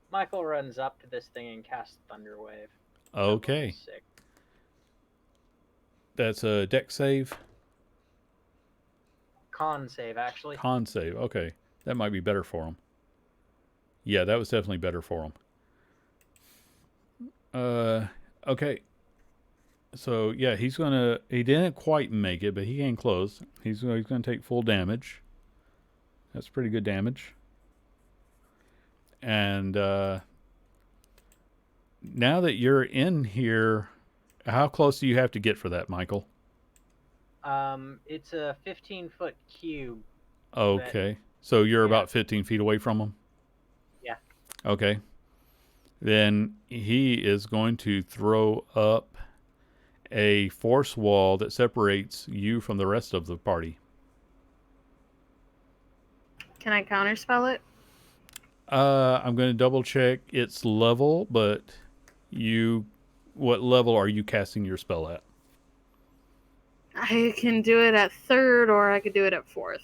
Michael runs up to this thing and casts Thunderwave. Okay. Sick. That's a deck save. Con save, actually. Con save. Okay. That might be better for him. Yeah, that was definitely better for him. Okay. So, yeah, he didn't quite make it, but he came close. He's going to take full damage. That's pretty good damage. And now that you're in here, how close do you have to get for that, Michael? It's a 15-foot cube. Okay. So you're about 15 feet away from him? Yeah. Okay. Then he is going to throw up a force wall that separates you from the rest of the party. Can I counterspell it? I'm going to double check its level, but what level are you casting your spell at? I can do it at 3rd, or I could do it at 4th.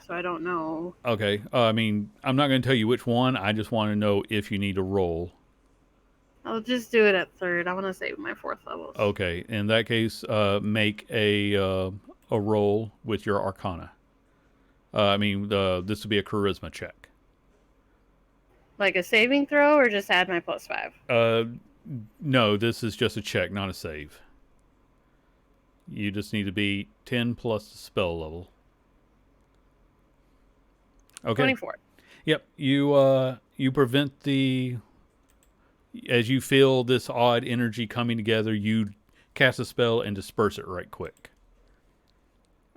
So I don't know. Okay. I mean, I'm not going to tell you which one. I just want to know if you need to roll. I'll just do it at 3rd. I want to save my 4th levels. Okay. In that case, make a roll with your Arcana. This would be a Charisma check. Like a saving throw, or just add my +5? No, this is just a check, not a save. You just need to be 10 plus the spell level. Okay. 24. Yep. You prevent as you feel this odd energy coming together, you cast a spell and disperse it right quick.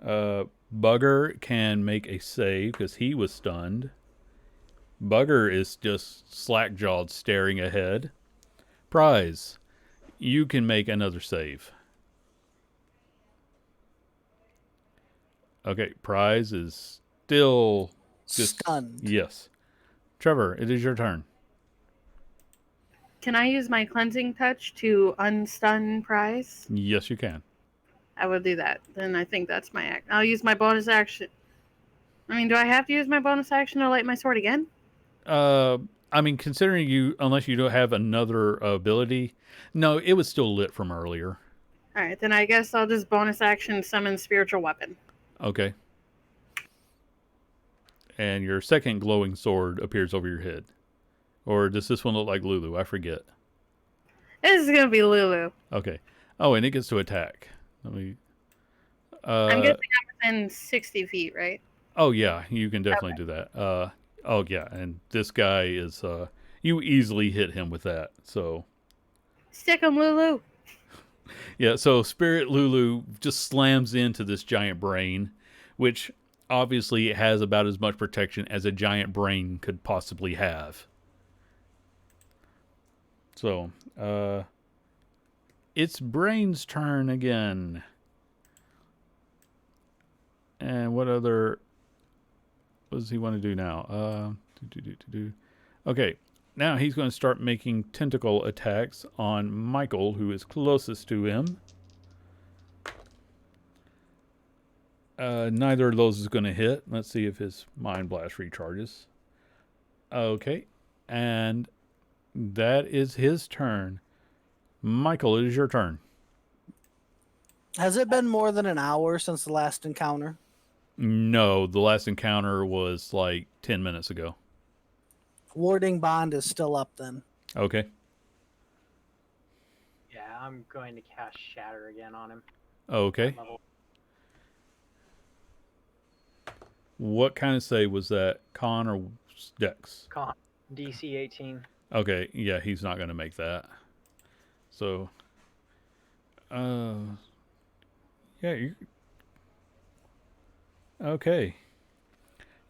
Bugger can make a save because he was stunned. Bugger is just slack-jawed staring ahead. Prize, you can make another save. Okay, Prize is still just stunned. Yes. Trevor, it is your turn. Can I use my cleansing touch to unstun Prize? Yes, you can. I will do that. Then I think that's my act. I'll use my bonus action. I mean, do I have to use my bonus action to light my sword again? Considering unless you don't have another ability, no, it was still lit from earlier. All right, then I guess I'll just bonus action summon spiritual weapon. Okay. And your second glowing sword appears over your head. Or does this one look like Lulu? I forget. This is gonna be Lulu. Okay. Oh, and it gets to attack. Let me. I'm guessing I'm within 60 feet, right? Oh yeah, you can definitely do that. Oh yeah, and this guy is. You easily hit him with that. So. Stick 'em, Lulu. Yeah. So Spirit Lulu just slams into this giant brain, which obviously has about as much protection as a giant brain could possibly have. So, it's Brain's turn again. And what does he want to do now? Okay, now he's going to start making tentacle attacks on Michael, who is closest to him. Neither of those is going to hit. Let's see if his Mind Blast recharges. Okay, and that is his turn. Michael, it is your turn. Has it been more than an hour since the last encounter? No, the last encounter was like 10 minutes ago. Warding Bond is still up then. Okay. Yeah, I'm going to cast Shatter again on him. Okay. What kind of save was that? Con or Dex? Con. DC 18. Okay, yeah, he's not going to make that. So, yeah, okay.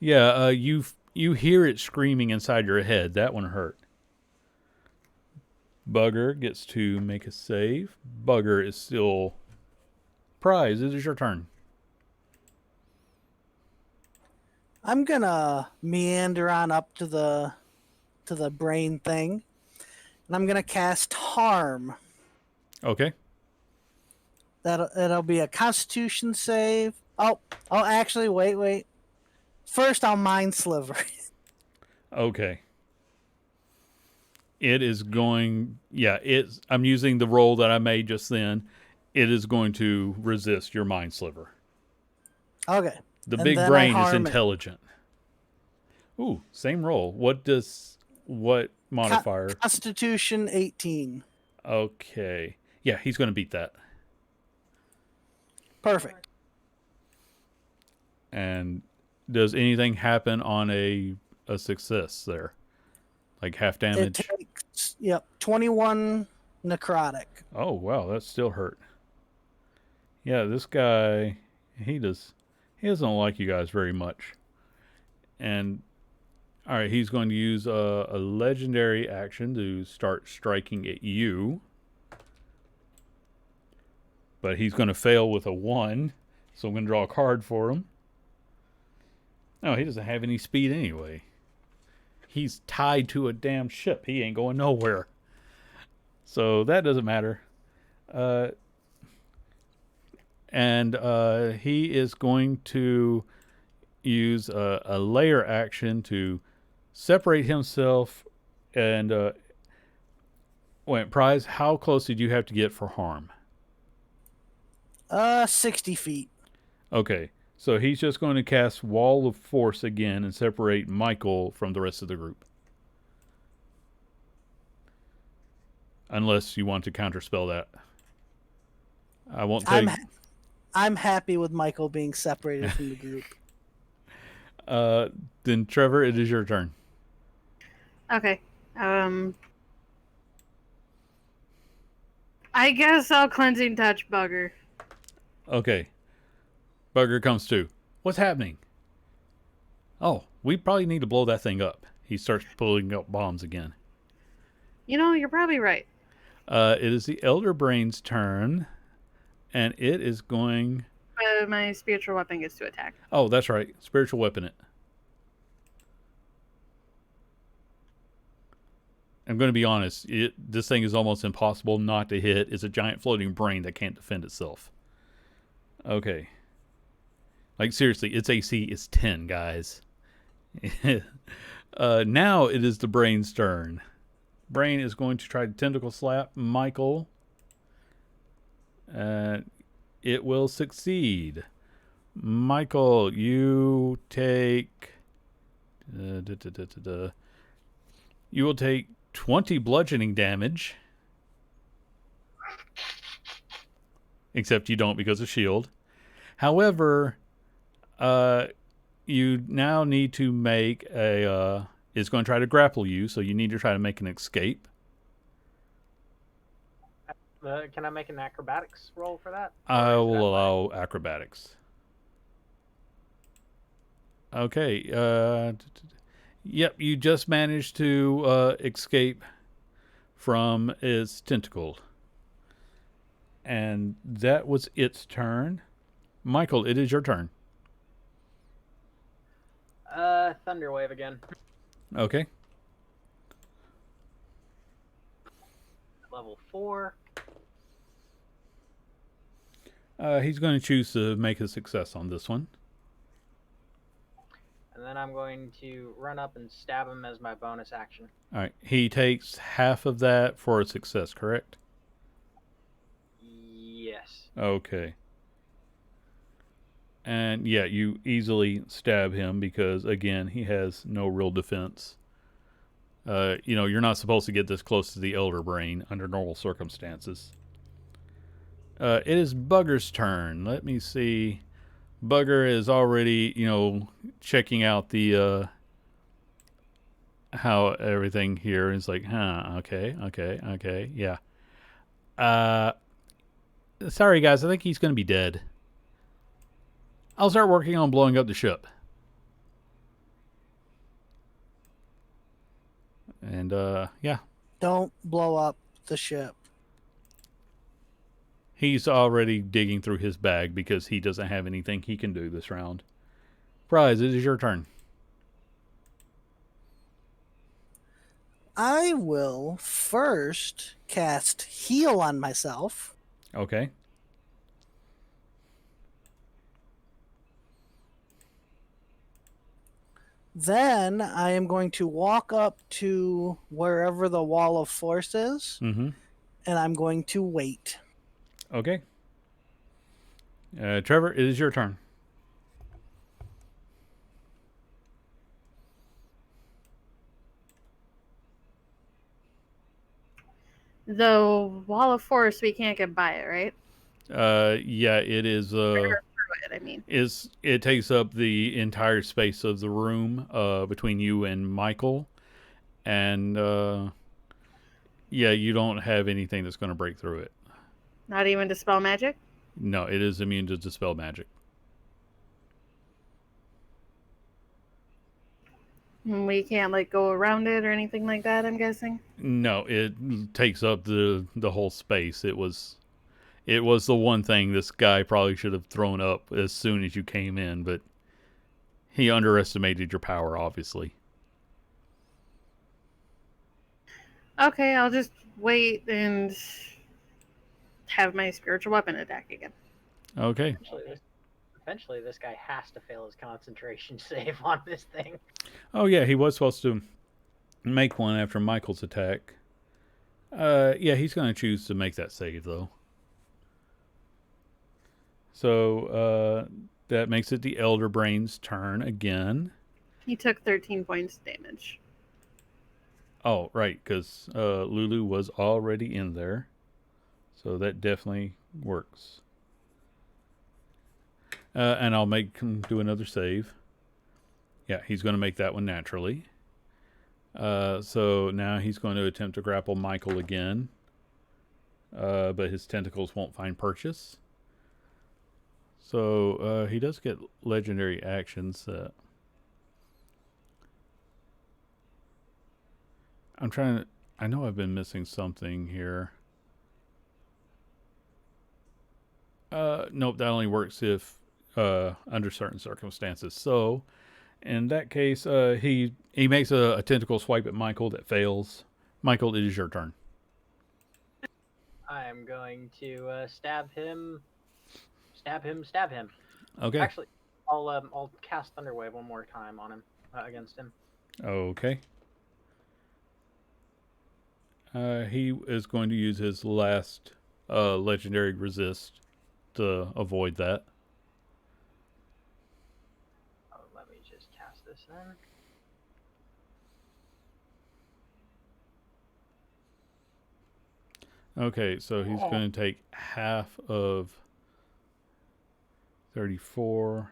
Yeah, you hear it screaming inside your head. That one hurt. Bugger gets to make a save. Bugger is still prize. It is your turn. I'm gonna meander on up to the brain thing, and I'm gonna cast Harm. Okay. That'll be a Constitution save. Oh, actually, wait. First, I'll Mind Sliver. Okay. It is going. Yeah, I'm using the roll that I made just then. It is going to resist your Mind Sliver. Okay. The And big then brain I is harm it. intelligent. Ooh, same roll. What modifier? Constitution 18. Okay. Yeah, he's going to beat that. Perfect. And does anything happen on a success there? Like half It damage? takes 21 necrotic. Oh, wow, that still hurt. Yeah, this guy, he doesn't like you guys very much. And all right, he's going to use a legendary action to start striking at you. But he's going to fail with a 1, so I'm going to draw a card for him. No, he doesn't have any speed anyway. He's tied to a damn ship. He ain't going nowhere. So that doesn't matter. And he is going to use a layer action to separate himself. And wait, Prize, how close did you have to get for harm? 60 feet. Okay, so he's just going to cast Wall of Force again and separate Michael from the rest of the group. Unless you want to counterspell that. I won't take... I'm happy with Michael being separated from the group. Then Trevor, it is your turn. Okay. I guess I'll Cleansing Touch Bugger. Okay. Bugger comes to. What's happening? Oh, we probably need to blow that thing up. He starts pulling up bombs again. You know, you're probably right. It is the Elder Brain's turn, and it is going... My spiritual weapon gets to attack. Oh, that's right. Spiritual weapon it. I'm going to be honest. This thing is almost impossible not to hit. It's a giant floating brain that can't defend itself. Okay. Like, seriously, its AC is 10, guys. Now it is the brain's turn. Brain is going to try to tentacle slap Michael. It will succeed. Michael, you take. Da, da, da, da, da. You will take 20 bludgeoning damage. Except you don't because of shield. However, you now need to make a. It's going to try to grapple you, so you need to try to make an escape. Can I make an acrobatics roll for that? I Or is it will athletic? allow acrobatics. Okay. Yep, you just managed to escape from its tentacle. And that was its turn. Michael, it is your turn. Thunderwave again. Okay. Level 4. He's going to choose to make a success on this one. And then I'm going to run up and stab him as my bonus action. All right. He takes half of that for a success, correct? Yes. Okay. And yeah, you easily stab him because, again, he has no real defense. You're not supposed to get this close to the Elder Brain under normal circumstances. It is Bugger's turn. Let me see. Bugger is already, checking out the how everything here is like, okay, yeah. Sorry guys, I think he's going to be dead. I'll start working on blowing up the ship. And yeah, Don't blow up the ship. he's already digging through his bag because he doesn't have anything he can do this round. Prize, it is your turn. I will first cast heal on myself. Okay. Then I am going to walk up to wherever the wall of force is, Mm-hmm. and I'm going to wait. Okay. Trevor, it is your turn. The wall of force, we can't get by it, right? Yeah, it is. Through it, I mean. It takes up the entire space of the room between you and Michael, and yeah, you don't have anything that's going to break through it. Not even dispel magic? No, it is immune to dispel magic. We can't, go around it or anything like that, I'm guessing? No, it takes up the whole space. It was the one thing this guy probably should have thrown up as soon as you came in, but he underestimated your power, obviously. Okay, I'll just wait and have my spiritual weapon attack again. Okay. Eventually, this guy has to fail his concentration save on this thing. Oh yeah, he was supposed to make one after Michael's attack. Yeah, he's going to choose to make that save though. So that makes it the Elder Brain's turn again. He took 13 points damage. Oh, right, because Lulu was already in there. So that definitely works. And I'll make him do another save. Yeah, he's going to make that one naturally. So now he's going to attempt to grapple Michael again. But his tentacles won't find purchase. So he does get legendary actions. I'm trying to... I know I've been missing something here. Nope, that only works if under certain circumstances. So, in that case, he makes a tentacle swipe at Michael that fails. Michael, it is your turn. I am going to stab him. Okay. Actually, I'll cast Thunderwave one more time on him against him. Okay. He is going to use his last legendary resist to avoid that. then. Okay, so he's going to take half of 34.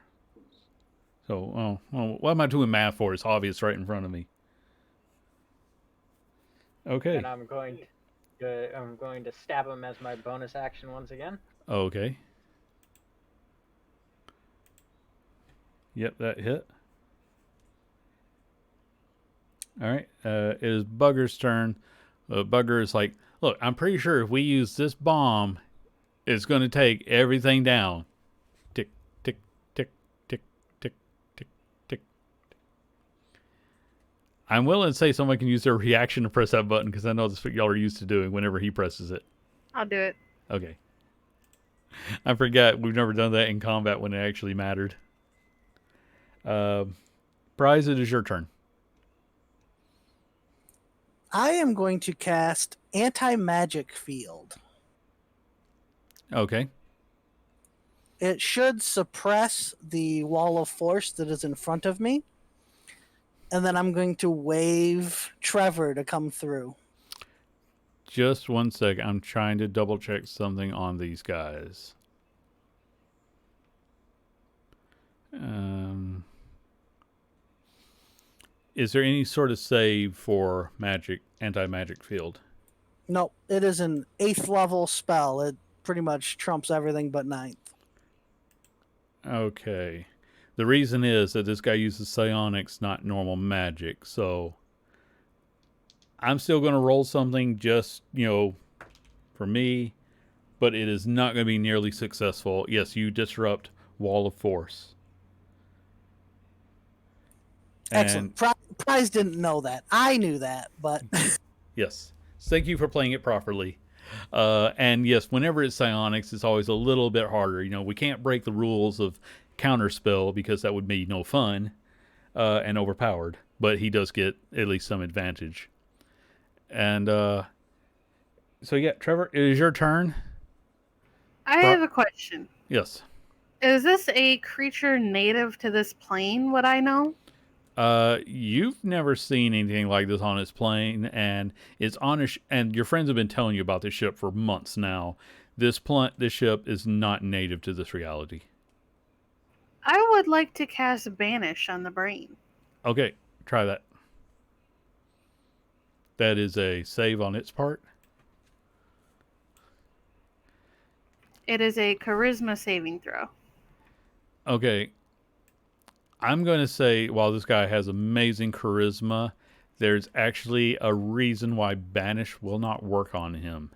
So, what am I doing math for? It's obvious right in front of me. Okay. Then I'm going to stab him as my bonus action once again. Okay. Yep, that hit. All right. It is Bugger's turn. Bugger is like, look, I'm pretty sure if we use this bomb, it's going to take everything down. Tick, tick, tick, tick, tick, tick, tick. I'm willing to say someone can use their reaction to press that button because I know that's what y'all are used to doing whenever he presses it. I'll do it. Okay. I forgot we've never done that in combat when it actually mattered. Prize, it is your turn. I am going to cast Anti-Magic Field. Okay. It should suppress the wall of force that is in front of me. And then I'm going to wave Trevor to come through. Just one sec. I'm trying to double check something on these guys. Is there any sort of save for anti-magic field? Nope, it is an 8th level spell. It pretty much trumps everything but 9th. Okay. The reason is that this guy uses psionics, not normal magic. So I'm still going to roll something just, for me. But it is not going to be nearly successful. Yes, you disrupt Wall of Force. Excellent. Prize didn't know that. I knew that, but... Yes. Thank you for playing it properly. And yes, whenever it's psionics, it's always a little bit harder. We can't break the rules of counterspell because that would be no fun and overpowered. But he does get at least some advantage. And so yeah, Trevor, it is your turn. I have a question. Yes. Is this a creature native to this plane, would I know? You've never seen anything like this on its plane, and it's on and your friends have been telling you about this ship for months now. This ship is not native to this reality. I would like to cast Banish on the brain. Okay, try that. That is a save on its part. It is a charisma saving throw. Okay. I'm going to say, while this guy has amazing charisma, there's actually a reason why Banish will not work on him.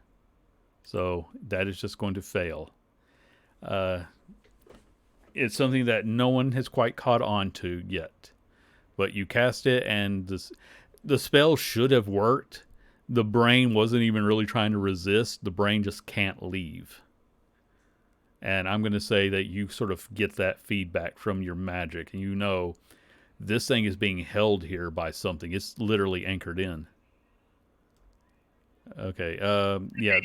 So that is just going to fail. It's something that no one has quite caught on to yet. But you cast it, and the spell should have worked. The brain wasn't even really trying to resist. The brain just can't leave. And I'm going to say that you sort of get that feedback from your magic. And this thing is being held here by something. It's literally anchored in. Okay. Yeah.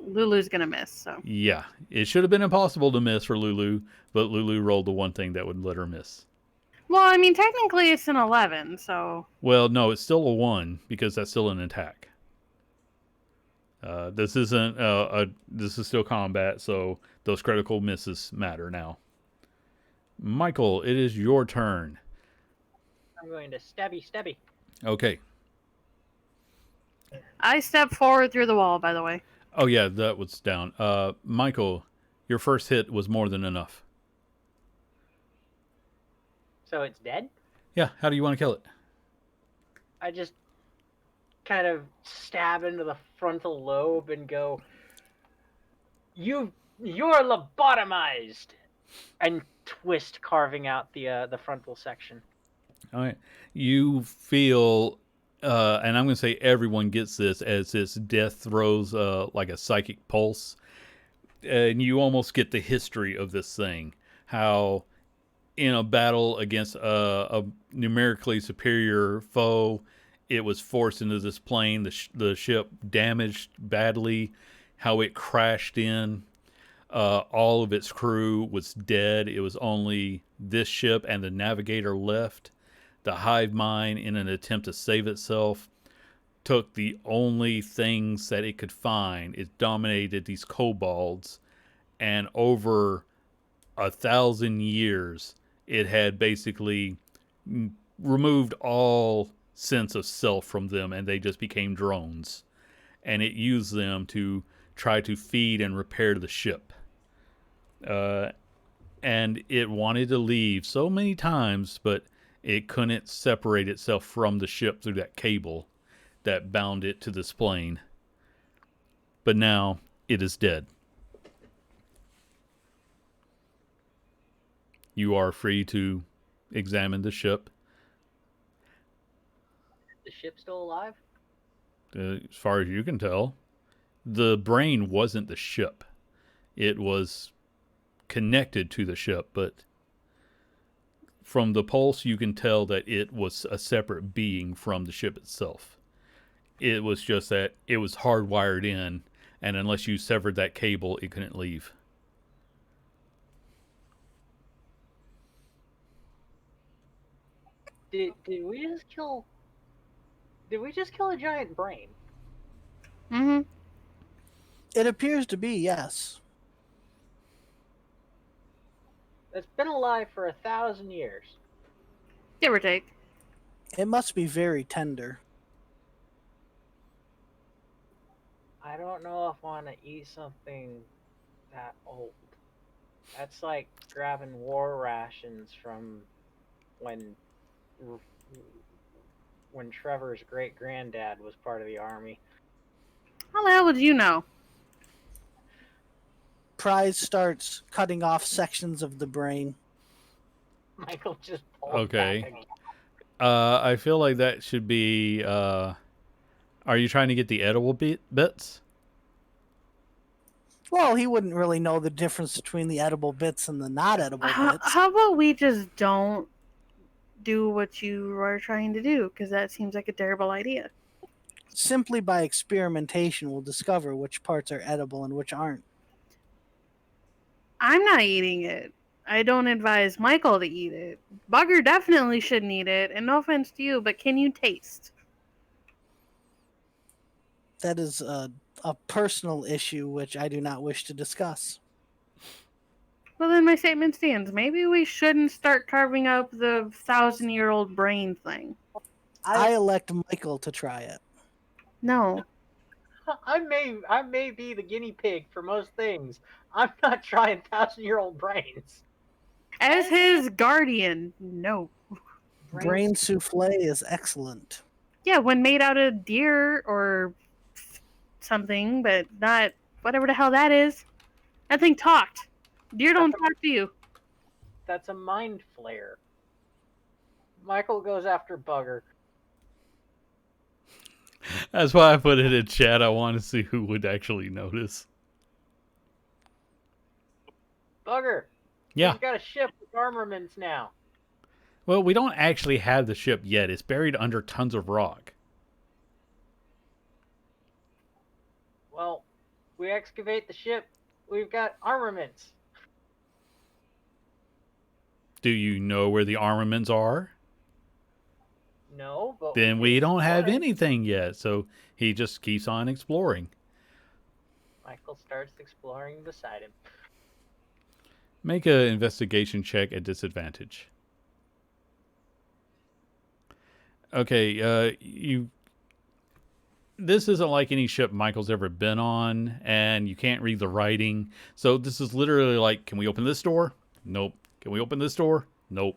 Lulu's going to miss, so. Yeah. It should have been impossible to miss for Lulu, but Lulu rolled the one thing that would let her miss. Well, I mean, technically it's an 11, so. Well, no, it's still a 1 because that's still an attack. This isn't this is still combat, so those critical misses matter now. Michael, it is your turn. I'm going to stabby. Okay. I step forward through the wall, by the way. Oh yeah, that was down. Michael, your first hit was more than enough. So it's dead? Yeah, how do you want to kill it? I just kind of stab into the frontal lobe and go, you're lobotomized, and twist, carving out the frontal section. All right. You feel, and I'm going to say everyone gets this as this death throws like a psychic pulse, and you almost get the history of this thing. How in a battle against a numerically superior foe, it was forced into this plane. The ship damaged badly. How it crashed in. All of its crew was dead. It was only this ship and the navigator left. the hive mind, in an attempt to save itself, took the only things that it could find. It dominated these kobolds, and over 1,000 years, it had basically removed all sense of self from them, and they just became drones. And it used them to try to feed and repair the ship. And it wanted to leave so many times, but it couldn't separate itself from the ship through that cable that bound it to this plane. But now it is dead. You are free to examine the ship. The ship still alive? As far as you can tell, the brain wasn't the ship. It was connected to the ship, but from the pulse, you can tell that it was a separate being from the ship itself. It was just that it was hardwired in, and unless you severed that cable, it couldn't leave. Did we just kill? Did we just kill a giant brain? Mm-hmm. It appears to be, yes. That's been alive for 1,000 years. Give or take. It must be very tender. I don't know if I want to eat something that old. That's like grabbing war rations from when Trevor's great granddad was part of the army. How the hell would you know? Prize starts cutting off sections of the brain. Michael just pulled Okay. back again. I feel like that should be. Are you trying to get the edible bits? Well, he wouldn't really know the difference between the edible bits and the not edible bits. How about we just don't do what you are trying to do? Because that seems like a terrible idea. Simply by experimentation, we'll discover which parts are edible and which aren't. I'm not eating it. I don't advise Michael to eat it. Bugger definitely shouldn't eat it. And no offense to you, but can you taste? That is a personal issue which I do not wish to discuss. Well, then my statement stands. Maybe we shouldn't start carving up the 1,000-year-old brain thing. I elect Michael to try it. No. I may be the guinea pig for most things. I'm not trying 1,000-year-old brains. As his guardian, no. Brain souffle is excellent. Yeah, when made out of deer or something, but not whatever the hell that is. That thing talked. Deer don't talk to you. That's a mind flare. Michael goes after Bugger. That's why I put it in chat. I want to see who would actually notice. Bugger. Yeah. We've got a ship with armaments now. Well, we don't actually have the ship yet. It's buried under tons of rock. Well, we excavate the ship. We've got armaments. Do you know where the armaments are? No, but Then we don't have explore. anything yet. So he just keeps on exploring. Michael starts exploring beside him. Make an investigation check at disadvantage. Okay, this isn't like any ship Michael's ever been on, and you can't read the writing. So this is literally like, can we open this door? Nope. Can we open this door? Nope.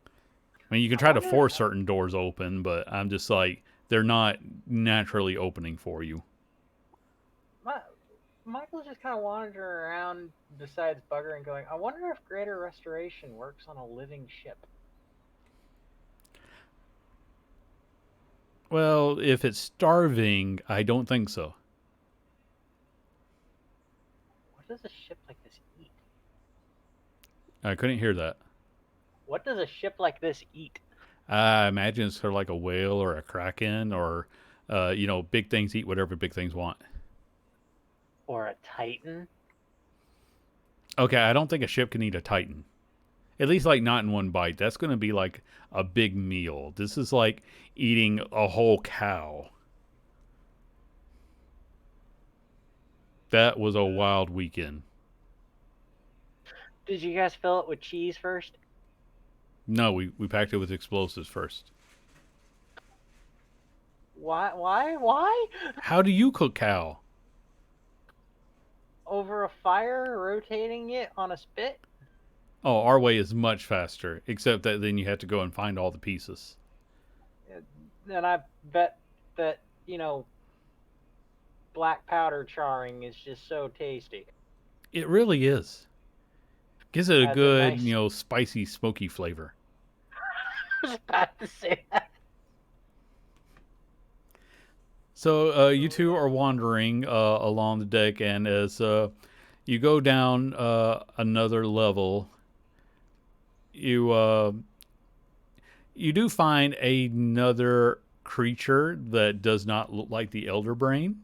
I mean, you can try to force certain doors open, but I'm just like, they're not naturally opening for you. Michael's just kind of wandering around besides Bugger and going, I wonder if greater restoration works on a living ship. Well, if it's starving, I don't think so. What does a ship like this eat? I couldn't hear that. What does a ship like this eat? I imagine it's sort of like a whale or a kraken or, big things eat whatever big things want. Or a titan? Okay, I don't think a ship can eat a titan. At least like not in one bite. That's going to be like a big meal. This is like eating a whole cow. That was a wild weekend. Did you guys fill it with cheese first? No, we packed it with explosives first. Why? Why? Why? How do you cook cow? Over a fire, rotating it on a spit? Oh, our way is much faster, except that then you have to go and find all the pieces. Then I bet that, black powder charring is just so tasty. It really is. Gives it a Adds a good, nice- spicy, smoky flavor. I was about to say that. So you two are wandering along the deck, and as you go down another level, you you do find another creature that does not look like the Elder Brain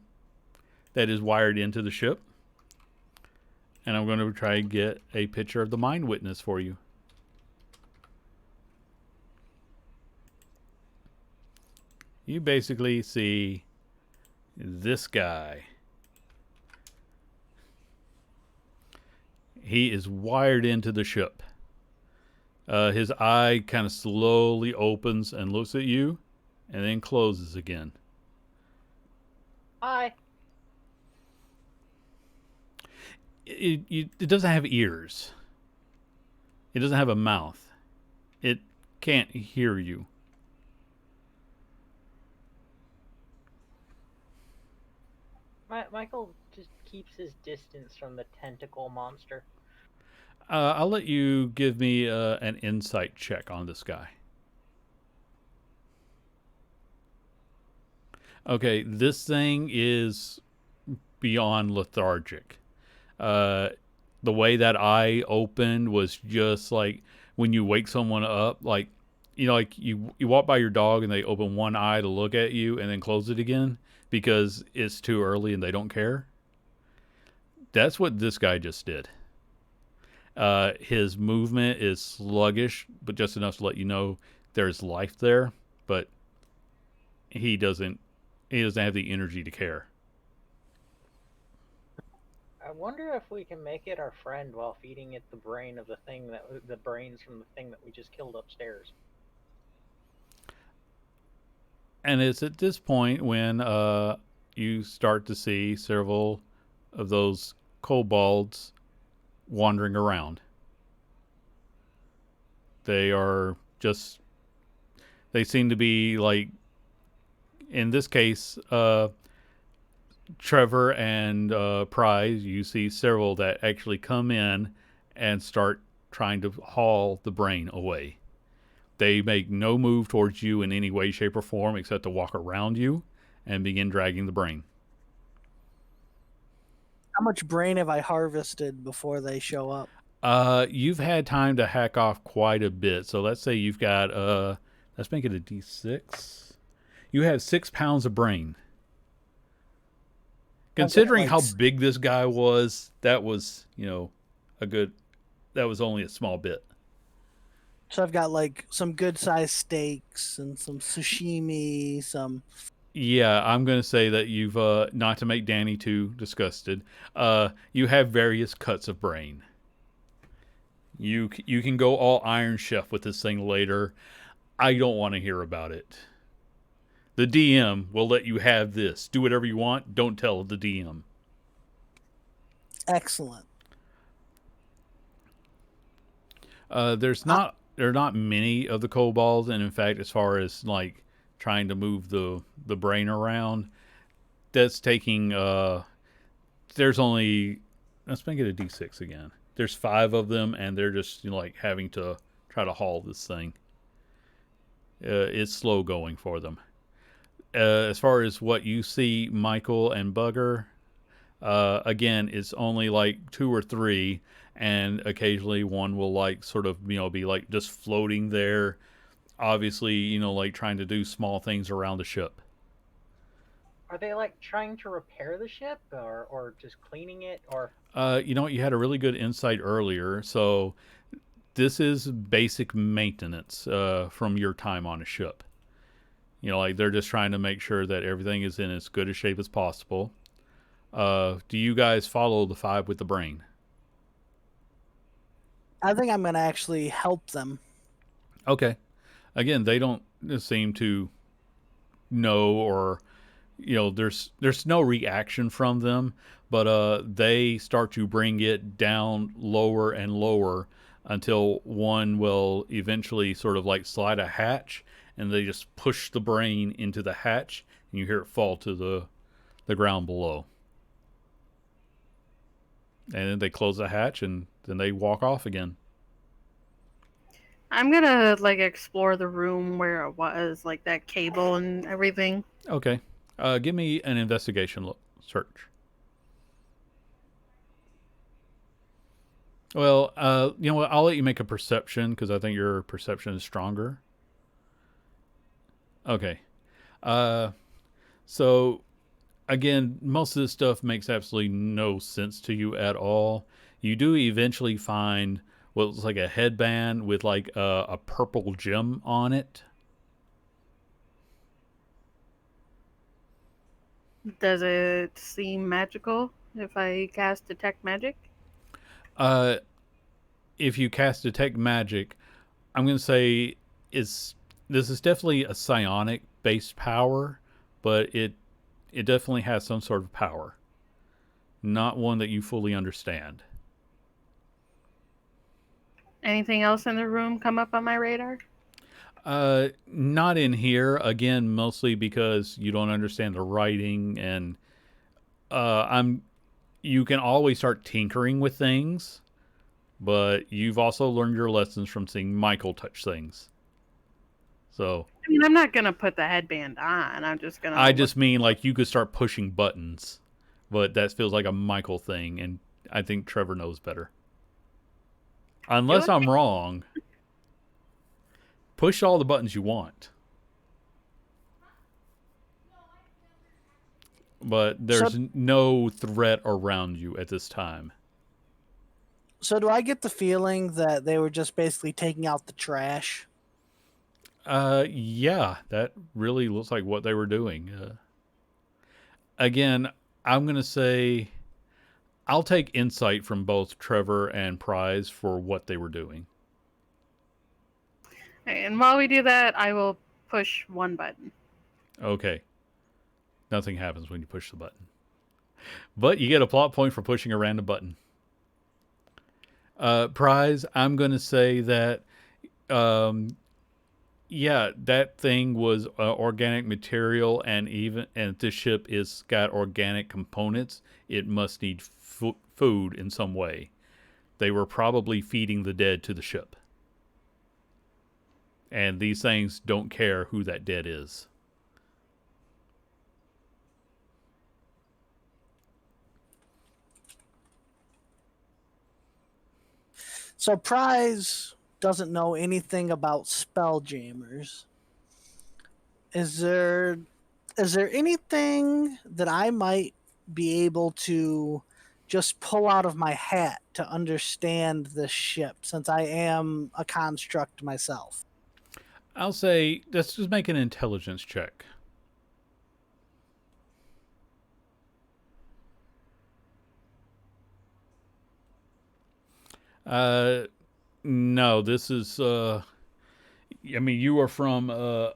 that is wired into the ship. And I'm going to try and get a picture of the Mind Witness for you. You basically see this guy. He is wired into the ship. His eye kind of slowly opens and looks at you and then closes again. Hi. It doesn't have ears. It doesn't have a mouth. It can't hear you. Michael just keeps his distance from the tentacle monster. I'll let you give me an insight check on this guy. Okay, this thing is beyond lethargic. The way that eye opened was just like when you wake someone up, like like you walk by your dog and they open one eye to look at you and then close it again because it's too early and they don't care. That's what this guy just did. His movement is sluggish, but just enough to let you know there's life there. But he doesn't have the energy to care. I wonder if we can make it our friend while feeding it the brains from the thing that we just killed upstairs. And it's at this point when you start to see several of those kobolds wandering around. They seem to be like, in this case, Trevor and Prize, you see several that actually come in and start trying to haul the brain away. They make no move towards you in any way, shape, or form except to walk around you and begin dragging the brain. How much brain have I harvested before they show up? You've had time to hack off quite a bit. So let's say you've got let's make it a D6. You have 6 pounds of brain. Considering how big this guy was, that was, that was only a small bit. So I've got like some good sized steaks and some sashimi, some. Yeah, I'm going to say that you've, not to make Danny too disgusted, you have various cuts of brain. You can go all Iron Chef with this thing later. I don't want to hear about it. The DM will let you have this. Do whatever you want. Don't tell the DM. Excellent. There are not many of the kobolds, and in fact, as far as like trying to move the brain around, that's taking. There's only, let's make it a D6 again. There's 5 of them, and they're just like having to try to haul this thing. It's slow going for them. As far as what you see, Michael and Bugger, again, it's only like 2 or 3, and occasionally one will like sort of be like just floating there, obviously like trying to do small things around the ship. Are they like trying to repair the ship or just cleaning it or? You had a really good insight earlier, so this is basic maintenance from your time on a ship. Like they're just trying to make sure that everything is in as good a shape as possible. Do you guys follow the five with the brain? I think I'm gonna actually help them. Okay. Again, they don't seem to know, or there's no reaction from them, but they start to bring it down lower and lower until one will eventually sort of like slide a hatch, and they just push the brain into the hatch, and you hear it fall to the ground below. And then they close the hatch, and then they walk off again. I'm gonna like explore the room where it was, like that cable and everything. Okay. Give me an investigation search. Well, you know what? I'll let you make a perception because I think your perception is stronger. Okay. Uh, so again, most of this stuff makes absolutely no sense to you at all. You do eventually find what looks like a headband with like a purple gem on it. Does it seem magical if I cast detect magic? Uh, if you cast detect magic, I'm going to say is this is definitely a psionic based power, but it definitely has some sort of power. Not one that you fully understand. Anything else in the room come up on my radar? Not in here. Again, mostly because you don't understand the writing, and I'm. You can always start tinkering with things, but you've also learned your lessons from seeing Michael touch things. So I mean, I'm not gonna put the headband on. I'm just gonna. I just mean like you could start pushing buttons, but that feels like a Michael thing, and I think Trevor knows better. Unless I'm wrong, push all the buttons you want. But there's no threat around you at this time. So do I get the feeling that they were just basically taking out the trash? Yeah, that really looks like what they were doing. Again, I'm gonna say I'll take insight from both Trevor and Prize for what they were doing. And while we do that, I will push one button. Okay. Nothing happens when you push the button. But you get a plot point for pushing a random button. Prize, I'm going to say that, yeah, that thing was organic material, and if this ship is got organic components, it must need food in some way. They were probably feeding the dead to the ship. And these things don't care who that dead is. So Prize doesn't know anything about spelljammers. Is there anything that I might be able to just pull out of my hat to understand this ship, since I am a construct myself? I'll say, let's just make an intelligence check. No, this is, I mean, you are from, a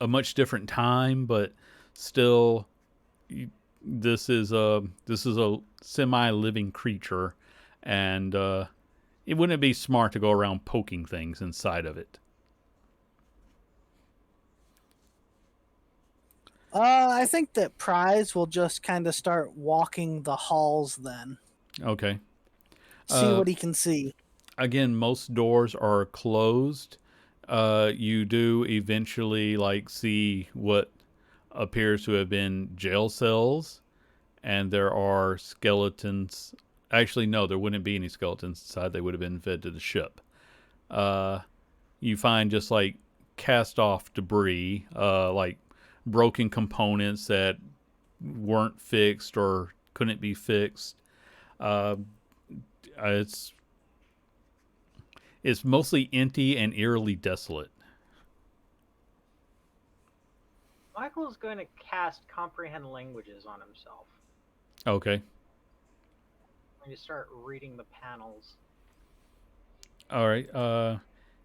much different time, but still, this is a semi-living creature, and it wouldn't be smart to go around poking things inside of it. I think that Prize will just kind of start walking the halls then. Okay. See what he can see. Again, most doors are closed. You do eventually see what appears to have been jail cells, and there are skeletons. Actually, no, there wouldn't be any skeletons inside. They would have been fed to the ship. You find just cast off debris, broken components that weren't fixed or couldn't be fixed. It's It's mostly empty and eerily desolate. Michael's going to cast comprehend languages on himself. Okay. I'm going to start reading the panels. All right.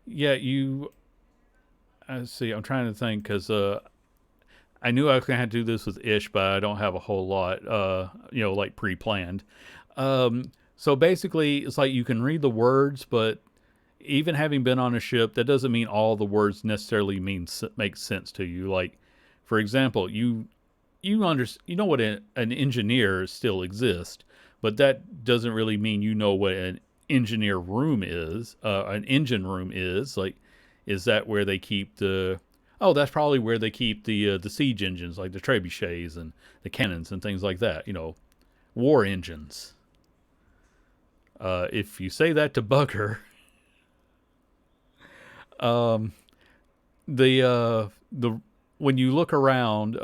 Yeah, you. Let's see. I'm trying to think because I knew I was gonna have to do this with Ish, but I don't have a whole lot. Like pre-planned. So basically, it's like you can read the words, but even having been on a ship, that doesn't mean all the words necessarily make sense to you. Like, for example, you know what an engineer still exists, but that doesn't really mean you know what an engineer room is. An engine room is like, is that where they keep the? Oh, that's probably where they keep the siege engines, like the trebuchets and the cannons and things like that. War engines. If you say that to Bugger, um, the when you look around,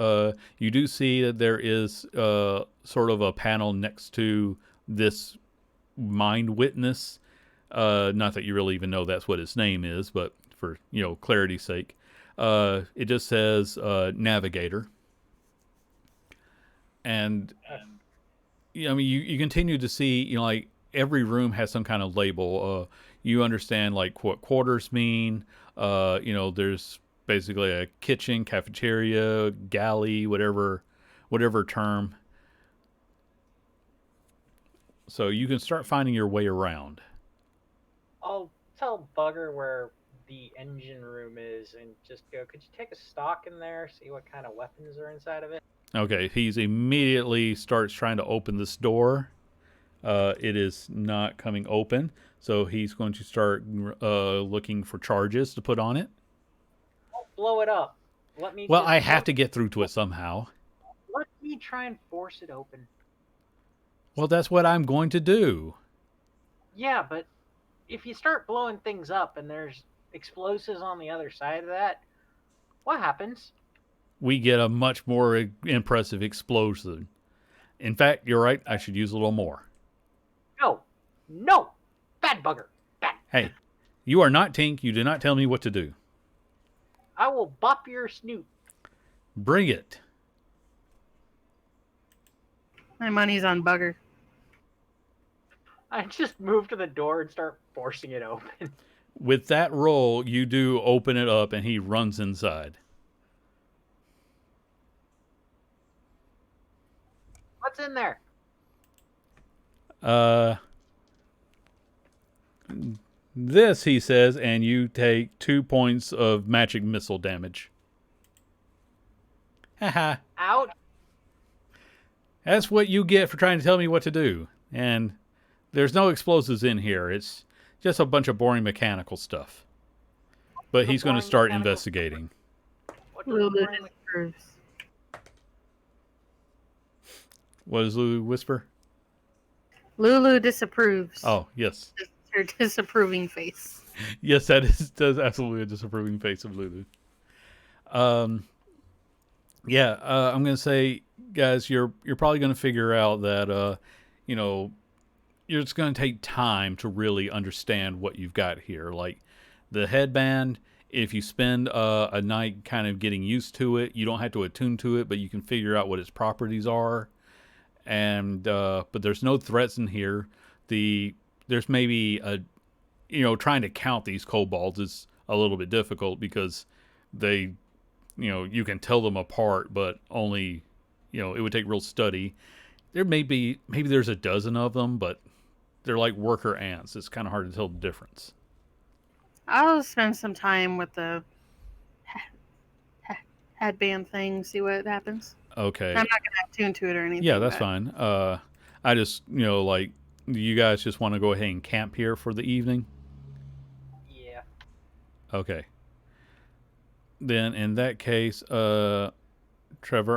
you do see that there is sort of a panel next to this mind witness. Not that you really even know that's what his name is, but for clarity's sake, it just says navigator. And I mean, you continue to see, like every room has some kind of label. You understand like what quarters mean. There's basically a kitchen, cafeteria, galley, whatever term. So you can start finding your way around. I'll tell Bugger where the engine room is and just go, could you take a stock in there, see what kind of weapons are inside of it? Okay, he's immediately starts trying to open this door. It is not coming open, so he's going to start looking for charges to put on it. Don't blow it up. Well, I have to get through to it somehow. Let me try and force it open. Well, that's what I'm going to do. Yeah, but if you start blowing things up and there's explosives on the other side of that, what happens? We get a much more impressive explosion. In fact, you're right. I should use a little more. No, bad Bugger, bad. Hey, you are not Tink. You do not tell me what to do. I will bop your snoot. Bring it. My money's on Bugger. I just move to the door and start forcing it open. With that roll, you do open it up, and he runs inside. What's in there? This, he says, and you take 2 points of magic missile damage. Haha. Ouch. That's what you get for trying to tell me what to do. And there's no explosives in here. It's just a bunch of boring mechanical stuff. But he's going to start investigating. Lulu disapproves. What does Lulu whisper? Lulu disapproves. Oh, yes. Her disapproving face. Yes, that's absolutely a disapproving face of Lulu. I'm going to say, guys, you're probably going to figure out that, it's going to take time to really understand what you've got here. Like the headband, if you spend a night kind of getting used to it, you don't have to attune to it, but you can figure out what its properties are. And but there's no threats in here. There's maybe trying to count these kobolds is a little bit difficult because they, you can tell them apart, but only, it would take real study. Maybe there's a dozen of them, but they're like worker ants. It's kind of hard to tell the difference. I'll spend some time with the headband thing, see what happens. Okay. I'm not going to tune to it or anything. Yeah, that's fine. I just, you guys just want to go ahead and camp here for the evening? Yeah. Okay. Then in that case, Trevor,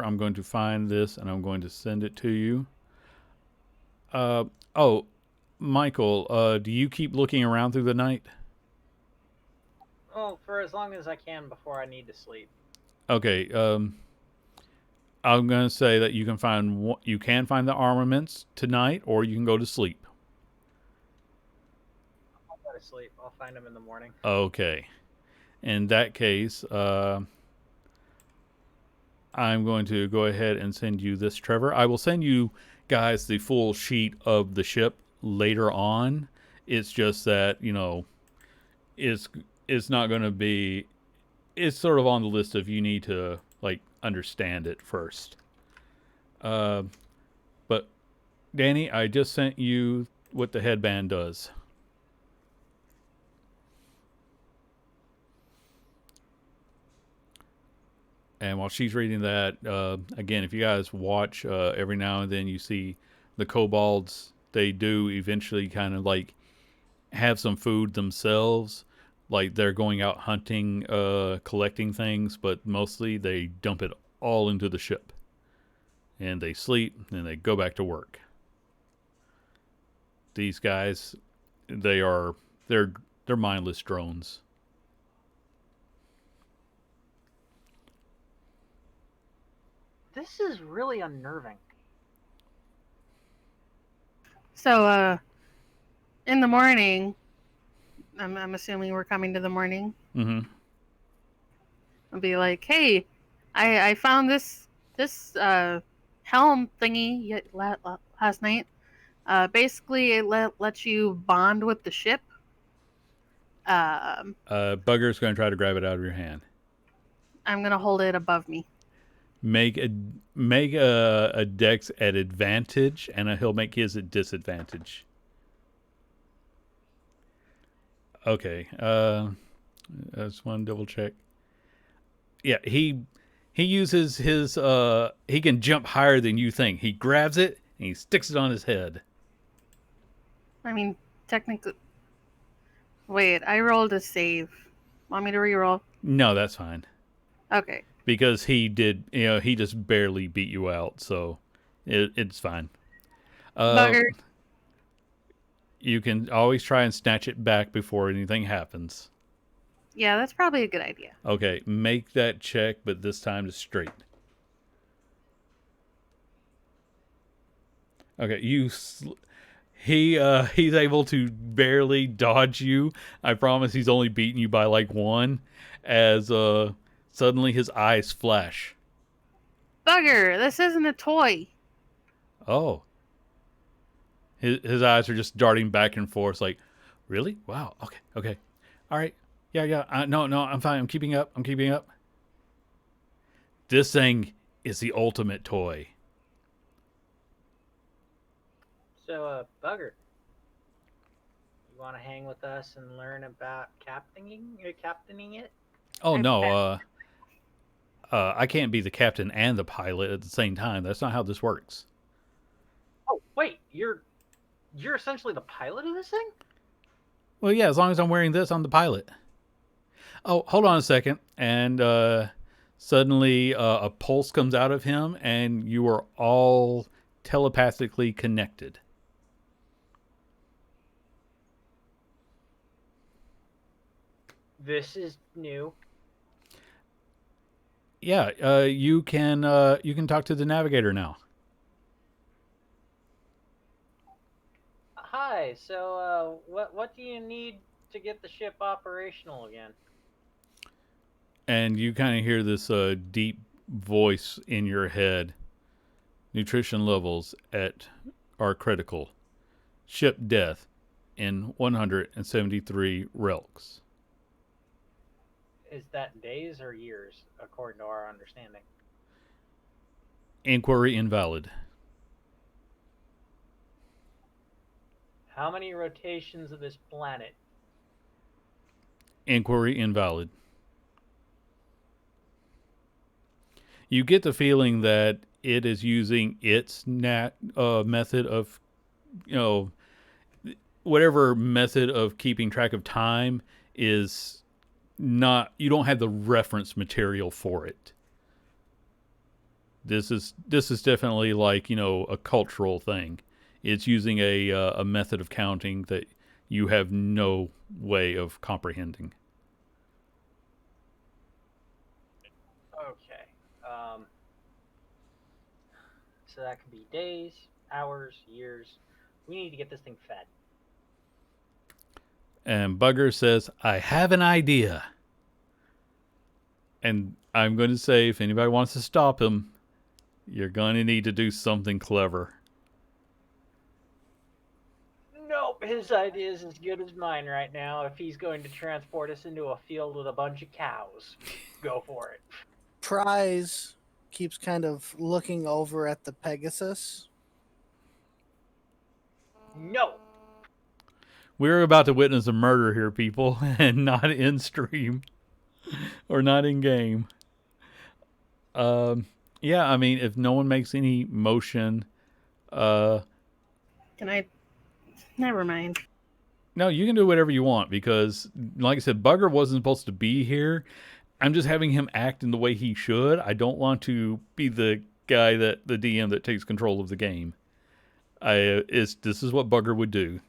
I'm going to find this and I'm going to send it to you. Michael, do you keep looking around through the night? Oh, for as long as I can before I need to sleep. Okay. I'm going to say that you can find the armaments tonight, or you can go to sleep. go to sleep. I'll find him in the morning. Okay. In that case, I'm going to go ahead and send you this, Trevor. I will send you guys the full sheet of the ship later on. It's just that, it's it's not going to be. It's sort of on the list of you need to like understand it first. Uh, but Danny, I just sent you what the headband does. And while she's reading that, again, if you guys watch every now and then, you see the kobolds. They do eventually kind of like have some food themselves. Like they're going out hunting, collecting things, but mostly they dump it all into the ship. And they sleep and they go back to work. These guys, they are they're mindless drones. This is really unnerving. So, in the morning, I'm assuming we're coming to the morning. Mm-hmm. I'll be like, hey, I found this helm thingy last night. Basically, it lets you bond with the ship. Um, Bugger's going to try to grab it out of your hand. I'm gonna hold it above me. Make a dex at advantage, and he'll make his at disadvantage. Okay. I just want to double check. Yeah, he uses his he can jump higher than you think. He grabs it and he sticks it on his head. I mean, technically. Wait, I rolled a save. Want me to re-roll? No, that's fine. Okay. Because he just barely beat you out, so it's fine. Bugger. You can always try and snatch it back before anything happens. Yeah, that's probably a good idea. Okay, make that check, but this time it's straight. Okay, he's able to barely dodge you. I promise he's only beating you by like one, as suddenly his eyes flash. Bugger, this isn't a toy. Oh. His eyes are just darting back and forth like, really? Wow. Okay. Okay. All right. Yeah, yeah. No, I'm fine. I'm keeping up. This thing is the ultimate toy. So, Bugger, you want to hang with us and learn about captaining it? Oh I no, bet. I can't be the captain and the pilot at the same time. That's not how this works. Oh, wait, you're essentially the pilot of this thing? Well, yeah, as long as I'm wearing this, I'm the pilot. Oh, hold on a second. And suddenly a pulse comes out of him, and you are all telepathically connected. This is new. Yeah, you can talk to the navigator now. Hi. So, what do you need to get the ship operational again? And you kind of hear this deep voice in your head. Nutrition levels are critical. Ship death in 173 relks. Is that days or years, according to our understanding? Inquiry invalid. How many rotations of this planet? Inquiry invalid. You get the feeling that it is using its method of, you know, whatever method of keeping track of time is not. You don't have the reference material for it. This is definitely like a cultural thing. It's using a method of counting that you have no way of comprehending. Okay. So that could be days, hours, years. We need to get this thing fed. And Bugger says, I have an idea. And I'm going to say, if anybody wants to stop him, you're going to need to do something clever. Nope, his idea is as good as mine right now. If he's going to transport us into a field with a bunch of cows, go for it. Prize keeps kind of looking over at the Pegasus. No. We're about to witness a murder here, people, and not in stream or not in game. Yeah, I mean, if no one makes any motion, Can I? Never mind. no, you can do whatever you want because, like I said, Bugger wasn't supposed to be here. I'm just having him act in the way he should. I don't want to be the guy that the DM that takes control of the game. This is what Bugger would do.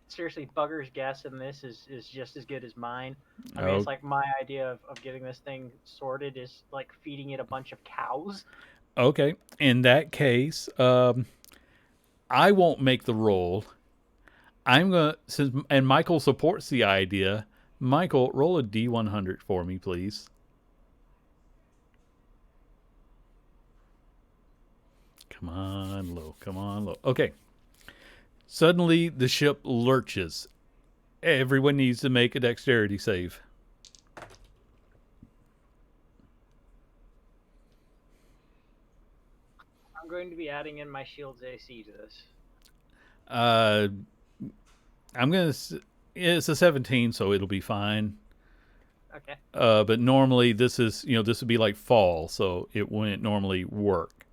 Seriously, Bugger's guess in this is just as good as mine. I mean, Oh. it's like my idea of getting this thing sorted is like feeding it a bunch of cows. Okay, in that case, I won't make the roll. I'm gonna and Michael supports the idea. Michael, roll a D100 for me, please. Come on, low. Come on, low. Okay. Suddenly, the ship lurches. Everyone needs to make a dexterity save. I'm going to be adding in my shield's AC to this. I'm gonna. It's a 17, so it'll be fine. Okay. But normally this is, this would be like fall, so it wouldn't normally work.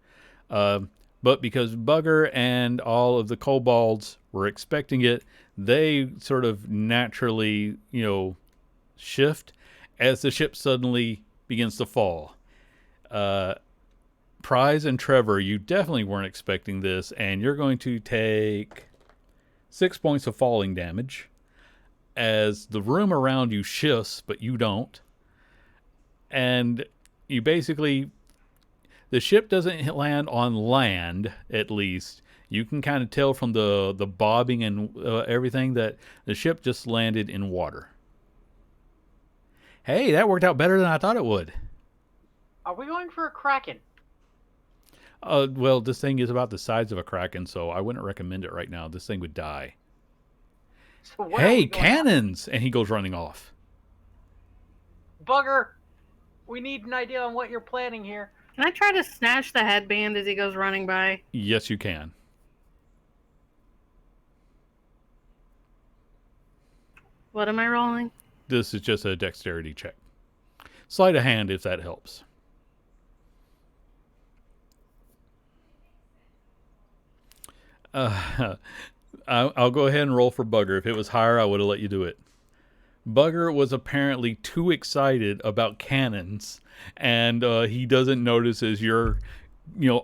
But because Bugger and all of the kobolds were expecting it, they sort of naturally, shift as the ship suddenly begins to fall. Prize and Trevor, you definitely weren't expecting this, and you're going to take 6 points of falling damage as the room around you shifts, but you don't. And you basically, the ship doesn't land on land, at least. You can kind of tell from the bobbing and everything that the ship just landed in water. Hey, that worked out better than I thought it would. Are we going for a kraken? Well, this thing is about the size of a kraken, so I wouldn't recommend it right now. This thing would die. So where are Hey, we going? cannons! And he goes running off. Bugger, we need an idea on what you're planning here. Can I try to snatch the headband as he goes running by? Yes, you can. What am I rolling? This is just a dexterity check. Sleight of hand if that helps. I'll go ahead and roll for Bugger. If it was higher, I would have let you do it. Bugger was apparently too excited about cannons, and he doesn't notice as your,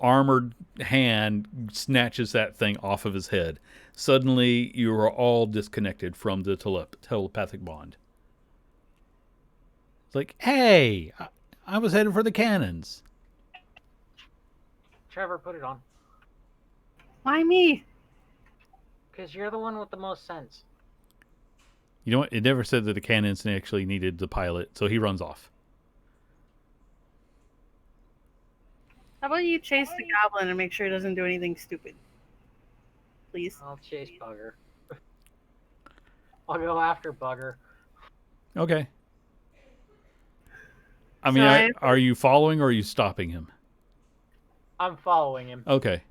armored hand snatches that thing off of his head. Suddenly, you are all disconnected from the telepathic bond. It's like, hey, I was headed for the cannons. Trevor, put it on. Why me? Because you're the one with the most sense. You know what? It never said that the cannons actually needed the pilot, so he runs off. How about you chase the goblin and make sure he doesn't do anything stupid? Please. I'll chase Bugger. I'll go after Bugger. Okay. I mean, So are you following or are you stopping him? I'm following him. Okay.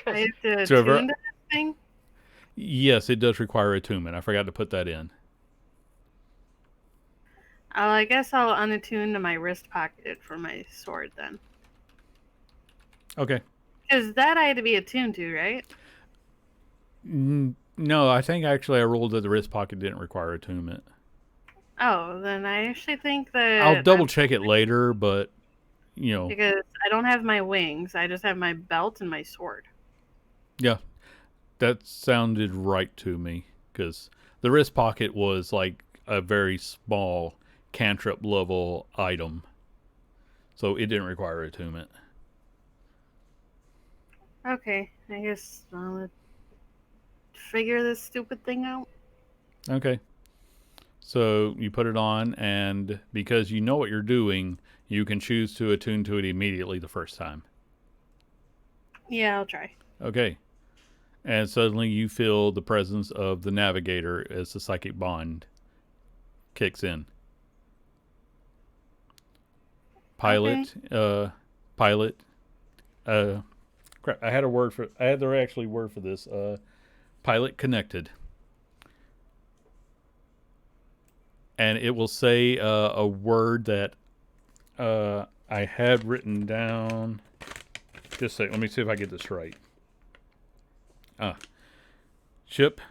I have to Trevor- tune to this thing? Yes, it does require attunement. I forgot to put that in. Oh, I guess I'll unattune to my wrist pocket for my sword then. Okay. Because that I had to be attuned to, right? No, I think actually I rolled that the wrist pocket didn't require attunement. Oh, then I actually think that... I'll double check it later, but, Because I don't have my wings. I just have my belt and my sword. Yeah, that sounded right to me, because the wrist pocket was like a very small cantrip level item, so it didn't require attunement. Okay, I guess I'll figure this stupid thing out. Okay. So you put it on, and because you know what you're doing, you can choose to attune to it immediately the first time. Yeah, I'll try. Okay. And suddenly you feel the presence of the navigator as the psychic bond kicks in. Okay. Pilot. Crap. I had a word for. I had the actually word for this. Pilot connected. And it will say a word that I had written down. Just a second. Let me see if I get this right. Ship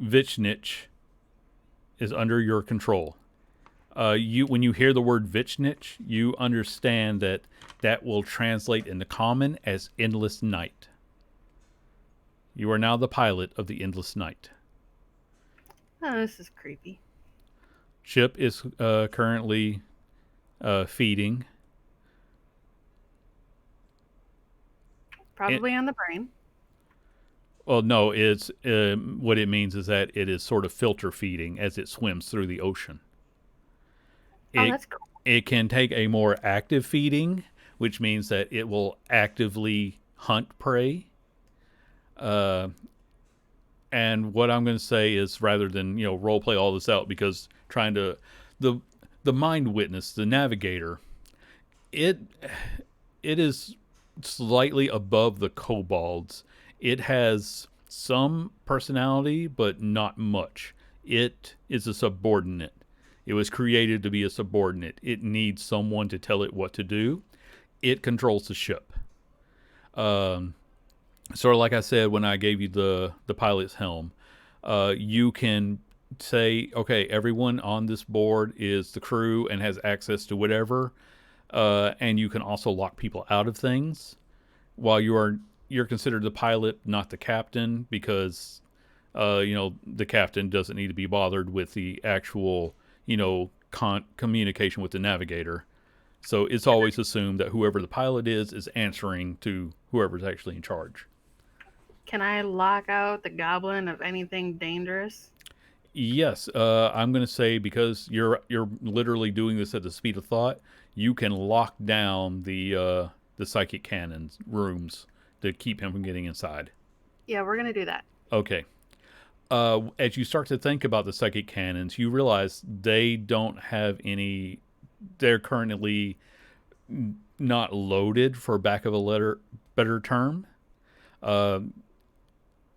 Vichnich is under your control. When you hear the word Vichnich, you understand that that will translate into common as endless night. You are now the pilot of the endless night. Oh, this is creepy. Ship is currently feeding. Probably on the brain. Well, no, it's what it means is that it is sort of filter feeding as it swims through the ocean. Oh, It that's cool. it can take a more active feeding, which means that it will actively hunt prey. Uh, and what I'm going to say is, rather than role play all this out, because trying to the the mind witness, the navigator, it it is slightly above the kobolds. It has some personality, but not much. It is a subordinate. It was created to be a subordinate. It needs someone to tell it what to do. It controls the ship. Um, sort of like I said when I gave you the pilot's helm. You can say, okay, everyone on this board is the crew and has access to whatever, and you can also lock people out of things. While you're considered the pilot, not the captain, because the captain doesn't need to be bothered with the actual communication with the navigator. So it's always assumed that whoever the pilot is answering to whoever's actually in charge. Can I lock out the goblin of anything dangerous? Yes, I'm going to say because you're literally doing this at the speed of thought, you can lock down the psychic cannons rooms to keep him from getting inside. Yeah, we're gonna do that. Okay. As you start to think about the psychic cannons, you realize they don't have any. They're currently not loaded, for lack of a better term. Uh,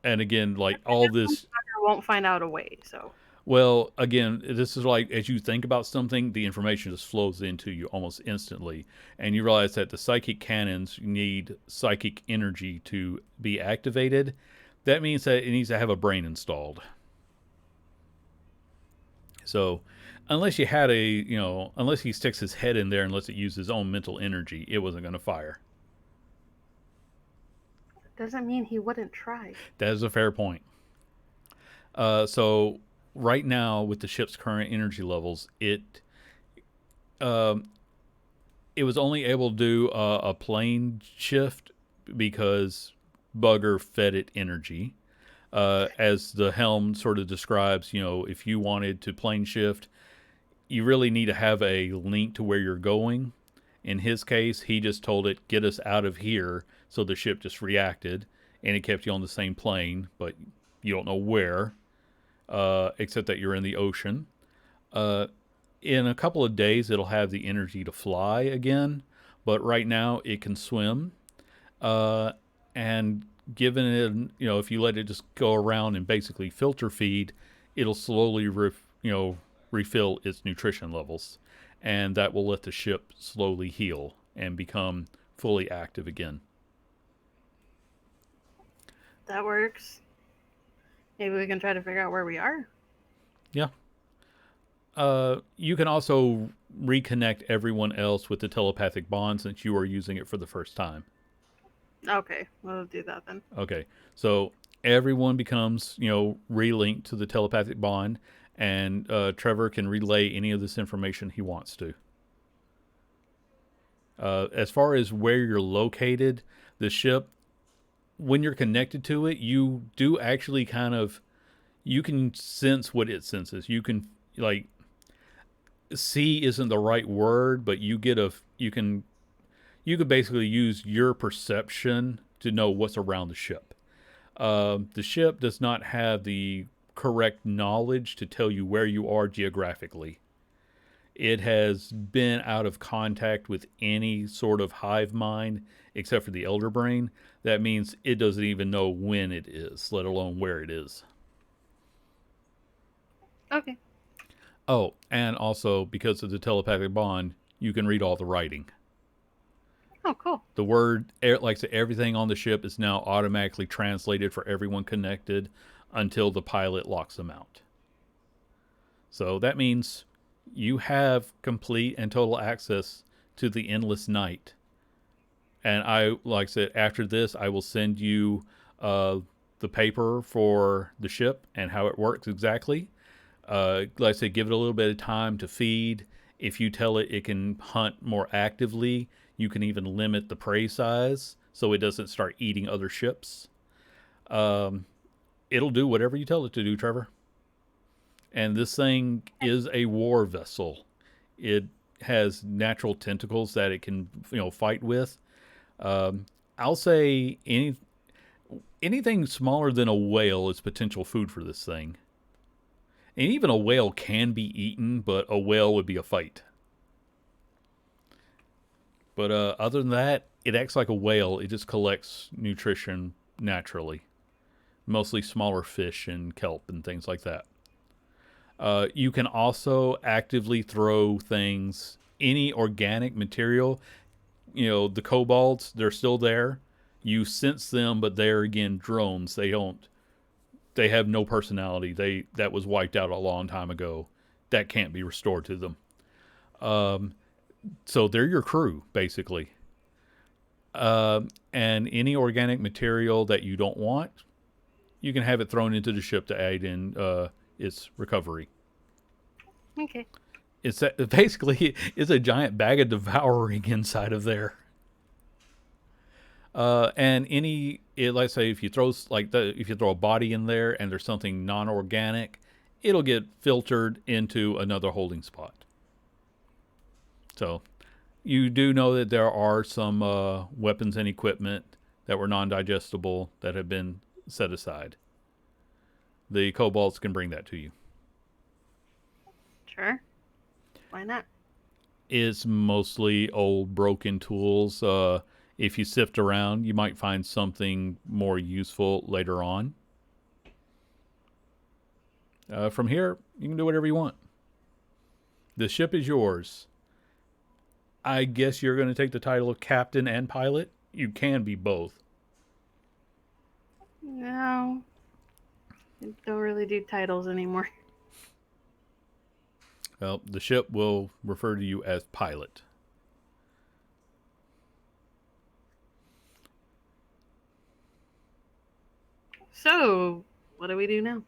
and again, like all this. Won't find out a way. So Well, again, this is like as you think about something, the information just flows into you almost instantly, and you realize that the psychic cannons need psychic energy to be activated. That means that it needs to have a brain installed. So, unless you had unless he sticks his head in there and lets it use his own mental energy, it wasn't going to fire. doesn't mean he wouldn't try. That is a fair point. So right now, with the ship's current energy levels, um, it was only able to do a plane shift because Bugger fed it energy. As the helm sort of describes, if you wanted to plane shift, you really need to have a link to where you're going. In his case, he just told it, get us out of here. So the ship just reacted and it kept you on the same plane, but you don't know where, except that you're in the ocean. In a couple of days, it'll have the energy to fly again, but right now it can swim. And given it, if you let it just go around and basically filter feed, it'll slowly, refill its nutrition levels, and that will let the ship slowly heal and become fully active again. That works. Maybe we can try to figure out where we are. Yeah. You can also reconnect everyone else with the telepathic bond since you are using it for the first time. Okay, we'll do that then. Okay, so everyone becomes, relinked to the telepathic bond, and Trevor can relay any of this information he wants to. As far as where you're located, the ship when you're connected to it, you do actually kind of, you can sense what it senses. You can, like, see isn't the right word, but you could basically use your perception to know what's around the ship. The ship does not have the correct knowledge to tell you where you are geographically. It has been out of contact with any sort of hive mind except for the elder brain. That means it doesn't even know when it is, let alone where it is. Okay. Oh, and also because of the telepathic bond, you can read all the writing. Oh, cool. The word, like I said, everything on the ship is now automatically translated for everyone connected until the pilot locks them out. So that means you have complete and total access to the endless night. And I, like I said, after this, I will send you the paper for the ship and how it works exactly. Like I said, give it a little bit of time to feed. If you tell it it can hunt more actively, you can even limit the prey size so it doesn't start eating other ships. It'll do whatever you tell it to do, Trevor. And this thing is a war vessel. It has natural tentacles that it can, fight with. I'll say anything smaller than a whale is potential food for this thing. And even a whale can be eaten, but a whale would be a fight. But other than that, it acts like a whale. It just collects nutrition naturally. Mostly smaller fish and kelp and things like that. You can also actively throw things, any organic material. The kobolds, they're still there. You sense them, but they're, again, drones. They have no personality. That was wiped out a long time ago. That can't be restored to them. So they're your crew, basically. And any organic material that you don't want, you can have it thrown into the ship to aid in its recovery. Okay. It's basically it's a giant bag of devouring inside of there. And let's say if you throw a body in there and there's something non-organic, it'll get filtered into another holding spot. So you do know that there are some weapons and equipment that were non-digestible that have been set aside. The kobolds can bring that to you. Sure. Why not? It's mostly old broken tools. If you sift around, you might find something more useful later on. From here, you can do whatever you want. The ship is yours. I guess you're going to take the title of captain and pilot. You can be both. No. I don't really do titles anymore. Well, the ship will refer to you as pilot. So, what do we do now?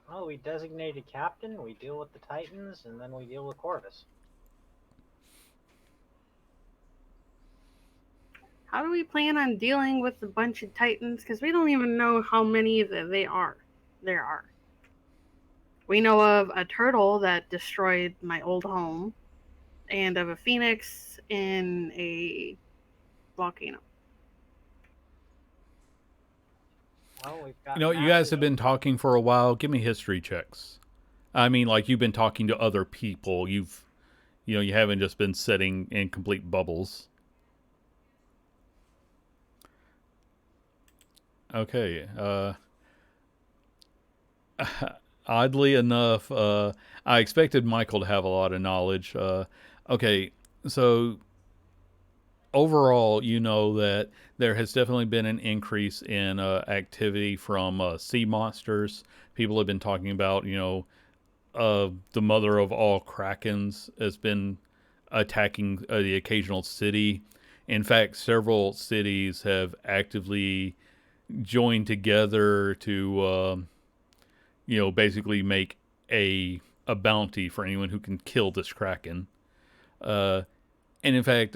Well, we designate a captain, we deal with the Titans, and then we deal with Corvus. How do we plan on dealing with a bunch of Titans? Because we don't even know how many there are. We know of a turtle that destroyed my old home, and of a phoenix in a volcano. Well, we've got You guys have been talking for a while. Give me history checks. I mean, like, you've been talking to other people. You haven't just been sitting in complete bubbles. Okay. Oddly enough, I expected Michael to have a lot of knowledge. Okay, so overall, you know that there has definitely been an increase in activity from sea monsters. People have been talking about, the mother of all krakens has been attacking the occasional city. In fact, several cities have actively joined together to, basically make a bounty for anyone who can kill this kraken. And in fact,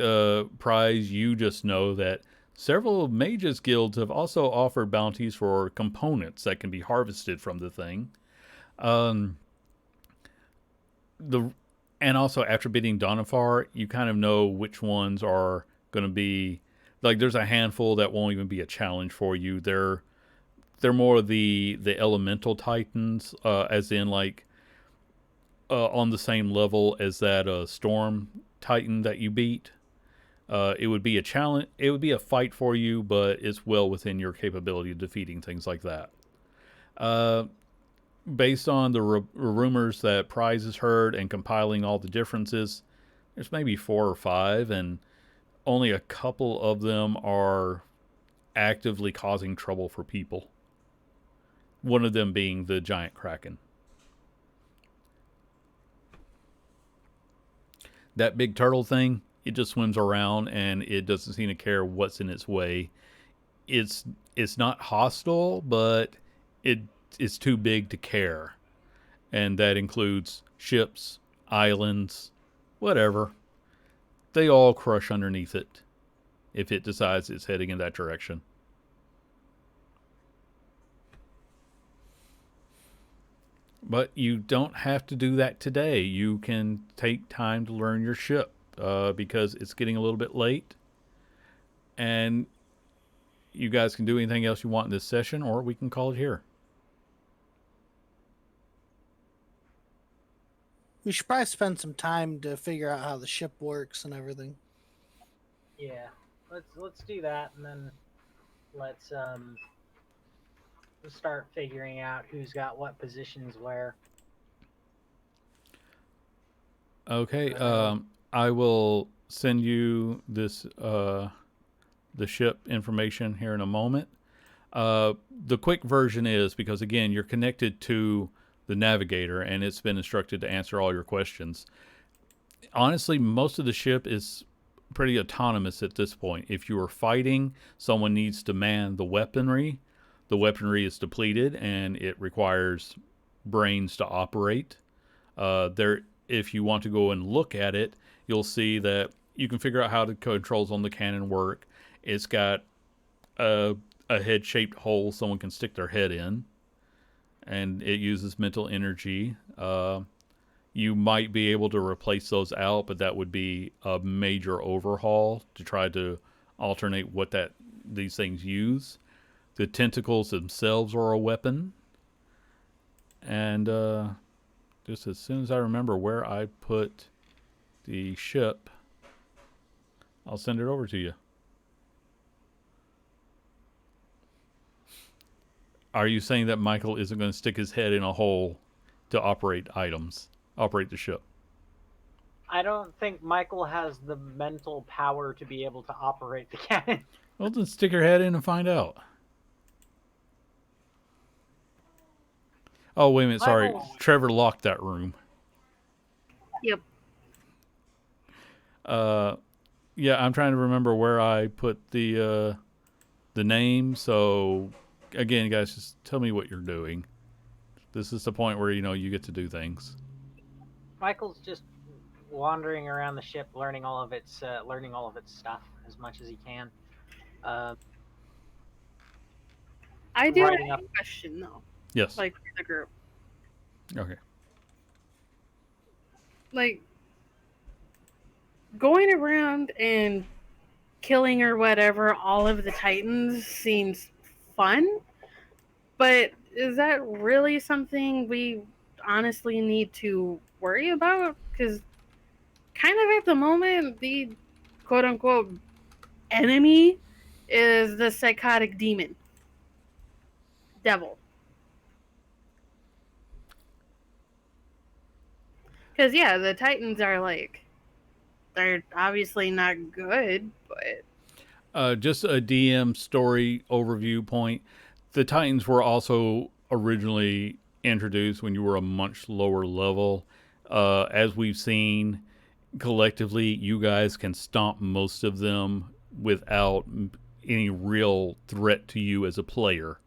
Prize, you just know that Several mages guilds have also offered bounties for components that can be harvested from the thing. Um, the and also after beating Donifar, you kind of know which ones are going to be like. There's a handful that won't even be a challenge for you. They're more the elemental titans, as in like on the same level as that storm titan that you beat. It would be a challenge. It would be a fight for you, but it's well within your capability of defeating things like that. Uh, Based on the rumors that Prize has heard and compiling all the differences, there's maybe 4 or 5, and only a couple of them are actively causing trouble for people. One of them being the giant kraken. That big turtle thing, it just swims around and it doesn't seem to care what's in its way. It's it's not hostile, but it it's too big to care. And that includes ships, islands, whatever. They all crush underneath it if it decides it's heading in that direction. But you don't have to do that today. You can take time to learn your ship because it's getting a little bit late. And you guys can do anything else you want in this session, or we can call it here. We should probably spend some time to figure out how the ship works and everything. Yeah, let's do that, and then let's start figuring out who's got what positions where. Okay, I will send you this the ship information here in a moment. The quick version is because again you're connected to the navigator and it's been instructed to answer all your questions. Honestly, most of the ship is pretty autonomous at this point. If you are fighting, someone needs to man the weaponry. The weaponry is depleted and it requires brains to operate. If you want to go and look at it, you'll see that you can figure out how the controls on the cannon work. It's got a head-shaped hole someone can stick their head in, and it uses mental energy. You might be able to replace those out, but that would be a major overhaul to try to alternate what these things use. The tentacles themselves are a weapon, and just as soon as I remember where I put the ship, I'll send it over to you. Are you saying that Michael isn't going to stick his head in a hole to operate the ship? I don't think Michael has the mental power to be able to operate the cannon. Well, then stick your head in and find out. Oh, wait a minute. Sorry. Michael's- Trevor locked that room. Yep. Yeah, I'm trying to remember where I put the name. So, again, guys, just tell me what you're doing. This is the point where, you get to do things. Michael's just wandering around the ship, learning all of its stuff as much as he can. I do have Writing a up- question though. Yes. Like for the group. Okay. Like going around and killing or whatever all of the Titans seems fun, but is that really something we honestly need to worry about? Because kind of at the moment, the quote unquote enemy is the psychotic demon. Devil. Because, yeah, the Titans are like, they're obviously not good, but. Just a DM story overview point. The Titans were also originally introduced when you were a much lower level. As we've seen, collectively, you guys can stomp most of them without any real threat to you as a player.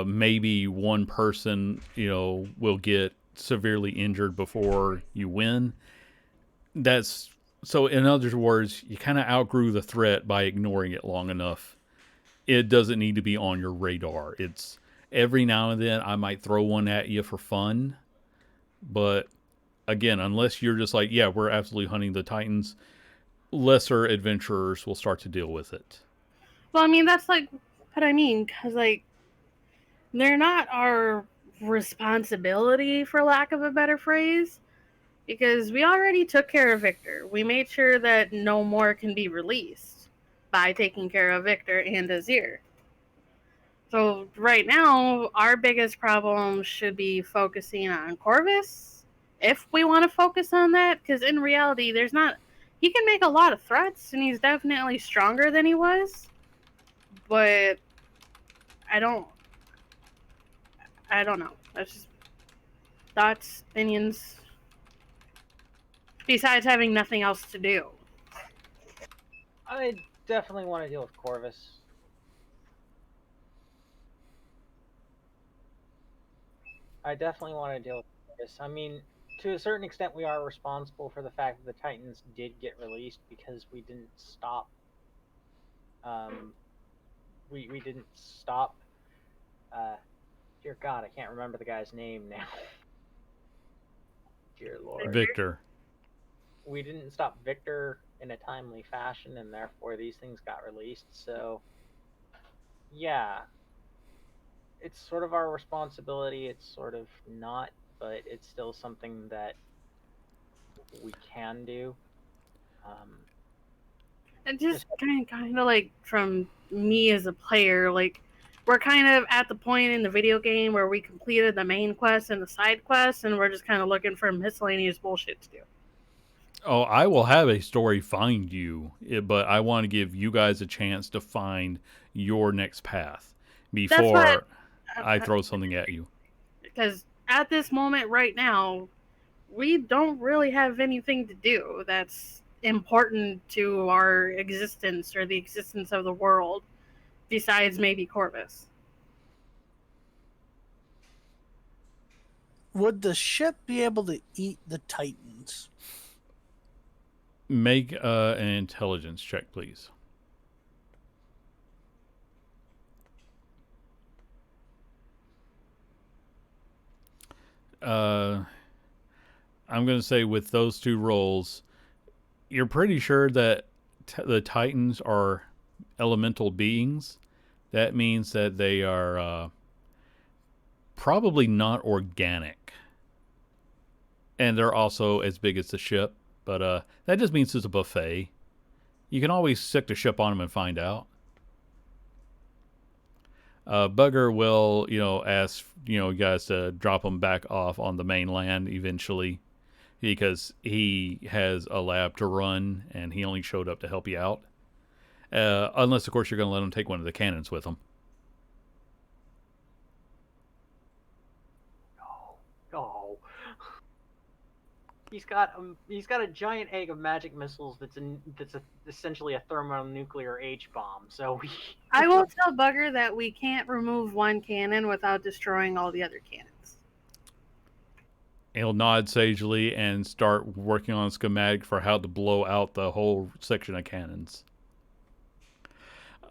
Maybe one person, will get severely injured before you win. That's So, in other words, you kind of outgrew the threat by ignoring it long enough. It doesn't need to be on your radar. It's every now and then I might throw one at you for fun, but again, unless you're just like, yeah, we're absolutely hunting the Titans, lesser adventurers will start to deal with it. Well, I mean, that's like what I mean, because, like, they're not our responsibility, for lack of a better phrase, because we already took care of Victor. We made sure that no more can be released by taking care of Victor and Azir. So right now, our biggest problem should be focusing on Corvus, if we want to focus on that, because in reality, there's not. He can make a lot of threats, and he's definitely stronger than he was. But I don't. I don't know. That's just thoughts, opinions. Besides having nothing else to do. I definitely want to deal with Corvus. I definitely want to deal with Corvus. I mean, to a certain extent, we are responsible for the fact that the Titans did get released because we didn't stop. Um, we didn't stop. Dear God, I can't remember the guy's name now. Dear Lord. Victor. We didn't stop Victor in a timely fashion, and therefore these things got released. So, yeah, it's sort of our responsibility. It's sort of not, but it's still something that we can do. And just kind of like from me as a player, like we're kind of at the point in the video game where we completed the main quest and the side quests, and we're just kind of looking for miscellaneous bullshit to do. Oh, I will have a story find you, but I want to give you guys a chance to find your next path before I throw something at you. Because at this moment right now, we don't really have anything to do that's important to our existence or the existence of the world besides maybe Corvus. Would the ship be able to eat the Titans? Make an intelligence check, please. I'm going to say with those two rolls, you're pretty sure that the Titans are elemental beings. That means that they are probably not organic. And they're also as big as the ship. But that just means it's a buffet. You can always sick the ship on them and find out. Bugger will, ask, you guys to drop him back off on the mainland eventually. Because he has a lab to run and he only showed up to help you out. Unless, of course, you're going to let him take one of the cannons with him. Oh. He's got a giant egg of magic missiles that's essentially a thermonuclear H bomb. So I will tell Bugger that we can't remove one cannon without destroying all the other cannons. He'll nod sagely and start working on a schematic for how to blow out the whole section of cannons.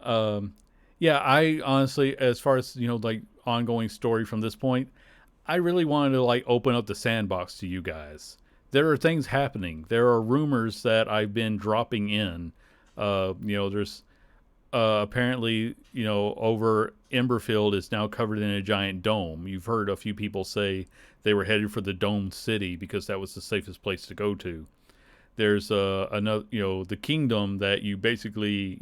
Yeah, I honestly, as far as like ongoing story from this point, I really wanted to like open up the sandbox to you guys. There are things happening. There are rumors that I've been dropping in. There's apparently, over Emberfield is now covered in a giant dome. You've heard a few people say they were headed for the domed city because that was the safest place to go to. There's another, the kingdom that you basically,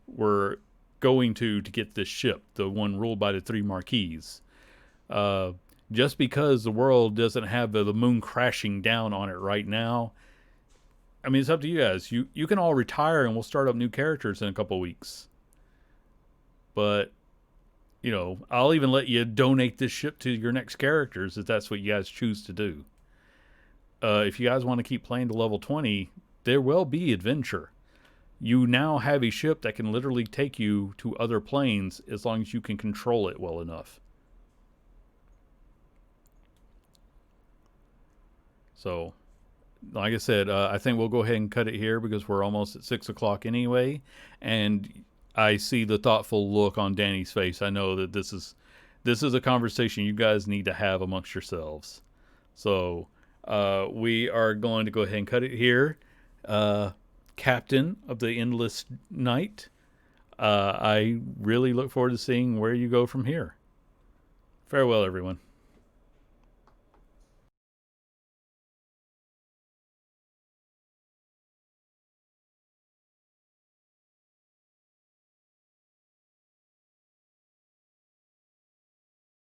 were going to get this ship, the one ruled by the three marquises. Just because the world doesn't have the moon crashing down on it right now, I mean, it's up to you guys. You can all retire and we'll start up new characters in a couple weeks. But, I'll even let you donate this ship to your next characters if that's what you guys choose to do. If you guys want to keep playing to level 20, there will be adventure. You now have a ship that can literally take you to other planes as long as you can control it well enough. So, like I said, I think we'll go ahead and cut it here because we're almost at 6 o'clock anyway, and I see the thoughtful look on Danny's face. I know that this is a conversation you guys need to have amongst yourselves. So we are going to go ahead and cut it here. Captain of the Endless Night, I really look forward to seeing where you go from here. Farewell, everyone.